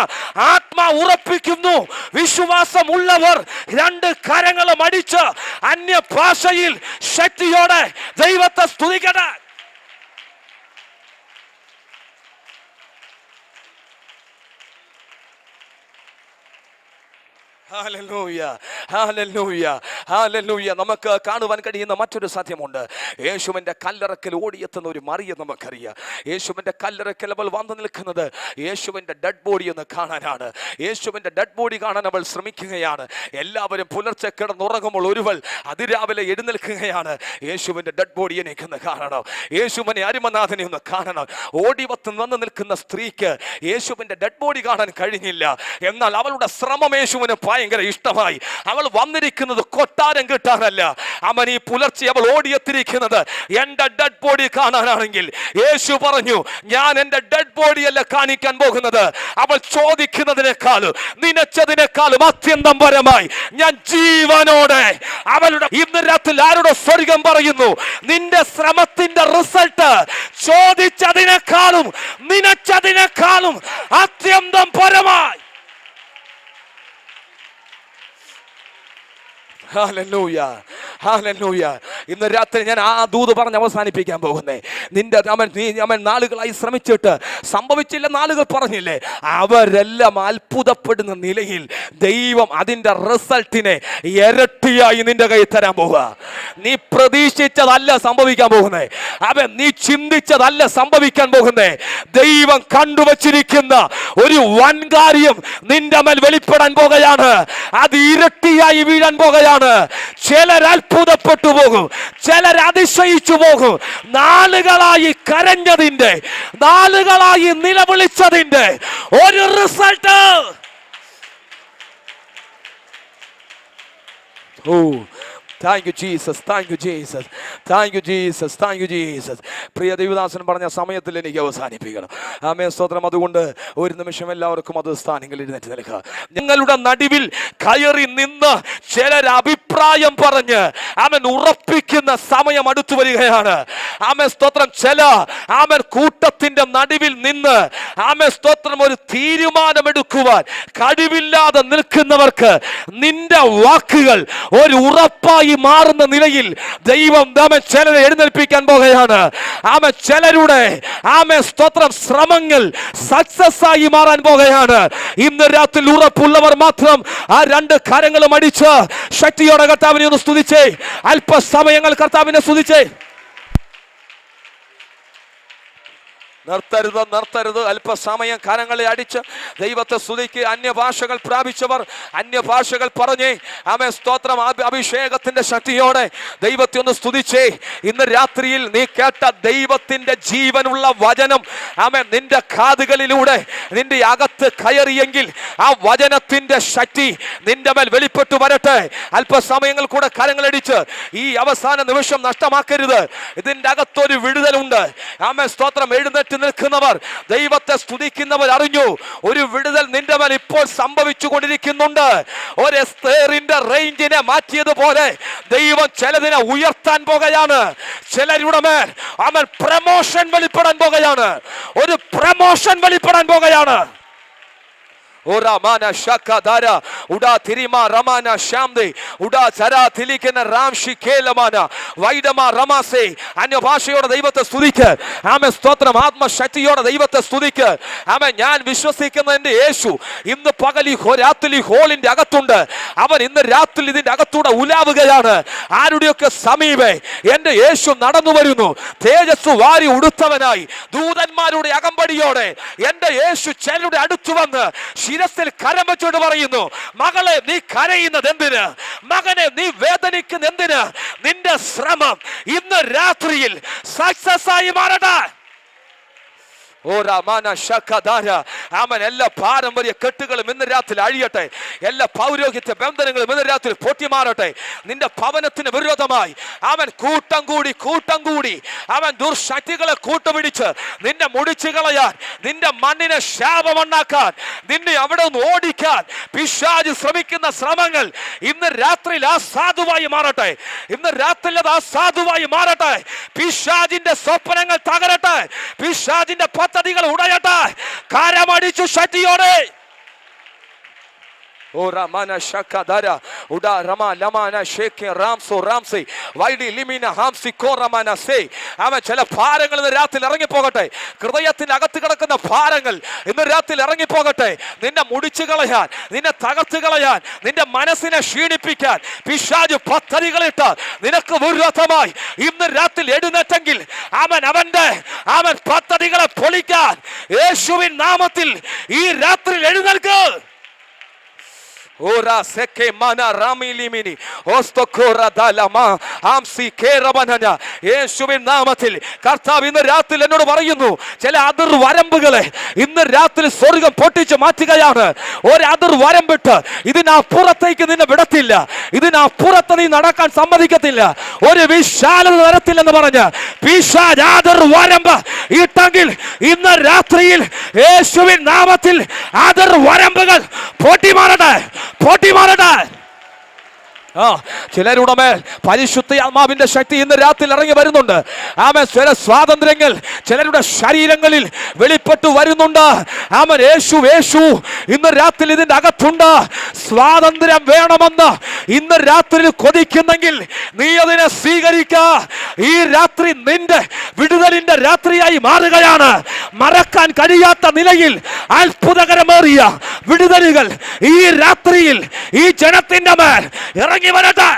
ആത്മാ ഉറപ്പിക്കുന്നു. വിശ്വാസമുള്ളവർ 2 കരങ്ങളും അടിച്ച് അന്യഭാഷയിൽ ശക്തിയോടെ ദൈവത്തെ സ്തുതിക്കട്ടെ. Hallelujah, hallelujah, hallelujah. നമുക്ക് കാണുവാൻ കഴിയുന്ന മറ്റൊരു സത്യമുണ്ട്. യേശുവിന്റെ കല്ലറക്കൽ ഓടിയെത്തുന്ന ഒരു മറിയ നമുക്കറിയാം. യേശുവിന്റെ കല്ലറക്കൽ അവൾ വന്നു നിൽക്കുന്നത് യേശുവിന്റെ ഡെഡ് ബോഡി ഒന്ന് കാണാനാണ്. യേശുവിന്റെ ഡെഡ് ബോഡി കാണാൻ അവൾ ശ്രമിക്കുകയാണ്. എല്ലാവരും പുലർച്ചെ കിടന്നുറങ്ങുമ്പോൾ ഒരുവൾ അതിരാവിലെ എഴുന്നേൽക്കുകയാണ്. യേശുവിന്റെ ഡെഡ് ബോഡിയെ എനിക്കൊന്ന് കാണണം, യേശുവിനെ അരിമനാഥനെ ഒന്ന് കാണണം. ഓടിവത്ത് വന്ന് നിൽക്കുന്ന സ്ത്രീക്ക് യേശുവിന്റെ ഡെഡ് ബോഡി കാണാൻ കഴിഞ്ഞില്ല. എന്നാൽ അവളുടെ ശ്രമം യേശുവിന് ഭയങ്കര ഇഷ്ടമായി. അവൾ വന്നിരിക്കുന്നത് കൊട്ടാരം കിട്ടാനല്ല. അവൻ ഈ പുലർച്ചെ അവൾ ഓടിയെത്തിരിക്കുന്നത് എന്റെ ഡെഡ് ബോഡി കാണാനാണെങ്കിൽ യേശു പറഞ്ഞു, ഞാൻ എന്റെ ഡെഡ് ബോഡി അല്ല കാണിക്കാൻ പോകുന്നത്. അവൾ ചോദിക്കുന്നതിനേക്കാളും നനച്ചതിനേക്കാളും അത്യന്തം പരമായി ഞാൻ ജീവനോടെ അവളുടെ ഇന്ന് രാത്രി ആരുടെ സ്വർഗം പറയുന്നു, നിന്റെ ശ്രമത്തിന്റെ റിസൾട്ട് ചോദിച്ചതിനേക്കാളും നനച്ചതിനേക്കാളും അത്യന്തം പരമായി. Hallelujah, hallelujah. ഇന്ന് രാത്രി ഞാൻ ആ ദൂത് പറഞ്ഞ് അവസാനിപ്പിക്കാൻ പോകുന്നേ. നിന്റെ അവൻ നാളുകളായി ശ്രമിച്ചിട്ട് സംഭവിച്ചില്ല, നാളുകൾ പറഞ്ഞില്ലേ, അവരെല്ലാം അത്ഭുതപ്പെടുന്ന നിലയിൽ ദൈവം അതിന്റെ റിസൾട്ടിനെ ഇരട്ടിയായി നിന്റെ കയ്യിൽ തരാൻ പോവുക. നീ പ്രതീക്ഷിച്ചതല്ല സംഭവിക്കാൻ പോകുന്നേ, അവൻ നീ ചിന്തിച്ചതല്ല സംഭവിക്കാൻ പോകുന്നേ. ദൈവം കണ്ടുവച്ചിരിക്കുന്ന ഒരു വൻ കാര്യം നിന്റെ മേൽ വെളിപ്പെടാൻ പോകുകയാണ്. അത് ഇരട്ടിയായി വീഴാൻ പോകുകയാണ്. ചിലർ അത്ഭുതപ്പെട്ടു പോകും, ചിലർ അതിശയിച്ചു പോകും. നാളുകളായി കരഞ്ഞതിന്റെ, നാളുകളായി നിലവിളിച്ചതിന്റെ ഒരു result. Thank you Jesus, thank you Jesus, thank you Jesus, thank you Jesus. പ്രിയ ദൈവദാസൻ പറഞ്ഞ സമയത്തിൽ എനിക്ക് അവസാനിപ്പിക്കണം. ആമേൻ സ്തോത്രം. അതുകൊണ്ട് ഒരു നിമിഷം എല്ലാവർക്കും അത് സ്ഥാനങ്ങളിൽ എഴുന്നേറ്റ് നിൽക്കുക. നിങ്ങളുടെ നടുവിൽ കയറി നിന്ന് ചിലർ അഭിപ്രായം പറഞ്ഞ് അവൻ ഉറപ്പിക്കുന്ന സമയം അടുത്തു വരികയാണ്. ആമേൻ സ്തോത്രം. ചില ആമേൻ കൂട്ടത്തിന്റെ നടുവിൽ നിന്ന് ആമേൻ സ്തോത്രം ഒരു തീരുമാനമെടുക്കുവാൻ കഴിവില്ലാതെ നിൽക്കുന്നവർക്ക് നിന്റെ വാക്കുകൾ ഒരു ഉറപ്പായി മാറുന്ന നിലയിൽ ദൈവം ചിലരെ എഴുന്നേൽപ്പിക്കാൻ പോകുകയാണ്. ചിലരുടെ സ്തോത്രം ശ്രമങ്ങൾ സക്സസ് ആയി മാറാൻ പോകുകയാണ്. ഇന്ന് രാത്രി ഉറപ്പുള്ളവർ മാത്രം ആ 2 കരങ്ങളും അടിച്ച് ശക്തിയോടെ കർത്താവിനെ ഒന്ന് സ്തുതിച്ചേ. അല്പസമയങ്ങൾ കർത്താവിനെ സ്തുതിച്ചേ. നിർത്തരുത്, നിർത്തരുത്. അല്പസമയം കരങ്ങളെ അടിച്ച് ദൈവത്തെ സ്തുതിക്ക്. അന്യഭാഷകൾ പ്രാപിച്ചവർ അന്യഭാഷകൾ പറഞ്ഞേ. ആമേൻ സ്തോത്രം. അഭിഷേകത്തിന്റെ ശക്തിയോടെ ദൈവത്തെ ഒന്ന് സ്തുതിച്ചേ. ഇന്ന് രാത്രിയിൽ നീ കേട്ട ദൈവത്തിന്റെ ജീവനുള്ള വചനം ആമേൻ നിന്റെ കാതുകളിലൂടെ നിന്റെ അകത്ത് കയറിയെങ്കിൽ ആ വചനത്തിന്റെ ശക്തി നിന്റെ മേൽ വെളിപ്പെട്ടു വരട്ടെ. അല്പസമയങ്ങൾ കൂടെ കരങ്ങളടിച്ച് ഈ അവസാന നിമിഷം നഷ്ടമാക്കരുത്. ഇതിന്റെ അകത്തൊരു വിടുതലുണ്ട്. ആമേൻ സ്തോത്രം. എഴുന്നേറ്റ് നിൽക്കുന്നവർ, ദൈവത്തെ സ്തുതിക്കുന്നവർ അറിഞ്ഞു ഒരു വിടുതൽ നിന്റെ മേൽ ഇപ്പോൾ സംഭവിച്ചു കൊണ്ടിരിക്കുന്നുണ്ട്. ഒരു എസ്തേറിന്റെ റേഞ്ചിനെ മാറ്റിയതുപോലെ ദൈവം ചിലതിനെ ഉയർത്താൻ പോകുകയാണ്. ചിലരുടെ മേൽ അവൻ പ്രമോഷൻ വെളിപ്പെടാൻ പോകുകയാണ്. ഒരു പ്രമോഷൻ വെളിപ്പെടാൻ പോകുകയാണ്. Ora mana shakadara uda tirima ramana shamde uda zara tilikena ramshi kelamana vaidama ramase അന്യഭാഷയോടെ ദൈവത്തെ സ്തുതിക്ക്. ആമേൻ, സ്തോത്രം. ആത്മശക്തിയോടെ ദൈവത്തെ സ്തുതിക്ക്. ആമേൻ. ഞാൻ വിശ്വസിക്കുന്ന എൻ്റെ യേശു ഇന്ന് പകൽ ഈ രാത്രി ഹോളിന്റെ അകത്തുണ്ട്. അവൻ ഇന്ന് രാത്രി ഇതിന്റെ അകത്തൂടെ ഉലാവുകയാണ്. ആരുടെയൊക്കെ സമീപേ എൻ്റെ യേശു നടന്നു വരുന്നു. തേജസ് വാരി ഉടുത്തവനായി ദൂതന്മാരുടെ അകമ്പടിയോടെ എൻ്റെ യേശു ചിലരുടെ അടുത്തു വന്ന് ശിരസിൽ കരം വെച്ചോട് പറയുന്നു, മകളെ നീ കരയുന്നത് എന്തിന്? മകനെ നീ വേദനിക്കുന്ന എന്തിന്? നിന്റെ ശ്രമം ഇന്ന് രാത്രിയിൽ സക്സസ് ആയി മാറട്ടെ. ആമൻ. എല്ലാ പാരമ്പര്യ കെട്ടുകളും ഇന്ന് രാത്രി അഴിയട്ടെ. എല്ലാ പൗരോഹിത്യ ബന്ധനങ്ങളും ഇന്ന് രാത്രി പൊട്ടിമാറട്ടെ. നിന്റെ ഭവനത്തിന് വിരോധമായി അവൻ കൂട്ടം കൂടി അവൻ ദുർശക്തികളെ കൂട്ടുപിടിച്ച് നിന്നെ മുടിച്ചു കളയാൻ, നിന്റെ മണ്ണിനെ ശാപമണ്ണാക്കാൻ, നിന്നെ അവിടെ നിന്ന് ഓടിക്കാൻ പിശാച് ശ്രമിക്കുന്ന ശ്രമങ്ങൾ ഇന്ന് രാത്രിയിൽ അസാധുവായി മാറട്ടെ. ഇന്ന് രാത്രിയിൽ അത് അസാധുവായി മാറട്ടെ. പിശാചിന്റെ സ്വപ്നങ്ങൾ തകരട്ടെ. പിശാചിന്റെ പദ്ധതികൾ ഉടയട്ടെ. കാരമടിച്ചു ശക്തിയോടെ. അവൻ ചില ഭാരങ്ങൾ ഇന്ന് രാത്രി ഇറങ്ങിപ്പോകട്ടെ. ഹൃദയത്തിന്റെ അകത്ത് കിടക്കുന്ന ഭാരങ്ങൾ ഇന്ന് രാത്രി ഇറങ്ങിപ്പോകട്ടെ. നിന്നെ മുടിച്ചു കളയാൻ, നിന്നെ തകർത്ത് കളയാൻ, നിന്റെ മനസ്സിനെ ക്ഷീണിപ്പിക്കാൻ പിശാച് പദ്ധതികളിട്ട് നിനക്ക് വിരോധമായി ഇന്ന് രാത്രി എഴുന്നേറ്റെങ്കിൽ അവൻ പദ്ധതികളെ പൊളിക്കാൻ യേശുവിൻ നാമത്തിൽ ഈ രാത്രി എഴുന്നേൽക്ക്. Ora seke mana rami limini ostokora dalama amsi kerabanana യേശുവിൻ നാമത്തിൽ കർത്താവ് ഇന്ന് രാത്രി എന്നോട് പറയുന്നു, ചില അതിർ വരമ്പുകളെ ഇന്ന് രാത്രി സ്വർഗം പൊട്ടിച്ച് മാറ്റുകയാണ്. ഒരു അതിർ വരമ്പിട്ട് ഇതിനപ്പുറത്തേക്ക് നിന്നെ വിടത്തില്ല. ഇതിനപ്പുറത്ത് നീ നടക്കാൻ സമ്മതിക്കത്തില്ല. ഒരു വിശാലത വരത്തില്ലെന്ന് പറഞ്ഞ് പിശാച് അതിർ വരമ്പ് ഇട്ടെങ്കിൽ ഇന്ന് രാത്രിയിൽ യേശുവിൻ നാമത്തിൽ അതിർ വരമ്പുകൾ പൊട്ടിമാറട്ടെ. ചിലരുടെ മേൽ പരിശുദ്ധ ആത്മാവിന്റെ ശക്തി ഇന്ന് രാത്രി ഇറങ്ങി വരുന്നുണ്ട്. ആമേൻ. ചില സ്വാതന്ത്ര്യങ്ങൾ ചിലരുടെ ശരീരങ്ങളിൽ വെളിപ്പെട്ടു വരുന്നുണ്ട്. ആമേൻ. യേശു ഇന്ന് രാത്രി ഇതിന്റെ അകത്തുണ്ട്. സ്വാതന്ത്ര്യം വേണമെന്ന് ഇന്ന് രാത്രി കൊതിക്കുന്നെങ്കിൽ നീ അതിനെ സ്വീകരിക്ക. ഈ രാത്രി നിന്റെ വിടുതലിന്റെ രാത്രിയായി മാറുകയാണ്. മറക്കാൻ കഴിയാത്ത നിലയിൽ അത്ഭുതകരമേറിയ വിടുതലുകൾ ഈ രാത്രിയിൽ ഈ ജനത്തിന്റെ മേൽ ഇറങ്ങി വരട്ടെ.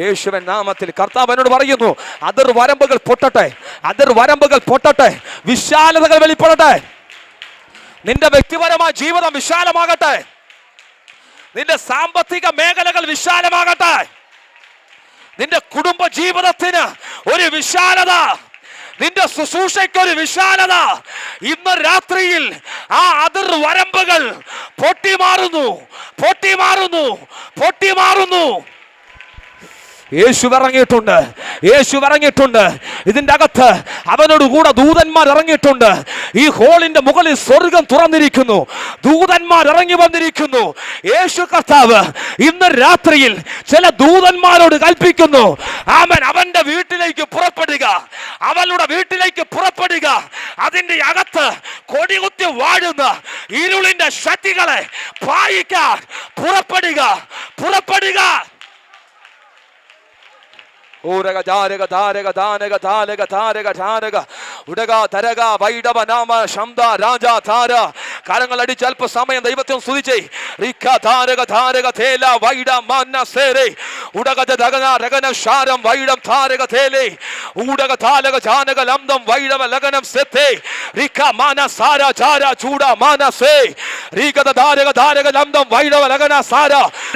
യേശുവിൻ നാമത്തിൽ കർത്താവിനോട് പറയുന്നു, അതിർ വരമ്പുകൾ പൊട്ടട്ടെ. വിശാലതകൾ വെളിപ്പെടട്ടെ. നിന്റെ വ്യക്തിപരമായ ജീവിതം വിശാലമാകട്ടെ. നിന്റെ സാമ്പത്തിക മേഖലകൾ വിശാലമാകട്ടെ. നിന്റെ കുടുംബ ജീവിതത്തിന് ഒരു വിശാലത, നിന്റെ ശുശ്രൂഷയ്ക്ക് ഒരു വിശാലത ഇന്ന് രാത്രിയിൽ ആ അതിർ വരമ്പുകൾ പൊട്ടിമാറുന്നു. യേശു ഇറങ്ങിയിട്ടുണ്ട്. ഇതിന്റെ അകത്ത് അവനോട് കൂടെ ദൂതന്മാർ ഇറങ്ങിയിട്ടുണ്ട്. ഈ ഹോളിന്റെ മുകളിൽ സ്വർഗം തുറന്നിരിക്കുന്നു. ദൂതന്മാർ ഇറങ്ങി വന്നിരിക്കുന്നു. യേശു കർത്താവ് ഇന്ന് രാത്രിയിൽ ചില ദൂതന്മാരോട് കൽപ്പിക്കുന്നു, അവന്റെ വീട്ടിലേക്ക് പുറപ്പെടുക, അവളുടെ വീട്ടിലേക്ക് പുറപ്പെടുക. അതിന്റെ അകത്ത് കൊടികുത്തി വാഴുന്ന ഇരുളിന്റെ ശക്തികളെ പായിക്കാൻ പുറപ്പെടുക. കരങ്ങൾ അടിച്ച് അല്പസമയം ദൈവത്തെ സ്തുതിച്ചേ.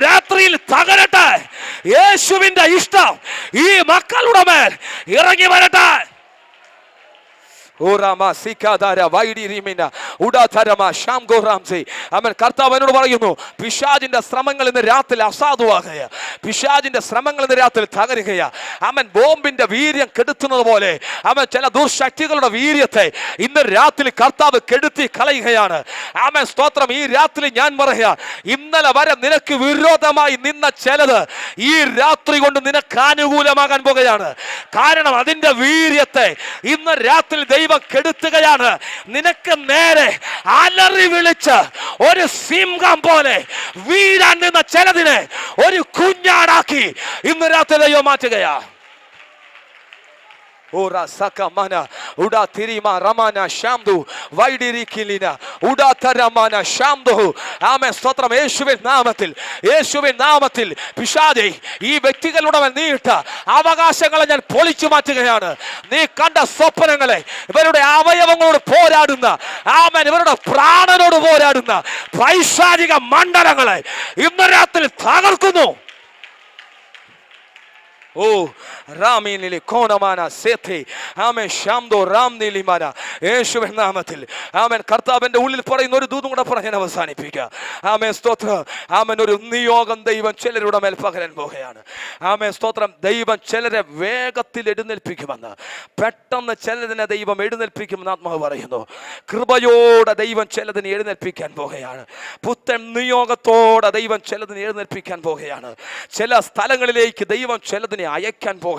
രാത്രിയിൽ തകരട്ടെ. യേശുവിന്റെ ഇഷ്ടം ഈ മക്കളുടെ മേൽ ഇറങ്ങി വരട്ടെ. അവൻ കർത്താവ് എന്നോട് പറയുന്നു, പിശാചിന്റെ ശ്രമങ്ങൾ ഇന്ന് രാത്രി അസാധുവാകുക, പിശാചിന്റെ ശ്രമങ്ങൾ ഇന്ന് രാത്രി തകരുകയാ. അവൻ ബോംബിന്റെ വീര്യം കെടുത്തുന്നത് പോലെ അവൻ ചില ദുർശക്തികളുടെ വീര്യത്തെ ഇന്ന് രാത്രി കർത്താവ് കെടുത്തി കളയുകയാണ്. ആമേൻ, സ്തോത്രം. ഈ രാത്രി ഞാൻ പറയാ, ഇന്നലെ വരെ നിനക്ക് വിരോധമായി നിന്ന ചിലത് ഈ രാത്രി കൊണ്ട് നിനക്ക് അനുകൂലമാകാൻ പോകുകയാണ്. കാരണം അതിന്റെ വീര്യത്തെ ഇന്ന് രാത്രി ദൈവം കെടുത്തുകയാണ്. നിനക്ക് നേരെ അലറി വിളിച്ച് ഒരു സിംഹം പോലെ വീഴാൻ നിന്ന ചിലതിനെ ഒരു കുഞ്ഞാടാക്കി ഇന്ന് രാത്രി ദൈവം മാറ്റുകയാ. Ora sakamana uda tirima ramana shamdu vaidirikilina uda taramana shamdu. ആമേൻ, സ്തോത്രം. യേശുവിൻ നാമത്തിൽ പിശാചേ, ഈ വ്യക്തികളുടെ നീട്ട അവകാശങ്ങളെ ഞാൻ പൊളിച്ചു മാറ്റുകയാണ്. നീ കണ്ട സ്വപ്നങ്ങളെ, ഇവരുടെ അവയവങ്ങളോട് പോരാടുന്ന, ആമേൻ, ഇവരുടെ പ്രാണനോട് പോരാടുന്ന പൈശാചിക മണ്ഡലങ്ങളെ ഇന്ന് രാത്രി തകർക്കുന്നു. ഓ റാമിനിലി കോണമാന സേഥേ ആമേൻ ശാംദോ റാംനിലിമാന യേശുവിൻ നാമത്തിൽ. ആമേൻ, കർത്താവിന്റെ ഉള്ളിൽ പറയുന്ന ഒരു ദൂതും കൂടെ പറഞ്ഞ് ഞാൻ അവസാനിപ്പിക്കാം. ആമേൻ, സ്തോത്രം. ആമേൻ, ഒരു നിയോഗം ദൈവം ചിലരുടെ മേൽ പകരാൻ പോകുകയാണ്. ആമേൻ, സ്തോത്രം. ദൈവം ചിലരെ വേഗത്തിൽ എഴുന്നേൽപ്പിക്കുമെന്ന്, പെട്ടെന്ന് ചിലതിനെ ദൈവം എഴുന്നേൽപ്പിക്കുമെന്ന് ആത്മാവ് പറയുന്നു. കൃപയോടെ ദൈവം ചിലതിനെ എഴുന്നേൽപ്പിക്കാൻ പോകുകയാണ്. പുത്തൻ നിയോഗത്തോടെ ദൈവം ചിലതിനെ എഴുന്നേൽപ്പിക്കാൻ പോകുകയാണ്. ചില സ്ഥലങ്ങളിലേക്ക് ദൈവം ചിലതിനെ അയക്കാൻ പോകുകയാണ്.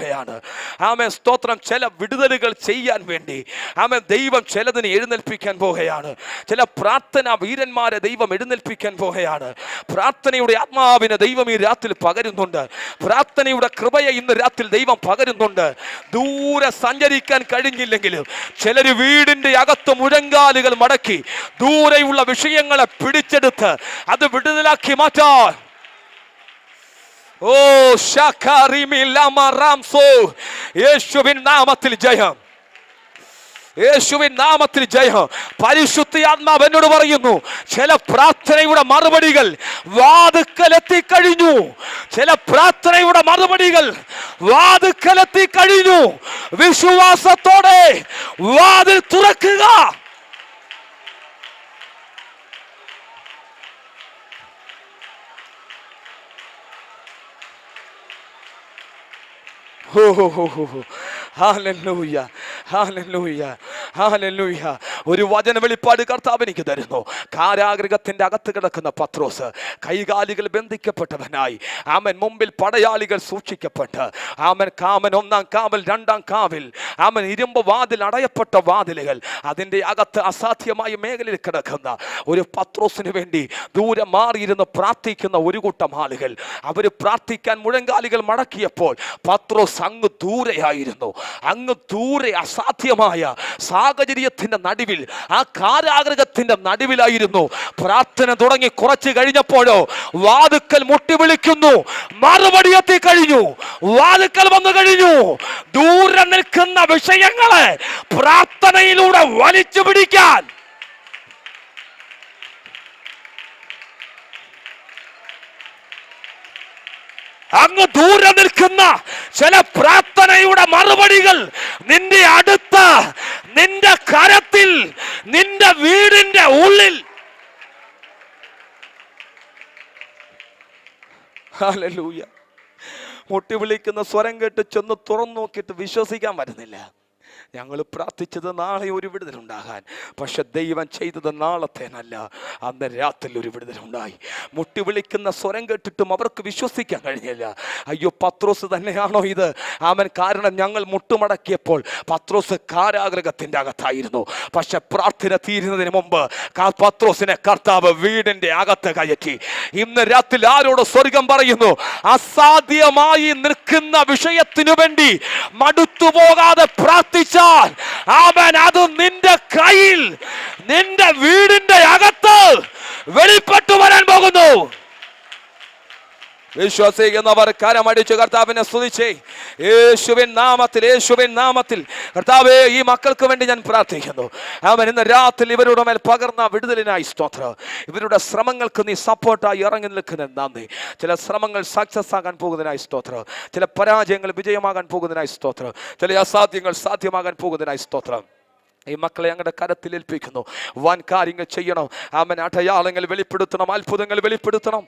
ആമേൻ, സ്തോത്രം. ചില വിടുതലുകൾ ചെയ്യാൻ വേണ്ടി ആമേൻ ദൈവം ചിലതിനെ എഴുന്നേൽപ്പിക്കാൻ പോകുകയാണ്. ചില പ്രാർത്ഥനാ വീരന്മാരെ ദൈവം എഴുന്നേൽപ്പിക്കാൻ പോകുകയാണ്. പ്രാർത്ഥനയുടെ ആത്മാവിനെ ദൈവം ഈ രാത്രി പകരുന്നുണ്ട്. പ്രാർത്ഥനയുടെ കൃപയെ ഇന്ന് രാത്രി ദൈവം പകരുന്നുണ്ട്. ദൂരെ സഞ്ചരിക്കാൻ കഴിഞ്ഞില്ലെങ്കിലും ചിലര് വീടിന്റെ അകത്ത് മുഴങ്കാലുകൾ മടക്കി ദൂരെയുള്ള വിഷയങ്ങളെ പിടിച്ചെടുത്ത് അത് വിടുതലാക്കി മാറ്റാൻ. ഓ ഷാഖാരിമിലമറാംസോ, യേശുവിൻ നാമത്തിൽ ജയം, യേശുവിൻ നാമത്തിൽ ജയം. പരിശുദ്ധ ആത്മാവ് എന്നോട് പറയുന്നു, ചില പ്രാർത്ഥനയുടെ മറുപടികൾ വാതുക്കലെത്തിക്കഴിഞ്ഞു. ചില പ്രാർത്ഥനയുടെ മറുപടികൾ വാതുക്കലെത്തിക്കഴിഞ്ഞു. വിശ്വാസത്തോടെ വാതിൽ തുറക്കുക. ഒരു വചന വെളിപ്പാട് കർത്താവ് എനിക്ക് തരുന്നു. കാരാഗൃഹത്തിന്റെ അകത്ത് കിടക്കുന്ന പത്രോസ് കൈകാലികൾ ബന്ധിക്കപ്പെട്ടവനായി, ആമൻ, മുമ്പിൽ പടയാളികൾ സൂക്ഷിക്കപ്പെട്ട്, ആമൻ, കാമൻ ഒന്നാം കാവൽ, രണ്ടാം കാവൽ, ആമൻ, ഇരുമ്പ് വാതിൽ, അടയപ്പെട്ട വാതിലുകൾ, അതിൻ്റെ അകത്ത് അസാധ്യമായ മേഖലയിൽ കിടക്കുന്ന ഒരു പത്രോസിന് വേണ്ടി ദൂരെ മാറിയിരുന്ന് പ്രാർത്ഥിക്കുന്ന ഒരു കൂട്ടം ആളുകൾ. അവർ പ്രാർത്ഥിക്കാൻ മുഴങ്കാലികൾ മടക്കിയപ്പോൾ പത്രോസ് അങ്ങ് ദൂരെയായിരുന്നു. അങ്ങ് ദൂരെ അസാധ്യമായ സാഹചര്യത്തിന്റെ നടുവിൽ, ആ കാരാഗൃഹത്തിന്റെ നടുവിലായിരുന്നു. പ്രാർത്ഥന തുടങ്ങി കുറച്ച് കഴിഞ്ഞപ്പോഴോ വാതുക്കൽ മുട്ടി വിളിക്കുന്നു. മറുപടി എത്തി കഴിഞ്ഞു. വാതുക്കൽ വന്നു കഴിഞ്ഞു. ദൂരെ നിൽക്കുന്ന വിഷയങ്ങളെ പ്രാർത്ഥനയിലൂടെ വലിച്ചു പിടിക്കാൻ അങ്ങ് ദൂരെ നിൽക്കുന്ന ചില പ്രാർത്ഥനയുടെ മറുപടികൾ നിന്റെ അടുത്ത, നിന്റെ കരത്തിൽ, നിന്റെ വീടിന്റെ ഉള്ളിൽ. ഹല്ലേലൂയ. മുട്ടി വിളിക്കുന്ന സ്വരം കേട്ട് ചെന്ന് തുറന്നു നോക്കിയിട്ട് വിശ്വസിക്കാൻ പറ്റുന്നില്ല. ഞങ്ങൾ പ്രാർത്ഥിച്ചത് നാളെ ഒരു വിടുതലുണ്ടാകാൻ, പക്ഷെ ദൈവം ചെയ്തത് നാളത്തേനല്ല, അന്ന് രാത്രി ഒരു വിടുതലുണ്ടായി. മുട്ടി വിളിക്കുന്ന സ്വരം കേട്ടിട്ടും അവർക്ക് വിശ്വസിക്കാൻ കഴിഞ്ഞില്ല. അയ്യോ, പത്രോസ് തന്നെയാണോ ഇത്? അവൻ കാരണം ഞങ്ങൾ മുട്ടുമടക്കിയപ്പോൾ പത്രോസ് കാരാഗൃഹത്തിന്റെ അകത്തായിരുന്നു. പക്ഷെ പ്രാർത്ഥന തീരുന്നതിന് മുമ്പ് പത്രോസിനെ കർത്താവ് വീടിന്റെ അകത്ത് കയറ്റി. ഇന്ന് രാത്രി ആരോട് സ്വർഗം പറയുന്നു? അസാധ്യമായി നിൽക്കുന്ന വിഷയത്തിനു വേണ്ടി മടുത്തുപോകാതെ പ്രാർത്ഥിച്ചാൽ ആമേൻ, അത് നിന്റെ കയ്യിൽ, നിന്റെ വീടിന്റെ അകത്ത് വെളിപ്പെട്ടു വരാൻ പോകുന്നു. വിശ്വസിക്കുന്നവർ കരമടിച്ച് കർത്താവിനെ സ്തുതിച്ചേ. യേശുവിൻ നാമത്തിൽ, യേശുവിൻ നാമത്തിൽ കർത്താവേ, ഈ മക്കൾക്ക് വേണ്ടി ഞാൻ പ്രാർത്ഥിക്കുന്നു. അവൻ ഇന്ന് രാത്രി ഇവരുടെ മേൽ പകർന്ന വിടുതലിനായി സ്തോത്രം. ഇവരുടെ ശ്രമങ്ങൾക്ക് നീ സപ്പോർട്ടായി ഇറങ്ങി നിൽക്കുന്ന നന്ദി. ചില ശ്രമങ്ങൾ സക്സസ് ആകാൻ പോകുന്നതിനായി സ്തോത്രം. ചില പരാജയങ്ങൾ വിജയമാകാൻ പോകുന്നതിനായി സ്തോത്രം. ചില അസാധ്യങ്ങൾ സാധ്യമാകാൻ പോകുന്നതിനായി സ്തോത്രം. ഈ മക്കളെ ഞങ്ങളുടെ കരത്തിൽ ഏൽപ്പിക്കുന്നു. വൻ കാര്യങ്ങൾ ചെയ്യണം. ആമേൻ. അടയാളങ്ങൾ വെളിപ്പെടുത്തണം, അത്ഭുതങ്ങൾ വെളിപ്പെടുത്തണം.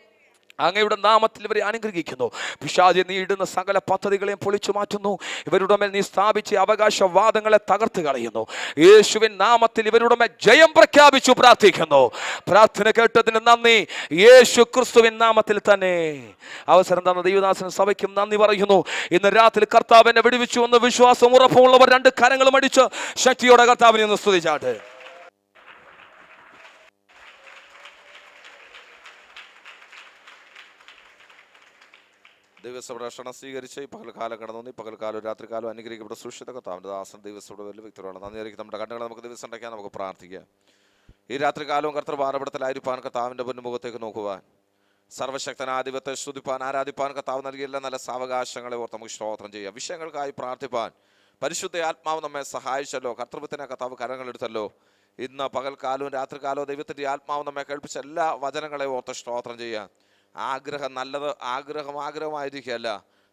അങ്ങയുടെ നാമത്തിൽ ഇവരെ അനുഗ്രഹിക്കുന്നു. പിശാച് നീ ഇടുന്ന സകല പദ്ധതികളെയും പൊളിച്ചു മാറ്റുന്നു. ഇവരുടെ മേൽ നീ സ്ഥാപിച്ച അവകാശവാദങ്ങളെ തകർത്ത് കളയുന്നു. യേശുവിൻ നാമത്തിൽ ഇവരുടെ മേൽ ജയം പ്രഖ്യാപിച്ചു പ്രാർത്ഥിക്കുന്നു. പ്രാർത്ഥന കേട്ടതിന് നന്ദി. യേശു ക്രിസ്തുവിൻ നാമത്തിൽ തന്നെ അവസരം തന്ന ദൈവദാസനും സഭയ്ക്കും നന്ദി പറയുന്നു. ഇന്ന് രാത്രി കർത്താവിനെ വിടുവിച്ചു എന്ന് വിശ്വാസം ഉറപ്പുള്ളവർ രണ്ട് കരങ്ങളും അടിച്ച് ശക്തിയോടെ കർത്താവിനെ ഒന്ന് സ്തുതിച്ചാട്ടെ. ദൈവസംരക്ഷണം സ്വീകരിച്ച് ഈ പകൽക്കാലം കടന്നു. ഈ പകൽക്കാലം രാത്രികാലം അനുഗ്രഹിക്കപ്പെട്ട സുരക്ഷിത കർത്താവിൻ്റെ ദാസൻ ദൈവത്തോട് വലിയ വ്യക്തികളാണ്. നന്ദി അറിയിക്കും. നമ്മുടെ കണ്ണുകളെ നമുക്ക് ദിവസം ഉണ്ടാക്കാൻ നമുക്ക് പ്രാർത്ഥിക്കാം. ഈ രാത്രികാലവും കർത്തൃ ഭാരപ്പെടുത്തലായിരിക്കാൻ കർത്താവിൻ്റെ പൊന്നുമുഖത്തേക്ക് നോക്കുവാൻ, സർവശക്തനാധിപത്തെ സ്തുതിപ്പാൻ, ആരാധിപ്പാൻ കർത്താവ് നൽകിയ എല്ലാ നല്ല സാവകാശങ്ങളെ ഓർത്ത് നമുക്ക് സ്തോത്രം ചെയ്യാം. വിഷയങ്ങൾക്കായി പ്രാർത്ഥിപ്പാൻ പരിശുദ്ധ ആത്മാവ് നമ്മെ സഹായിച്ചല്ലോ. കർത്തൃത്വത്തിനെ കർത്താവ് കരങ്ങളെടുത്തല്ലോ. ഇന്ന് പകൽക്കാലവും രാത്രികാലവും ദൈവത്തിൻ്റെ ആത്മാവ് നമ്മെ കേൾപ്പിച്ച എല്ലാ വചനങ്ങളെ ഓർത്ത് സ്തോത്രം ചെയ്യാം. ആഗ്രഹം നല്ലത്. ആഗ്രഹമായിരിക്കുകയല്ല.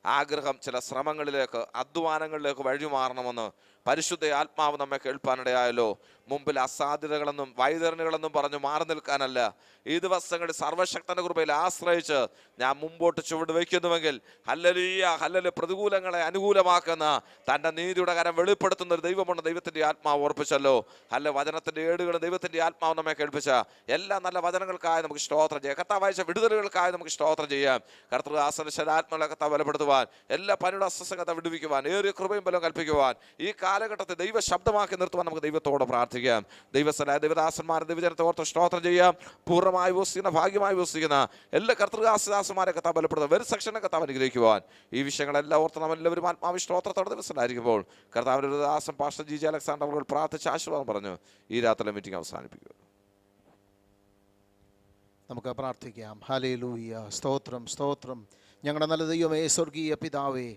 ആഗ്രഹം ചില ശ്രമങ്ങളിലേക്ക്, അധ്വാനങ്ങളിലേക്ക് വഴിമാറണമെന്ന് പരിശുദ്ധ ആത്മാവ് നമ്മെ കേൾപ്പാനിടയായല്ലോ. മുമ്പിൽ അസാധ്യതകളെന്നും വൈതരണികളെന്നും പറഞ്ഞു മാറി നിൽക്കാനല്ല, ഈ ദിവസങ്ങളിൽ സർവശക്തന്റെ കൃപയിൽ ആശ്രയിച്ച് ഞാൻ മുമ്പോട്ട് ചുവട് വയ്ക്കുന്നുവെങ്കിൽ ഹല്ലേലൂയ, ഹല്ലേലൂയ, പ്രതികൂലങ്ങളെ അനുകൂലമാക്കുന്ന തൻ്റെ നീതിയുടെ കരം വെളിപ്പെടുത്തുന്ന ഒരു ദൈവമുണ്ട്. ദൈവത്തിൻ്റെ ആത്മാവ് ഓർപ്പിച്ചല്ലോ. അല്ല, വചനത്തിൻ്റെ ഏടുകളും ദൈവത്തിൻ്റെ ആത്മാവ് നമ്മെ കേൾപ്പിച്ച എല്ലാ നല്ല വചനങ്ങൾക്കായി നമുക്ക് സ്തോത്രം ചെയ്യാം. കർത്താവ് അയച്ച വിടുതലുകൾക്കായി നമുക്ക് സ്തോത്രം ചെയ്യാം. കർത്തൃദാസന്റെ ശരീരാത്മകളെ കർത്താവ് ബലപ്പെടുത്തുവാൻ, എല്ലാ പനിയുടെ അസ്വസ്ഥത വിടുവിക്കുവാൻ, ഏറിയ കൃപയും ബലം കൽപ്പിക്കുവാൻ, ഈ കാലഘട്ടത്തെ ദൈവ ശബ്ദമാക്കി നിർത്തുവാൻ നമുക്ക് ദൈവത്തോട് പ്രാർത്ഥിക്കാം. ദൈവസ്ഥനായ ദൈവദാസന്മാരെ ദൈവജനത്തെ ഓർത്ത് സ്തോത്രം ചെയ്യാം. പൂർണ്ണമായി വസിക്കുന്ന, ഭാഗ്യമായി വസിക്കുന്ന എല്ലാ കർത്തൃദാസന്മാരെ കർത്താവ് ബലപ്പെടുത്തുക. വെറും സെക്ഷനെ കർത്താവ് അനുഗ്രഹിക്കുവാൻ ഈ വിഷയങ്ങളെല്ലാം ഓർത്ത് നമ്മൾ എല്ലാവരും ആത്മാവി സ്തോത്രത്തോടെ ദിവസമായിരിക്കുമ്പോൾ കർത്താവിൻ്റെ ഒരു ദാസൻ പാസ്റ്റർ ജി ജെ അലക്സാണ്ടർ അവർ പ്രാർത്ഥിച്ച് ആശീർവാദം പറഞ്ഞു ഈ രാത്രിയിലെ മീറ്റിംഗ് അവസാനിപ്പിക്കുക. നമുക്ക് പ്രാർത്ഥിക്കാം. ഹല്ലേലൂയ. സ്തോത്രം, സ്തോത്രം. ഞങ്ങളുടെ നല്ല ദൈവമേ, സ്വർഗീയ പിതാവേ,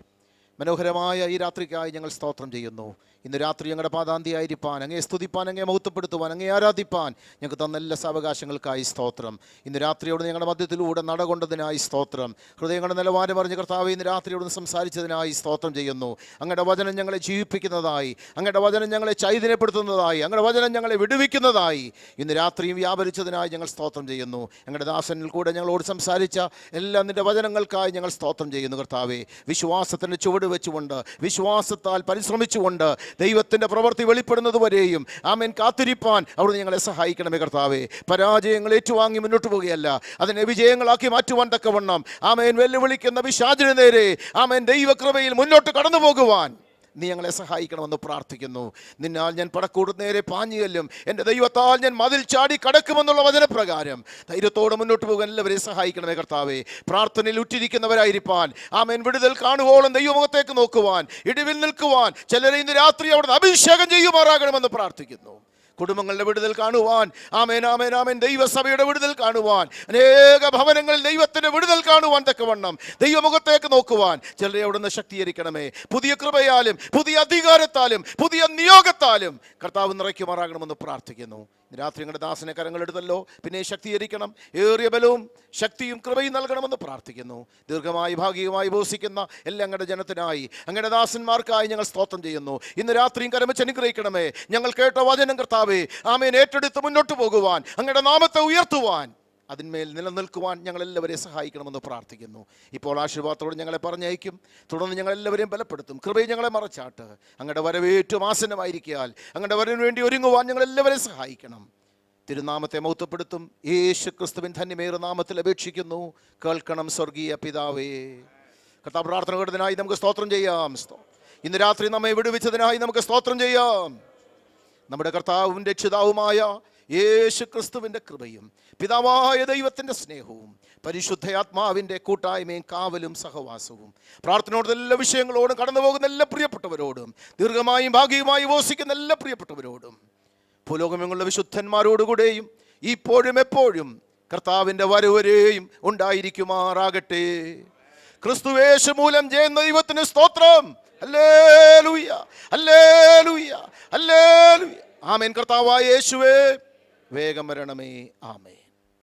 മനോഹരമായ ഈ രാത്രിക്കായി ഞങ്ങൾ സ്തോത്രം ചെയ്യുന്നു. ഇന്ന് രാത്രി ഞങ്ങളുടെ പാതാന്തിയായിരിക്കാൻ, അങ്ങേ സ്തുതിപ്പാൻ, അങ്ങേ മഹത്വപ്പെടുത്തുവാൻ, അങ്ങേ ആരാധിപ്പാൻ ഞങ്ങൾക്ക് തന്ന എല്ലാ സാവകാശങ്ങൾക്കായി സ്തോത്രം. ഇന്ന് രാത്രിയോട് ഞങ്ങളുടെ മധ്യത്തിലൂടെ നടകൊണ്ടതിനായി സ്തോത്രം. ഹൃദയങ്ങളുടെ നിലവാരം പറഞ്ഞ് കർത്താവ് ഇന്ന് രാത്രിയോട് സംസാരിച്ചതിനായി സ്തോത്രം ചെയ്യുന്നു. അങ്ങയുടെ വചനം ഞങ്ങളെ ജീവിപ്പിക്കുന്നതായി, അങ്ങയുടെ വചനം ഞങ്ങളെ ചൈതന്യപ്പെടുത്തുന്നതായി, അങ്ങയുടെ വചനം ഞങ്ങളെ വിടുവിക്കുന്നതായി ഇന്ന് രാത്രിയും വ്യാപരിച്ചതിനായി ഞങ്ങൾ സ്തോത്രം ചെയ്യുന്നു. ഞങ്ങളുടെ ദാസനിൽ കൂടെ ഞങ്ങളോട് സംസാരിച്ച എല്ലാ നിൻ്റെ വചനങ്ങൾക്കായി ഞങ്ങൾ സ്തോത്രം ചെയ്യുന്നു. കർത്താവെ, വിശ്വാസത്തിൻ്റെ ചുവട് വെച്ചുകൊണ്ട്, വിശ്വാസത്താൽ പരിശ്രമിച്ചുകൊണ്ട് ദൈവത്തിൻ്റെ പ്രവൃത്തി വെളിപ്പെടുന്നത് വരെയും ആമേൻ കാത്തിരിപ്പാൻ അവിടുന്ന് ഞങ്ങളെ സഹായിക്കണമേ. കർത്താവേ, പരാജയങ്ങൾ ഏറ്റുവാങ്ങി മുന്നോട്ട് പോവുകയല്ല, അതിനെ വിജയങ്ങളാക്കി മാറ്റുവാൻ തക്കവണ്ണം ആമേൻ വെല്ലുവിളിക്കുന്ന പിശാചിന് നേരെ ആമേൻ ദൈവകൃപയിൽ മുന്നോട്ട് കടന്നു പോകുവാൻ നീ ഞങ്ങളെ സഹായിക്കണമെന്ന് പ്രാർത്ഥിക്കുന്നു. നിന്നാൽ ഞാൻ പടക്കൂട് നേരെ പാഞ്ഞുകല്ലും, എൻ്റെ ദൈവത്താൽ ഞാൻ മതിൽ ചാടി കടക്കുമെന്നുള്ള വചനപ്രകാരം ധൈര്യത്തോടെ മുന്നോട്ട് പോകാൻ എല്ലാവരെയും സഹായിക്കണമേ. കർത്താവേ, പ്രാർത്ഥനയിൽ ഉറ്റിരിക്കുന്നവരായിരിക്കാൻ ആമേൻ വിടുതൽ കാണുവോളം ദൈവമുഖത്തേക്ക് നോക്കുവാൻ, ഇടിവിൽ നിൽക്കുവാൻ ചിലരെ ഇന്ന് രാത്രി അവിടുന്ന് അഭിഷേകം ചെയ്യുമാറാകണമെന്ന് പ്രാർത്ഥിക്കുന്നു. കുടുംബങ്ങളുടെ വിടുതൽ കാണുവാൻ, ആമേൻ ആമേൻ ആമേൻ, ദൈവസഭയുടെ വിടുതൽ കാണുവാൻ, അനേക ഭവനങ്ങളിൽ ദൈവത്തിൻ്റെ വിടുതൽ കാണുവാൻ തക്കവണ്ണം ദൈവമുഖത്തേക്ക് നോക്കുവാൻ ചിലരെ അവിടുന്ന് ശക്തീകരിക്കണമേ. പുതിയ കൃപയാലും പുതിയ അധികാരത്താലും പുതിയ നിയോഗത്താലും കർത്താവ് നിറയ്ക്കുമാറാകണമെന്ന് പ്രാർത്ഥിക്കുന്നു. രാത്രി ഞങ്ങളുടെ ദാസനെ കരങ്ങളെടുത്തല്ലോ, പിന്നെ ശക്തീകരിക്കണം. ഏറിയ ബലവും ശക്തിയും കൃപയും നൽകണമെന്ന് പ്രാർത്ഥിക്കുന്നു. ദീർഘമായി ഭാഗികമായി ഉപസിക്കുന്ന എല്ലാ ഞങ്ങളുടെ ജനത്തിനായി, അങ്ങയുടെ ദാസന്മാർക്കായി ഞങ്ങൾ സ്തോത്രം ചെയ്യുന്നു. ഇന്ന് രാത്രിയും കരമിച്ച് അനുഗ്രഹിക്കണമേ. ഞങ്ങൾ കേട്ട വചനം കർത്താവേ ആമേൻ ഏറ്റെടുത്ത് മുന്നോട്ട് പോകുവാൻ, അങ്ങയുടെ നാമത്തെ ഉയർത്തുവാൻ, അതിന്മേൽ നിലനിൽക്കുവാൻ ഞങ്ങളെല്ലാവരെയും സഹായിക്കണമെന്ന് പ്രാർത്ഥിക്കുന്നു. ഇപ്പോൾ ആശീർവാദത്തോട് ഞങ്ങളെ പറഞ്ഞയക്കും, തുടർന്ന് ഞങ്ങളെല്ലാവരെയും ബലപ്പെടുത്തും. കൃപയെ ഞങ്ങളെ മറച്ചാട്ട് അങ്ങയുടെ വരവേറ്റവും ആസന്നമായിരിക്കാൻ അങ്ങയുടെ വരവിന് വേണ്ടി ഒരുങ്ങുവാൻ ഞങ്ങളെല്ലാവരെയും സഹായിക്കണം. തിരുനാമത്തെ മഹത്വപ്പെടുത്തും. യേശു ക്രിസ്തുവിൻ ധന്യമേറെ നാമത്തിൽ അപേക്ഷിക്കുന്നു. കേൾക്കണം സ്വർഗീയ പിതാവേ. കർത്താവ്, പ്രാർത്ഥന കേട്ടതിനായി നമുക്ക് സ്തോത്രം ചെയ്യാം. ഇന്ന് രാത്രി നമ്മെ വിടുവിച്ചതിനായി നമുക്ക് സ്തോത്രം ചെയ്യാം. നമ്മുടെ കർത്താവും രക്ഷിതാവുമായ യേശു ക്രിസ്തുവിൻ്റെ കൃപയും പിതാവായ ദൈവത്തിൻ്റെ സ്നേഹവും പരിശുദ്ധയാത്മാവിൻ്റെ കൂട്ടായ്മയും കാവലും സഹവാസവും പ്രാർത്ഥനയോട് എല്ലാ വിഷയങ്ങളോടും കടന്നു പോകുന്ന എല്ലാ പ്രിയപ്പെട്ടവരോടും, ദീർഘമായും ഭാഗികമായും വസിക്കുന്ന എല്ലാ പ്രിയപ്പെട്ടവരോടും, ഭൂലോകമെങ്ങുള്ള വിശുദ്ധന്മാരോടുകൂടെയും ഇപ്പോഴും എപ്പോഴും കർത്താവിൻ്റെ വരവരെയും ഉണ്ടായിരിക്കുമാറാകട്ടെ. ക്രിസ്തുയേശു മൂലം ചെയ്യുന്ന ദൈവത്തിന് സ്തോത്രം. Hallelujah, hallelujah, hallelujah. ആമേൻ. കർത്താവായ യേശുവേ, വേഗം വരണമേ. ആമേൻ.